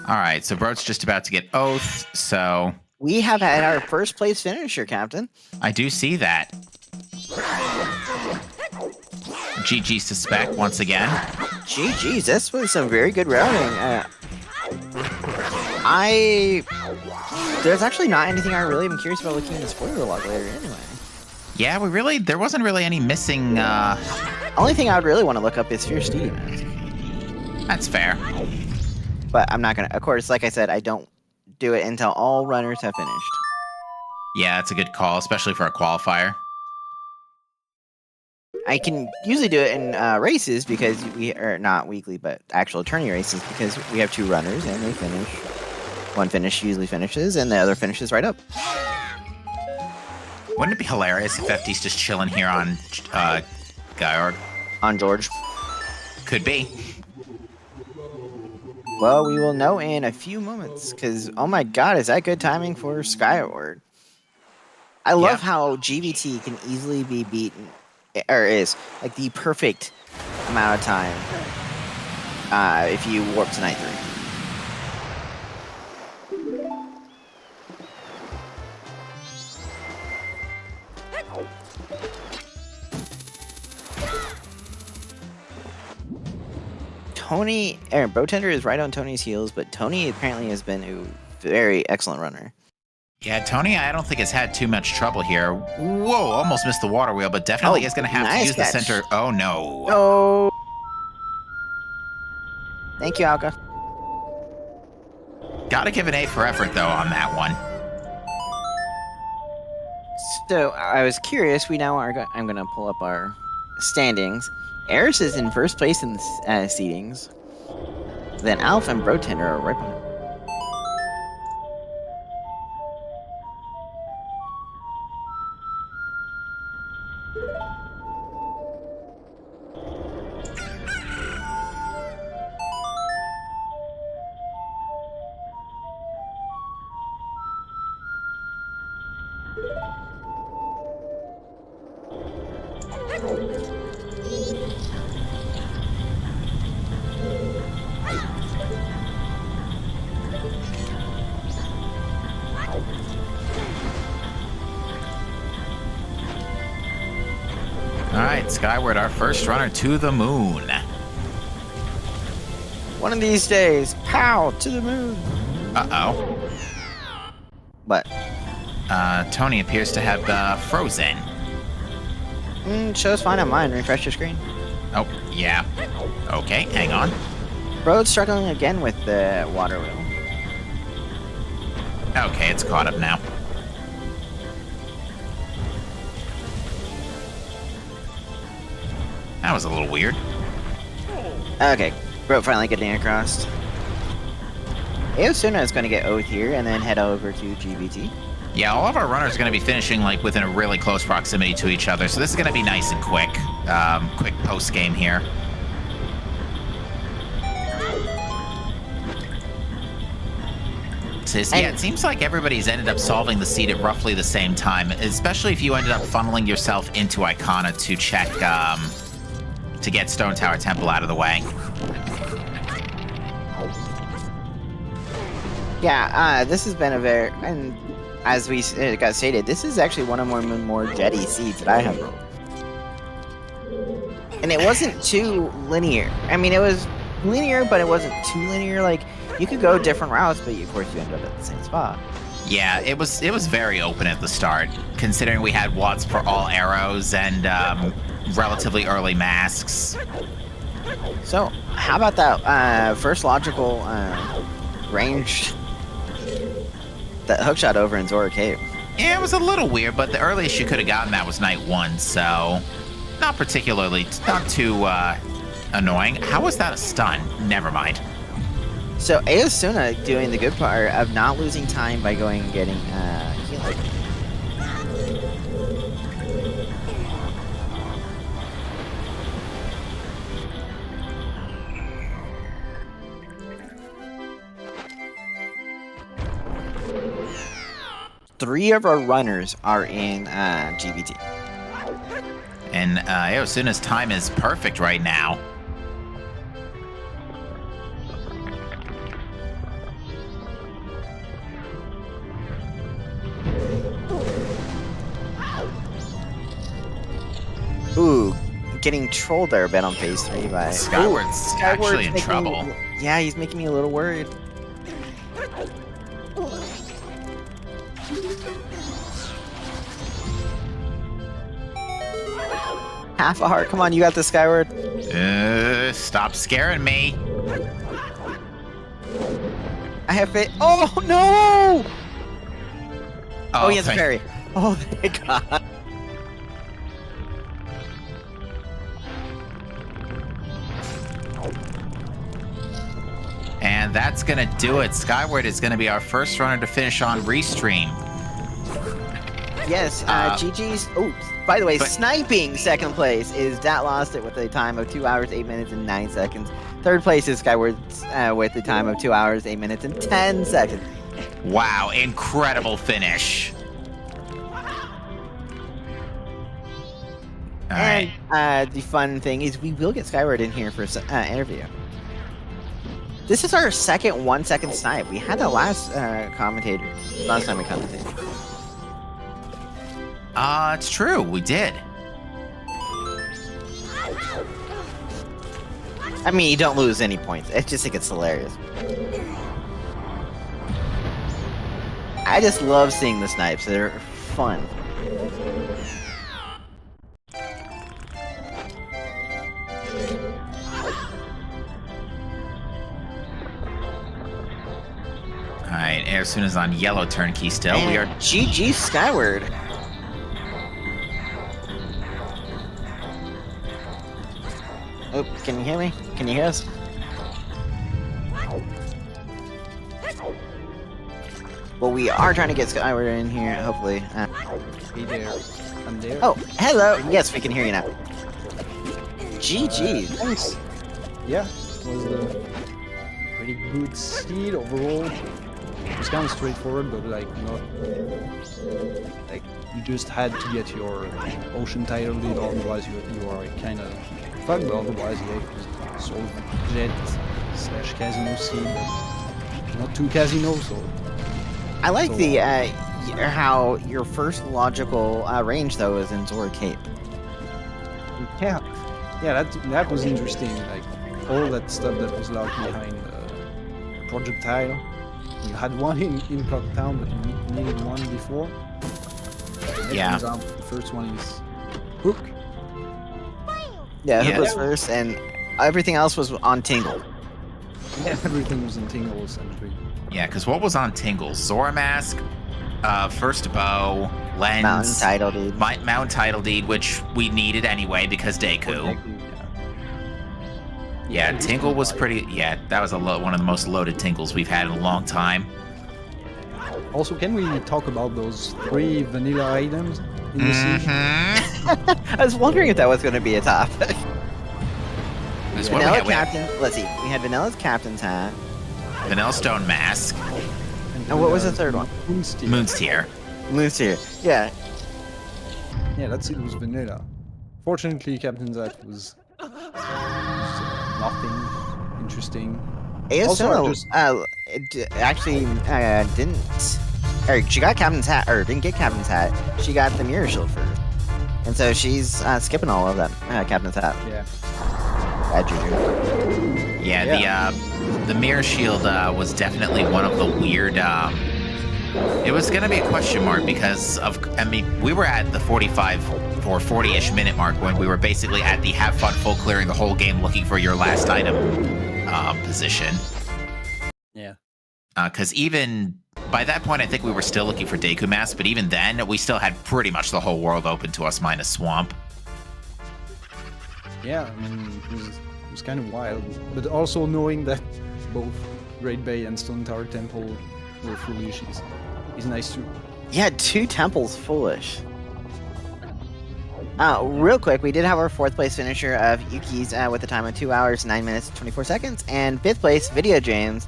All right, so Bro's just about to get Oath, so...
We have had our first place finisher, Captain.
I do see that. GG's to Spec once again.
GG's, this was some very good routing. There's actually not anything I really am curious about looking in the spoiler log later anyway.
Yeah, there wasn't really any missing,
Only thing I would really want to look up is Fierce Steedy Mask.
That's fair.
But I'm not gonna, of course, like I said, I don't do it until all runners have finished.
Yeah, that's a good call, especially for a qualifier.
I can usually do it in races because we are not weekly, but actual tourney races because we have 2 runners and they finish. One finish usually finishes and the other finishes right up.
Wouldn't it be hilarious if FD's just chilling here on Georg?
On George.
Could be.
Well, we will know in a few moments, because, oh my god, is that good timing for Skyward? I love how GVT can easily be beaten, or is, like, the perfect amount of time if you warp to Night 3. Tony, Brotender is right on Tony's heels, but Tony apparently has been a very excellent runner.
Yeah, Tony, I don't think has had too much trouble here. Whoa, almost missed the water wheel, but definitely is going to have to use the center. Oh, no.
Oh. Thank you, Alka.
Gotta give an A for effort, though, on that one.
So, I was curious. We now are. I'm going to pull up our standings. Eris is in first place in the seedings. Then Alpha and Brotender are right behind.
Alright, Skyward, our first runner to the moon.
One of these days, pow, to the moon.
Uh-oh.
What?
Tony appears to have frozen.
Shows fine on mine. Refresh your screen.
Oh, yeah. Okay, hang on.
Bro's struggling again with the water wheel.
Okay, it's caught up now. That was a little weird.
Okay, rope finally getting across. Aosuna is going to get Oath here and then head over to GBT.
Yeah, all of our runners are going to be finishing like within a really close proximity to each other, so this is going to be nice and quick. Quick post game here. Yeah, it seems like everybody's ended up solving the seed at roughly the same time, especially if you ended up funneling yourself into Icona to check, to get Stone Tower Temple out of the way.
Yeah, this has been a very, and as we got stated, this is actually one of the more jetty seeds that I have rolled. And it wasn't too linear. I mean, it was linear, but it wasn't too linear. Like, you could go different routes, but of course you end up at the same spot.
Yeah, it was very open at the start, considering we had watts for all arrows and relatively early masks.
So, how about that first logical range, that hookshot over in Zora Cave?
Yeah, it was a little weird, but the earliest you could have gotten that was night 1, so not too annoying. How was that a stun? Never mind.
So Aosuna doing the good part of not losing time by going and getting healing. Three of our runners are in GBT.
And Aosuna's time is perfect right now.
Ooh, getting trolled there a bit on phase 3 by
Skyward's actually in trouble.
Yeah, he's making me a little worried. Half a heart. Come on, you got this, Skyward.
Stop scaring me.
I have faith. Oh, no! Oh, he has a parry. Oh, thank God.
And that's going to do it. Skyward is going to be our first runner to finish on Restream.
Yes, GG's. Oh, by the way, sniping second place is Dat Lost It with a time of 2 hours, 8 minutes, and 9 seconds. Third place is Skyward with a time of 2 hours, 8 minutes, and 10 seconds.
Wow, incredible finish. All right.
The fun thing is we will get Skyward in here for an interview. This is our second 1 second snipe. We had the last time we commentated.
It's true, we did.
I mean, you don't lose any points. I just think it's hilarious. I just love seeing the snipes. They're fun.
Alright, Aosuna's on yellow turnkey still.
And
we are
GG Skyward. Oh, can you hear me? Can you hear us? Well, we are trying to get Skyward in here, hopefully.
Be there. I'm there.
Oh, hello! Yes, we can hear you now. GG.
Nice. Yeah, it was a pretty good seed overall. It was kind of straightforward, but like not like you just had to get your ocean title lead, otherwise you are kind of fucked. But otherwise, yeah, it was sort of jet / casino seed, not too casino, so.
I like the how your first logical range though is in Zora Cape.
Yeah, that was interesting. Like all that stuff that was locked behind projectile. You had one in Clocktown, but you needed one before.
Yeah.
The first one is Hook.
Yeah, Hook was first, and everything else was on Tingle.
Yeah, everything was in Tingle essentially.
Yeah, because what was on Tingles? Zora Mask, First Bow, Lens,
Mountain Title Deed.
Mountain Title Deed, which we needed anyway because Deku. Yeah, Tingle was pretty. Yeah, that was one of the most loaded Tingles we've had in a long time.
Also, can we talk about those 3 vanilla items in the scene?
I was wondering if that was going to be a topic.
There's what we
Vanilla
had. We had
Captain. Let's see. We had Vanilla's Captain's hat.
Vanilla Stone Mask,
And what was the third one?
Moon's Tear.
Moon's Tear.
Moon's Tear. Yeah.
Yeah, that's it. Was vanilla. Fortunately, Captain's hat was nothing interesting. Also, I
ASO
just-
actually didn't. Or she got Captain's hat, or didn't get Captain's hat. She got the Mirror Shield first, and so she's skipping all of that Captain's hat.
Yeah.
Bad juju.
Yeah, the Mirror Shield was definitely one of the weird. It was gonna be a question mark because we were at the 45 or 40-ish minute mark when we were basically at the have fun full clearing the whole game looking for your last item position.
Yeah.
Because even by that point, I think we were still looking for Deku Mask, but even then, we still had pretty much the whole world open to us minus Swamp.
Yeah, I mean, it was kind of wild. But also knowing that both Great Bay and Stone Tower Temple were foolish is nice too.
Yeah, 2 temples foolish. Real quick, we did have our 4th place finisher of Yuki's with a time of 2 hours, 9 minutes, 24 seconds, and 5th place Video James,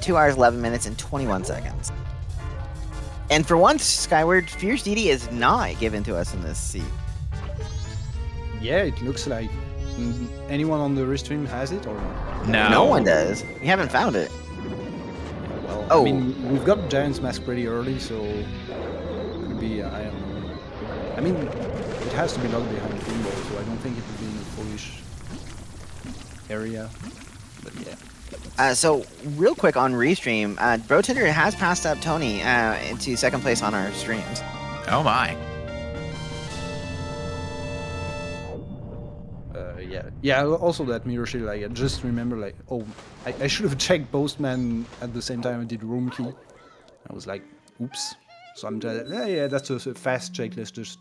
2 hours, 11 minutes, and 21 seconds. And for once, Skyward, Fierce DD is not given to us in this seat.
Yeah, it looks like anyone on the restream has it or not?
No one does. We haven't found it.
Well,
Oh.
I mean, we've got Giant's Mask pretty early, so it could be, I don't know. I mean, it has to be locked behind Pinball, so I don't think it would be in a foolish area. But yeah.
So, real quick on Restream, Bro Tinder has passed up Tony into 2nd place on our streams.
Oh my.
Yeah, also that Mirror Shield, like, I just remember, like, oh, I should have checked Postman at the same time I did Room Key. I was like, oops. So I'm just, yeah, that's a fast check, let's just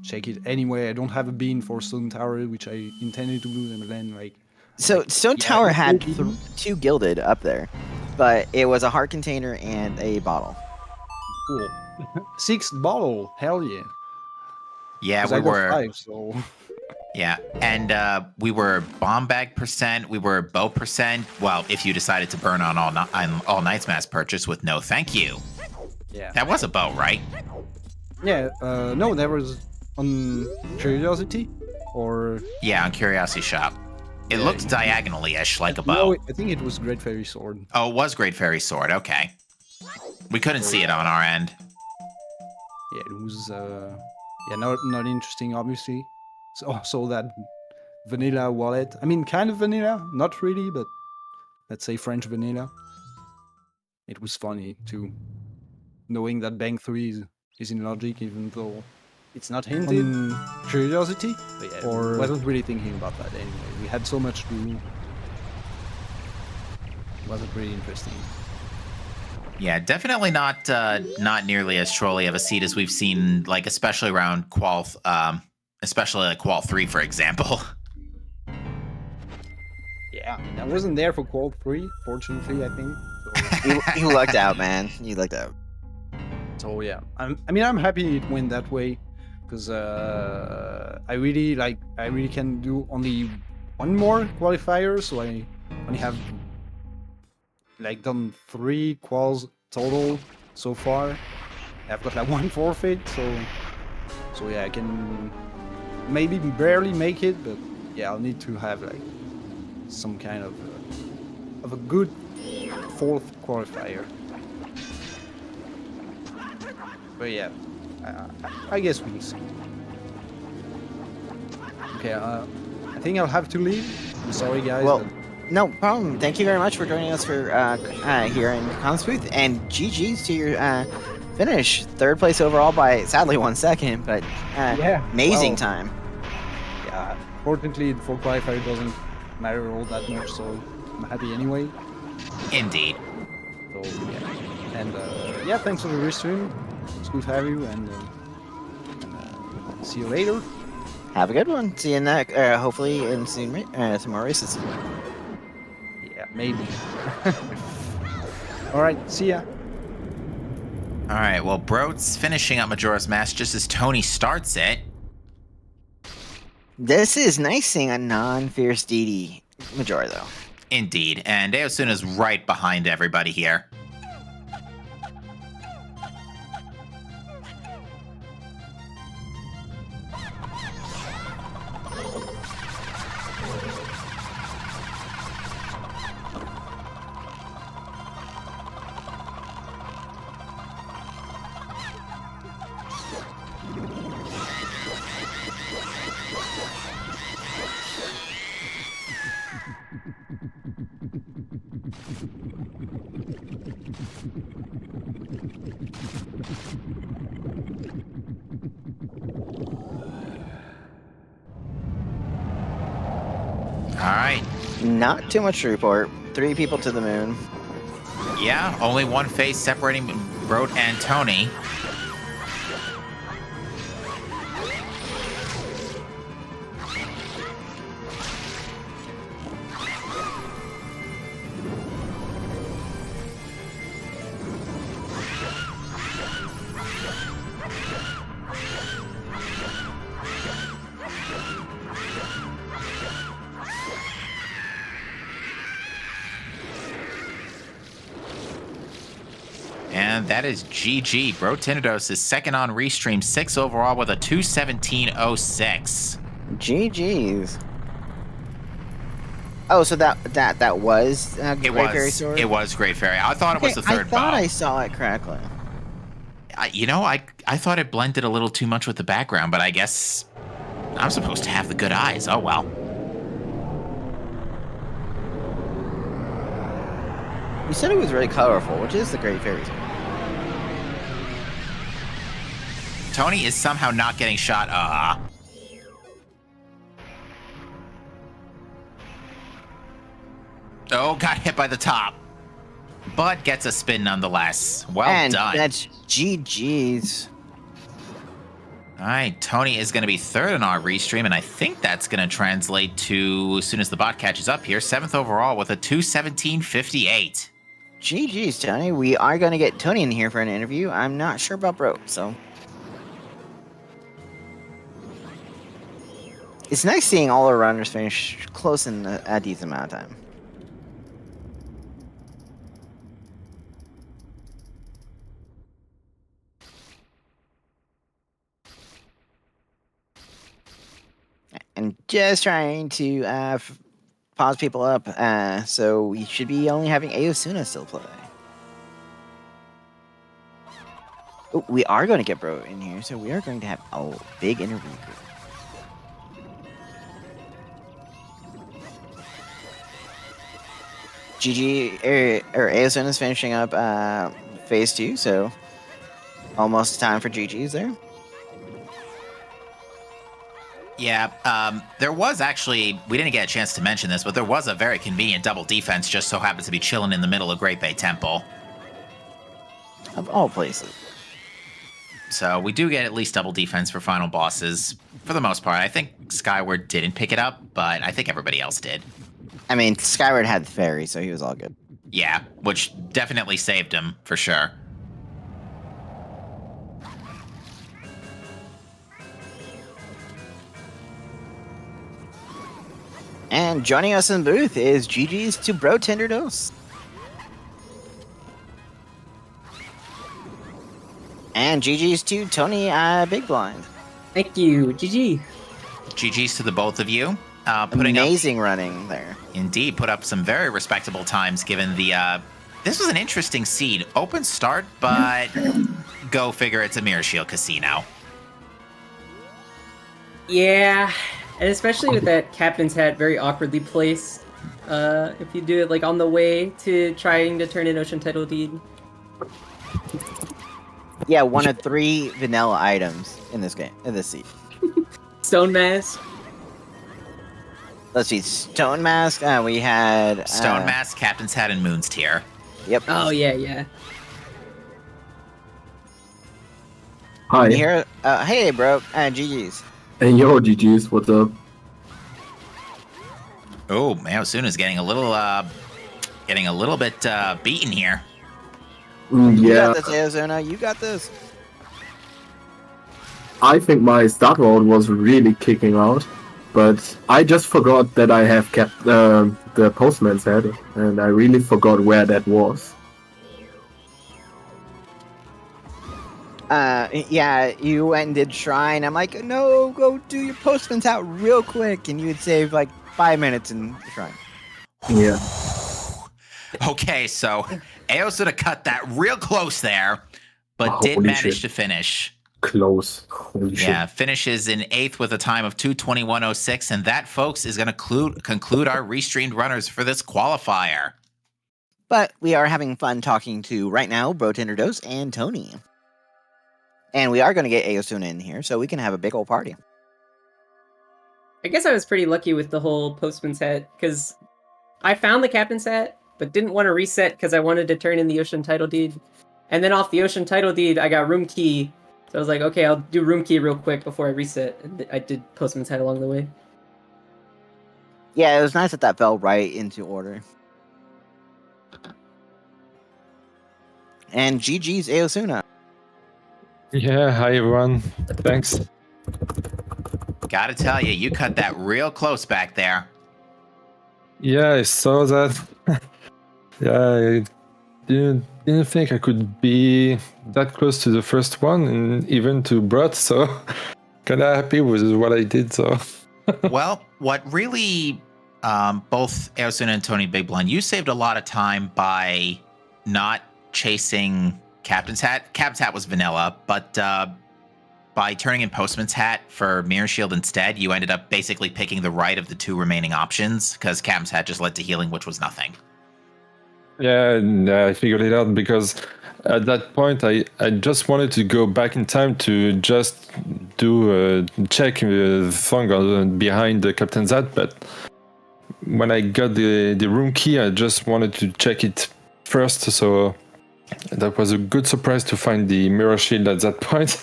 check it anyway. I don't have a bean for Stone Tower, which I intended to do, and then, like...
So, Stone
Yeah,
Tower
it's
had
good.
2 gilded up there, but it was a heart container and a bottle.
Cool. 6th bottle, hell yeah.
Yeah,
'Cause
we
I got
were.
5, so...
Yeah, and we were bomb bag percent, we were bow percent. Well, if you decided to burn on all Night's Mask purchase with no thank you.
Yeah.
That was a bow, right?
Yeah, no, that was on Curiosity, or...
Yeah, on Curiosity Shop. It
Yeah,
looked
you-
diagonally-ish like a bow.
No, I think it was Great Fairy Sword.
Oh, it was Great Fairy Sword, okay. We couldn't see it on our end.
Yeah, it was, yeah, not interesting, obviously. So that vanilla wallet. I mean, kind of vanilla, not really, but let's say French vanilla. It was funny, too. Knowing that Bank 3 is in logic, even though it's not hinted. Curiosity? But yeah,
Or-
wasn't really thinking about that anyway. We had so much to do. Wasn't really interesting.
Yeah, definitely not nearly as trolly of a seed as we've seen, like especially around especially like Qual 3, for example.
Yeah, I mean, I wasn't there for Qual 3, fortunately, I think. So,
You lucked out, man. You lucked out.
so yeah, I'm happy it went that way, because I really can do only one more qualifier, so I only have like done 3 quals total so far. I've got like 1 forfeit, so yeah, I can maybe barely make it, but yeah, I'll need to have like some kind of a good 4th qualifier. But yeah, I guess we'll see. Okay, I think I'll have to leave. I'm sorry, guys.
Well,
but-
no problem. Thank you very much for joining us for here in Comms Booth, and GG's to your finish. 3rd place overall by sadly 1 second, but
Yeah,
amazing
well.
time.
yeah, fortunately, for qualifier doesn't matter all that much, so I'm happy anyway.
Indeed.
So yeah, and yeah, thanks for the restream. It's good to have you, and see you later.
Have a good one. See you next. Hopefully in some more races.
Yeah, maybe. All right, see ya.
All right, well, Broat's finishing up Majora's Mask just as Tony starts it.
This is nice seeing a non-fierce DD Majora, though.
Indeed, and Aosuna's right behind everybody here. All right.
Not too much to report. 3 people to the moon.
Yeah, only one face separating Broat and Tony. And that is GG. Bro Tinidos is second on Restream, 6 overall with a 217.06.
GG's. Oh, so that was Great Fairy Sword?
It was Great Fairy. I thought it was the third
I thought
bow.
I saw it crackling.
I thought it blended a little too much with the background, but I guess I'm supposed to have the good eyes. Oh, well.
You said it was really colorful, which is the Great Fairy Sword.
Tony is somehow not getting shot. Oh, got hit by the top. But gets a spin nonetheless. Well done.
That's GG's.
All right, Tony is going to be third in our restream, and I think that's going to translate to, as soon as the bot catches up here, 7th overall with a 217.58.
GG's, Tony. We are going to get Tony in here for an interview. I'm not sure about Bro, so... It's nice seeing all our runners finish close in a decent amount of time. And just trying to pause people up, so we should be only having Aosuna still play. Oh, we are going to get Bro in here, so we are going to have a big interview group. GG, Aosun is finishing up phase 2, so almost time for GG's there.
Yeah, there was actually, we didn't get a chance to mention this, but there was a very convenient double defense, just so happens to be chilling in the middle of Great Bay Temple.
Of all places.
So we do get at least double defense for final bosses, for the most part. I think Skyward didn't pick it up, but I think everybody else did.
I mean, Skyward had the fairy, so he was all good.
Yeah, which definitely saved him, for sure.
And joining us in the booth is GG's to Bro Tender Dose. And GG's to Tony Big Blind.
Thank you, GG.
GG's to the both of you. Putting
Amazing running there.
Indeed, put up some very respectable times given the... this was an interesting seed. Open start, but go figure it's a Mirror Shield Casino.
Yeah, and especially with that Captain's Hat very awkwardly placed. If you do it like on the way to trying to turn in Ocean Title Deed.
Yeah, one of 3 vanilla items in this game, in this seed.
Stone Mask.
Let's see, Stone Mask, we had...
Stone Mask, Captain's Hat, and Moon's Tier.
Yep.
Oh, yeah.
Hi. Here, hey, bro. GG's.
Hey yo, GG's, what's up?
Oh, Mayasuna's getting a little bit beaten here.
You
Yeah,
got this, Arizona. You got this.
I think my start roll was really kicking out, but I just forgot that I have kept the postman's head, and I really forgot where that was.
Yeah, you went and did shrine. I'm like, no, go do your postman's out real quick, and you would save like 5 minutes in the shrine.
Yeah.
Okay, so Aosuna cut that real close there, but did
Holy
manage
shit.
to finish.
Close. Holy shit.
Yeah, finishes in 8th with a time of 2:21.06, and that, folks, is going to conclude our restreamed runners for this qualifier.
But we are having fun talking to, right now, Brotenderdos and Tony. And we are going to get Aosuna in here, so we can have a big old party.
I guess I was pretty lucky with the whole postman's hat, because I found the captain's hat, but didn't want to reset because I wanted to turn in the ocean title deed. And then off the ocean title deed, I got room key. So I was like, okay, I'll do room key real quick before I reset. And I did postman's hat along the way.
Yeah, it was nice that fell right into order. And GG's Aosuna.
Yeah, hi everyone. Thanks.
Gotta tell you, you cut that real close back there.
Yeah, I saw that. Yeah, I didn't think I could be that close to the first one and even to Brot, so kinda happy with what I did, so.
Well, what really, both Aosuna and Tony Big Blind, you saved a lot of time by not chasing Captain's Hat. Captain's Hat was vanilla, but by turning in Postman's Hat for Mirror Shield instead, you ended up basically picking the right of the two remaining options, because Captain's Hat just led to healing, which was nothing.
Yeah, and I figured it out because at that point I just wanted to go back in time to just do a check the thing behind the Captain's Hat, but when I got the room key, I just wanted to check it first, so that was a good surprise to find the mirror shield at that point.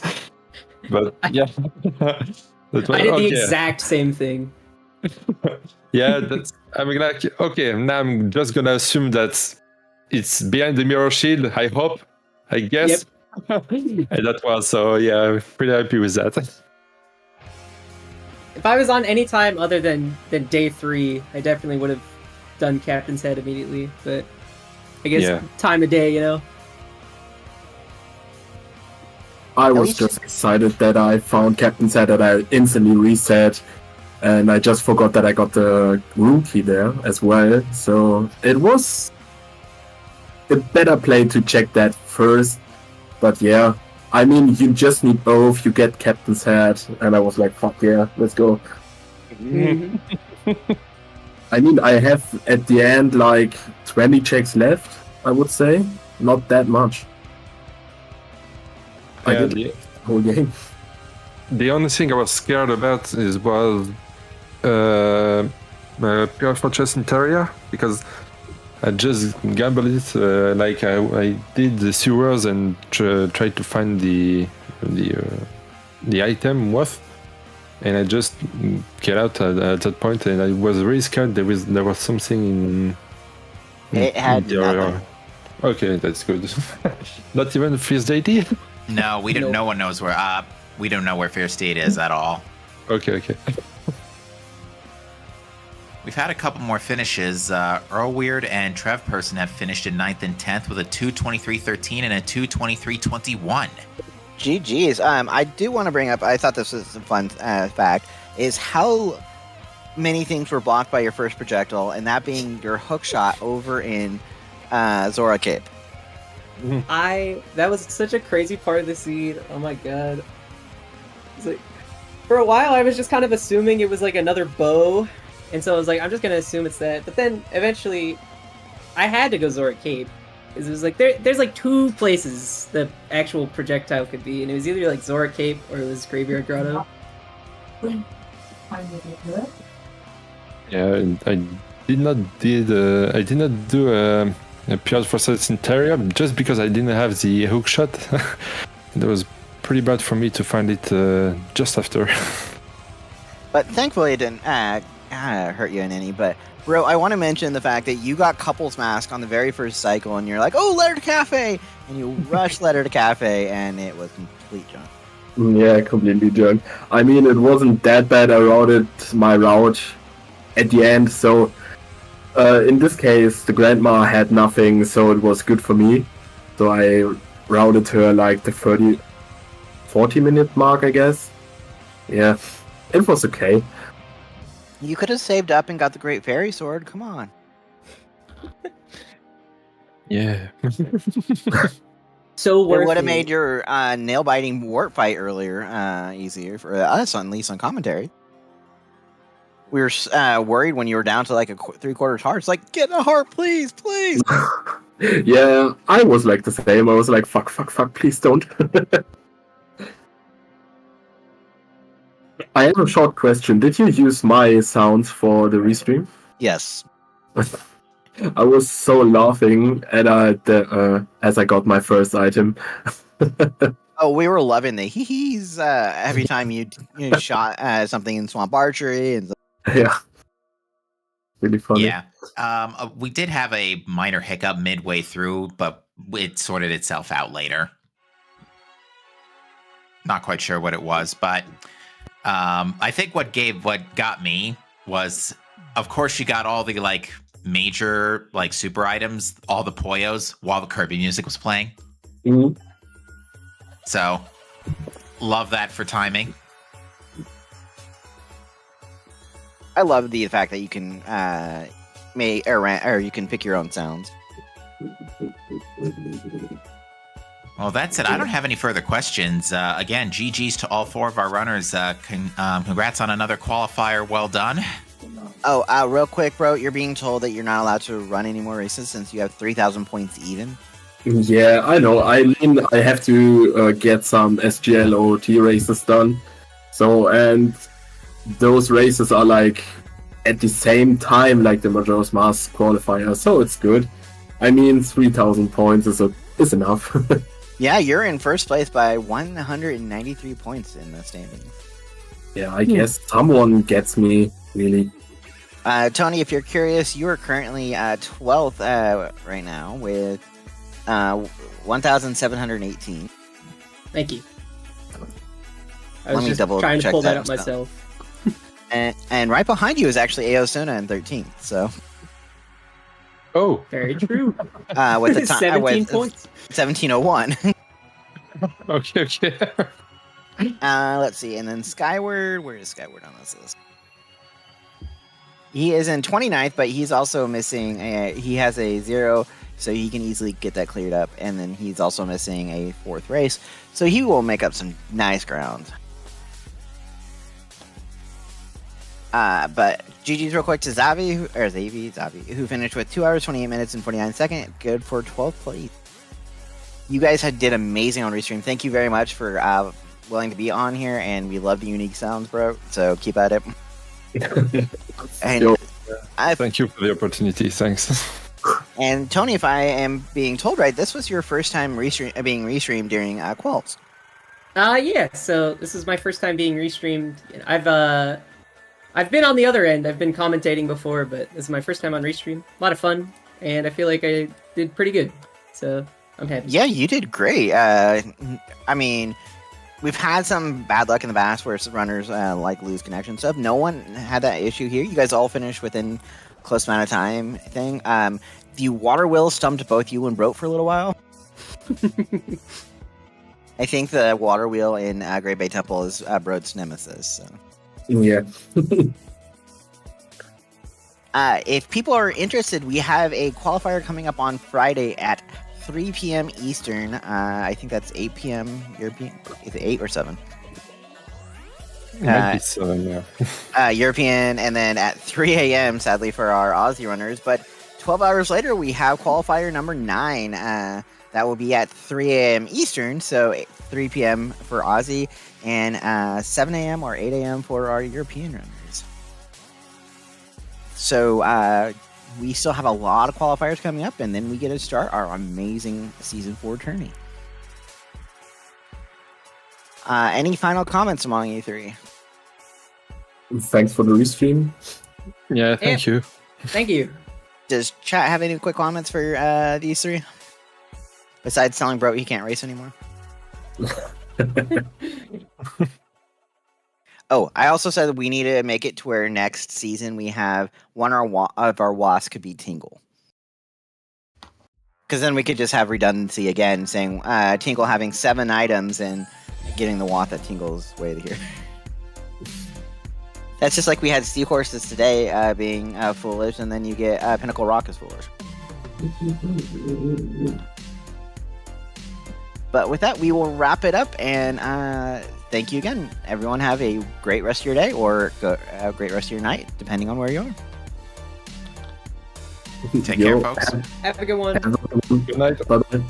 But yeah, that was,
I did the exact same thing.
Yeah, that's. I'm like, okay, now I'm just gonna assume that it's behind the mirror shield. I hope, I guess, and that was so. Yeah, I'm pretty happy with that.
If I was on any time other than day 3, I definitely would have done Captain's Head immediately. But I guess time of day, you know.
I was just excited that I found Captain's Head, that I instantly reset, and I just forgot that I got the room key there as well. So it was a better play to check that first. But yeah, I mean, you just need both. You get Captain's Head, and I was like, fuck yeah, let's go. I mean, I have at the end like 20 checks left, I would say. Not that much. I did the whole game.
The only thing I was scared about was Pure Fortress Interior, because I just gambled it like I did the sewers and tried to find the item worth, and I just get out at that point, and I was really scared there was something in.
It had nothing.
Okay, that's good. Not even Fierce Deity.
No, we don't. No one knows where. We don't know where Fierce State is at all.
Okay.
We've had a couple more finishes. Earl Weird and Trev Person have finished in 9th and 10th with a 2:23.13 and a 2:23.21.
GG's. I do want to bring up, I thought this was a fun fact, is how many things were blocked by your first projectile, and that being your hook shot over in Zora Cape.
That was such a crazy part of the seed. Oh my god. It's like, for a while I was just kind of assuming it was like another bow, and so I was like, I'm just gonna assume it's that. But then eventually I had to go Zora Cape. It was like there's like 2 places the actual projectile could be, and it was either like Zora Cape or it was Graveyard Grotto.
Yeah, I did not do a Pure Fortress Interior just because I didn't have the hook shot. That was pretty bad for me to find it just after.
But thankfully it didn't hurt you in any. But bro, I want to mention the fact that you got couples mask on the very first cycle, and you're like, "Oh, letter to cafe," and you rushed letter to cafe, and it was complete junk.
Yeah, completely junk. I mean, it wasn't that bad. I routed my route at the end, so in this case, the grandma had nothing, so it was good for me. So I routed her like the 40-minute mark, I guess. Yeah, it was okay.
You could have saved up and got the Great Fairy Sword. Come on.
Yeah.
So
It
worth
would have
it.
made your nail-biting warp fight earlier easier for us, at least on commentary. We were worried when you were down to like a 3/4 heart. It's like, get a heart, please, please.
Yeah, I was like the same. I was like, fuck, please don't. I have a short question. Did you use my sounds for the restream?
Yes.
I was so laughing at as I got my first item.
Oh, we were loving the hee-hees every time you shot something in Swamp Archery. And
Yeah. Really funny.
Yeah. We did have a minor hiccup midway through, but it sorted itself out later. Not quite sure what it was, but I think what got me was, of course, you got all the like major like super items, all the Poyos, while the Kirby music was playing.
Mhm.
So, love that for timing.
I love the fact that you can you can pick your own sounds.
Well, that's it. I don't have any further questions. Again, GG's to all 4 of our runners. Congrats on another qualifier. Well done.
Oh, real quick, bro, you're being told that you're not allowed to run any more races since you have 3,000 points even.
Yeah, I know. I mean, I have to get some SGL OT races done. So, and those races are like at the same time like the Majora's Mask qualifier, so it's good. I mean, 3,000 points is enough.
Yeah, you're in first place by 193 points in the standings.
Yeah, I guess someone gets me, really.
Tony, if you're curious, you are currently 12th right now with 1,718.
Thank you. I
Let
was
me
just
double
trying to
check
pull that
that
up
stuff.
myself.
And right behind you is actually Aosuna in 13th. So
Oh,
Very true.
with the time
17 points.
1701.
okay.
Let's see, and then Skyward. Where is Skyward on this list? He is in 29th, but he's also missing. He has a 0, so he can easily get that cleared up. And then he's also missing a 4th race, so he will make up some nice ground. But GG's real quick to Zavi, who finished with 2 hours, 28 minutes, and 49 seconds. Good for 12th place. You guys did amazing on Restream. Thank you very much for willing to be on here, and we love the unique sounds, bro. So keep at it. And
Thank you for the opportunity. Thanks.
And Tony, if I am being told right, this was your first time being restreamed during Quals.
Yeah. So this is my first time being restreamed. I've been on the other end. I've been commentating before, but this is my first time on restream. A lot of fun, and I feel like I did pretty good. So I'm happy.
Yeah, you did great. I mean, we've had some bad luck in the past where runners like lose connection stuff. No one had that issue here. You guys all finished within close amount of time thing. The water wheel stumped both you and Broat for a little while. I think the water wheel in Great Bay Temple is Broat's nemesis. So.
Yeah.
If people are interested, we have a qualifier coming up on Friday at 3 p.m. Eastern. I think that's 8 p.m. European. Is it 8 or 7?
Might be 7, yeah.
European, and then at 3 a.m. sadly for our Aussie runners. But 12 hours later, we have qualifier number 9. That will be at 3 a.m. Eastern, so 3 p.m. for Aussie, and 7 a.m. or 8 a.m. for our European runners. So we still have a lot of qualifiers coming up, and then we get to start our amazing Season 4 tourney. Any final comments among you three?
Thanks for the restream.
Yeah, thank you.
Thank you.
Does chat have any quick comments for these three? Besides telling Bro he can't race anymore. Oh, I also said that we need to make it to where next season we have one of our wasps could be Tingle. Because then we could just have redundancy again, saying Tingle having 7 items and getting the watt that Tingle's way to here. That's just like we had Seahorses today being foolish, and then you get Pinnacle Rock is foolish. But with that, we will wrap it up, and thank you again. Everyone have a great rest of your day, or a great rest of your night, depending on where you are.
Take care, folks.
Have a good one.
Good
night.
Bye-bye.